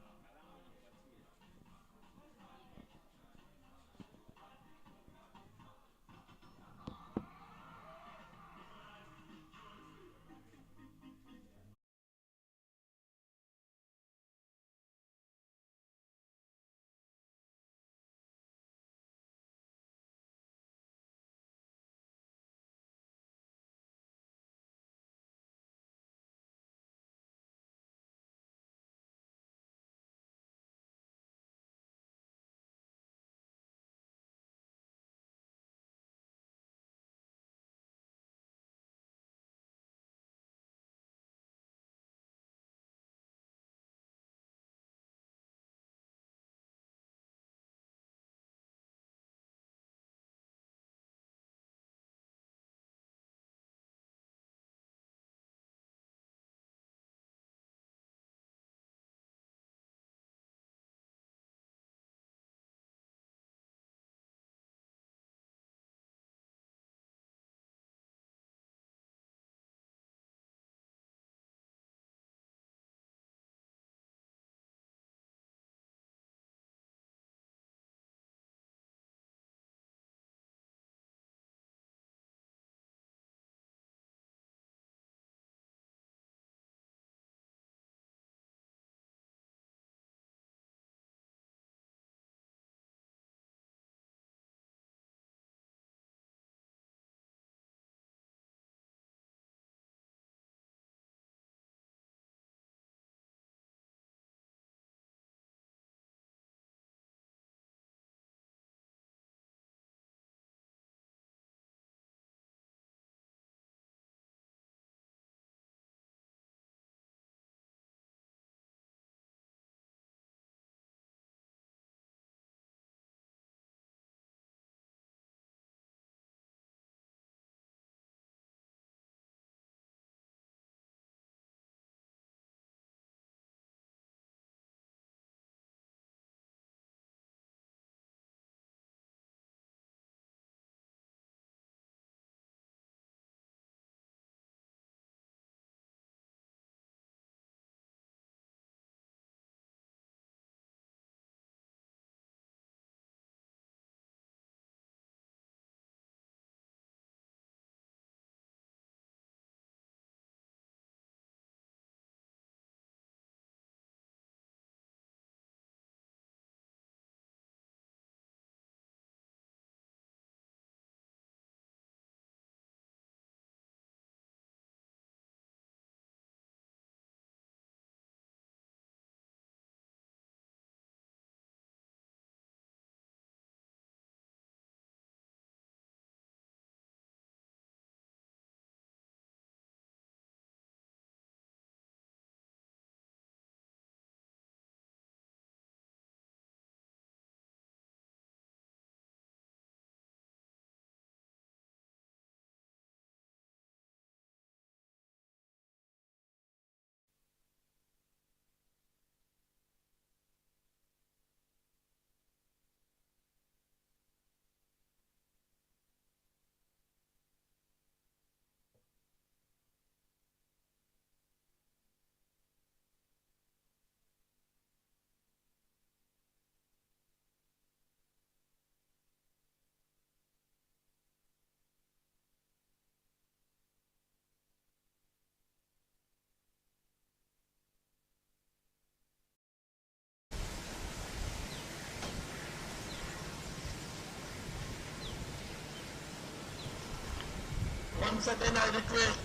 Once again I request,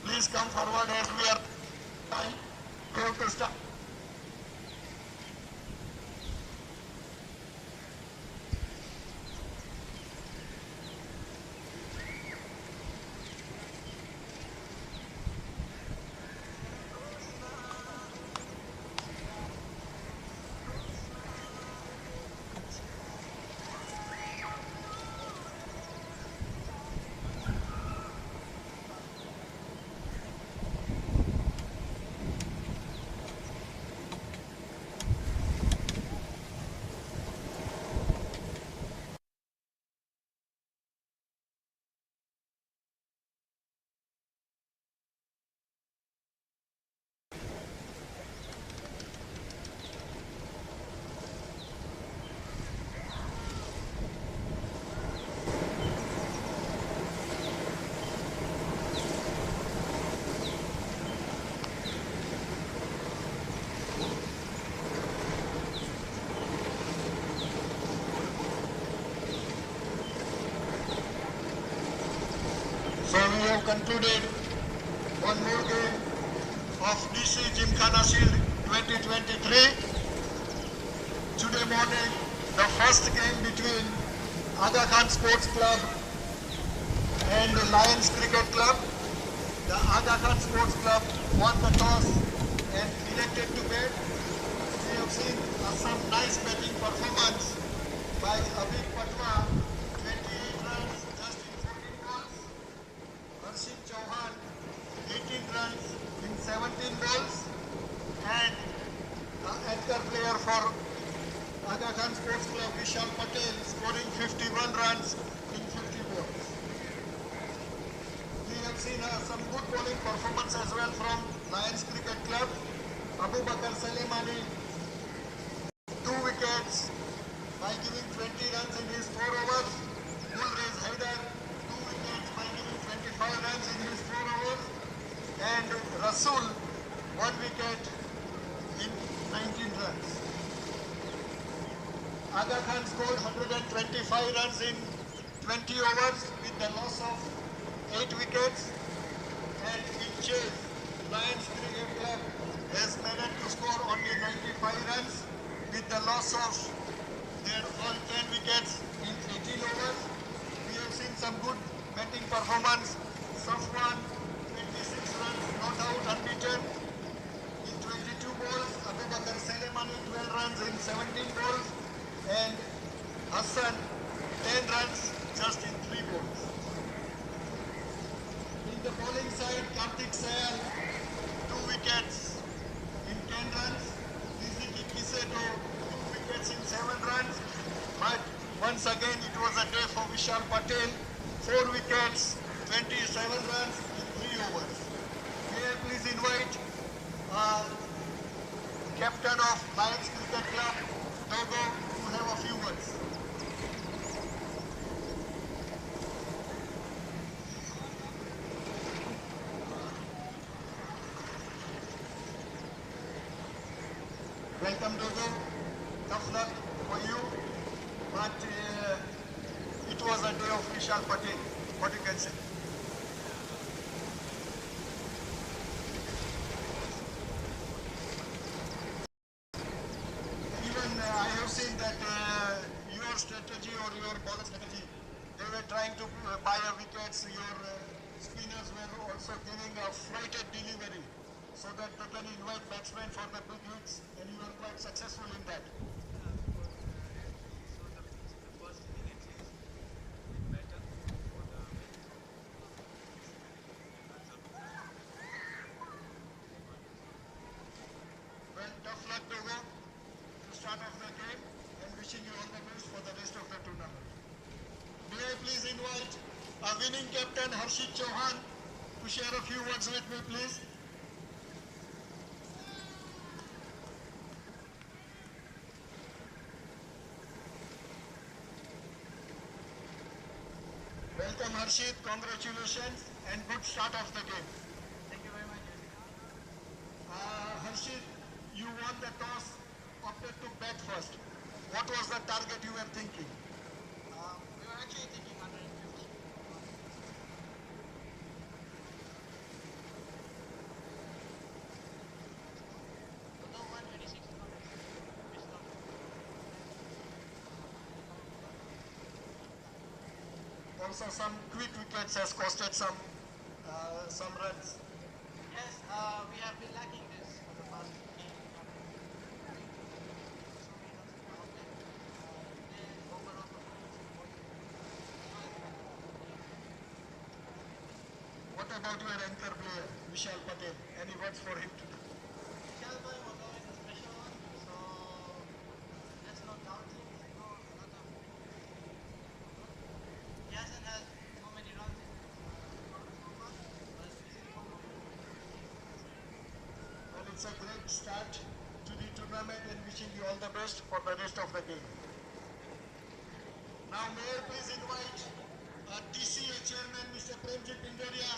please come forward as we are time. We have to start. So we have concluded one more game of DC Gymkhana Shield 2023. Today morning, the first game between Aksc Sports Club and Lions Cricket Club. The Aksc Sports Club won the toss and elected to bat. We have seen some nice batting performance by Abhi Patwa, 28 runs just in 14 balls. Harshit Chauhan, 18 runs in 17 balls, and the anchor player for Aksc Sports Club, Vishal Patel, scoring 51 runs in 50 balls. We have seen some good bowling performance as well from Lions Cricket Club. Abu Bakar Salimani, 2 wickets by giving 20 runs in his 4 overs. Gulrez Haider, 2 wickets by giving 25 runs in his 4 overs. And Rasul, 1 wicket in 19 runs. Aga Khan scored 125 runs in 20 overs with the loss of 8 wickets. And in chase, Lions Cricket Club has managed to score only 95 runs with the loss of their all 10 wickets in 18 overs. We have seen some good batting performance. Safwan, 26 runs, not out, unbeaten in 22 balls. Abu Bakar Salimani, 12 runs in 17 balls. And Hassan, 10 runs just in 3 balls. In the bowling side, Kartik Sayal, 2 wickets in 10 runs. Riziki Kiseto, 2 wickets in 7 runs. But once again, it was a day for Vishal Patel, 4 wickets, 27 runs in 3 overs. May I please invite captain of Lions Cricket Club, Dogo, to have a few words. Welcome, Dogo. Tough luck for you. But it was a day of Vishal Patel. What you can say? Even I have seen that your strategy or your bowler strategy, they were trying to buy a wickets. Your spinners were also giving a flighted delivery so that they can invite batsmen for the big hits, and you were quite successful in that. Well, tough luck, Dogo, to start off the game, and wishing you all the best for the rest of the tournament. May I please invite our winning captain, Harshit Chauhan, to share a few words with me, please. Welcome, Harshit. Congratulations and good start of the game. Thank you very much. Harshit, you won the toss, opted to bat first. What was the target you were thinking? We were actually thinking 150. also some quick wickets has costed some runs. Yes, we have been lacking this for the past game. What about your anchor player, Vishal Patel? Any words for him today? Vishal Bhai was always a special one, so let's not doubt him. He hasn't had so many runs in so far, but it's easy to follow. Well, it's a great start to the tournament and wishing you all the best for the rest of the game. Now, may I please invite TCA Chairman Mr. Premjit Pindaria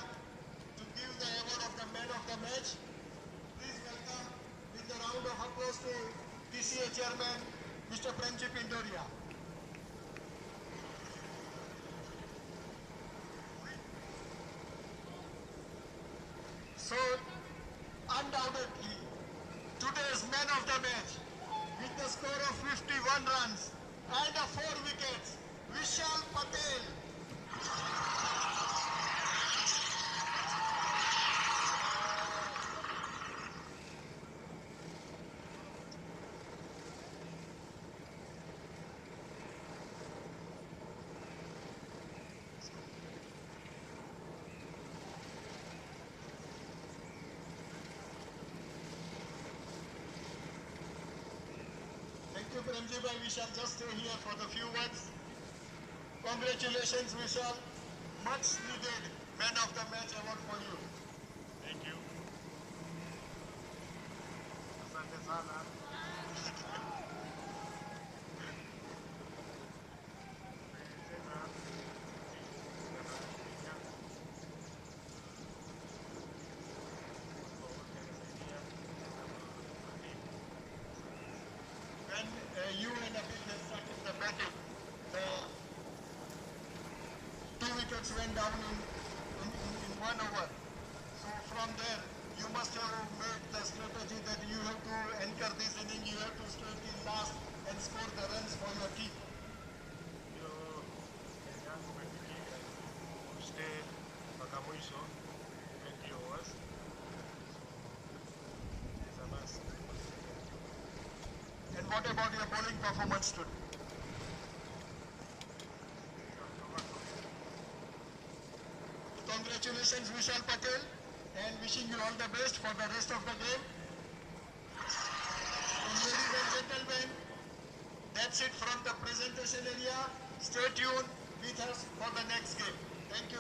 to give the award of the man of the match. Please welcome with a round of applause to TCA Chairman Mr. Premjit Pindaria. So, undoubtedly, today's man of the match, with the score of 51 runs and 4 wickets, Vishal Patel. Thank you, Premji bhai. We shall just stay here for the few words. Congratulations, Vishal. Much needed man of the match award for you. Thank you. Asante sana. When you and Abid had started the batting, the 2 wickets went down in 1 over. So from there, you must have made the strategy that you have to anchor this inning, you have to start in last and score the runs for your team. Ndio yangu umefikia stay mpaka mwisho 20 overs. So it's a must. And what about your bowling performance today? Congratulations, Vishal Patel, and wishing you all the best for the rest of the game. And ladies and gentlemen, that's it from the presentation area. Stay tuned with us for the next game. Thank you.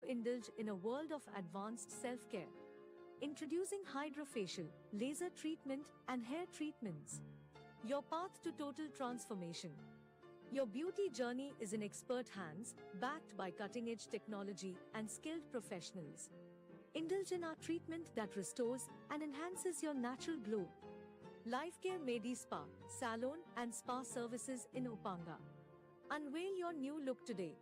Indulge in a world of advanced self-care. Introducing hydrofacial, laser treatment and hair treatments. Your path to total transformation. Your beauty journey is in expert hands, backed by cutting-edge technology and skilled professionals. Indulge in our treatment that restores and enhances your natural glow. Lifecare Medi Spa, Salon and Spa Services in Upanga. Unveil your new look today.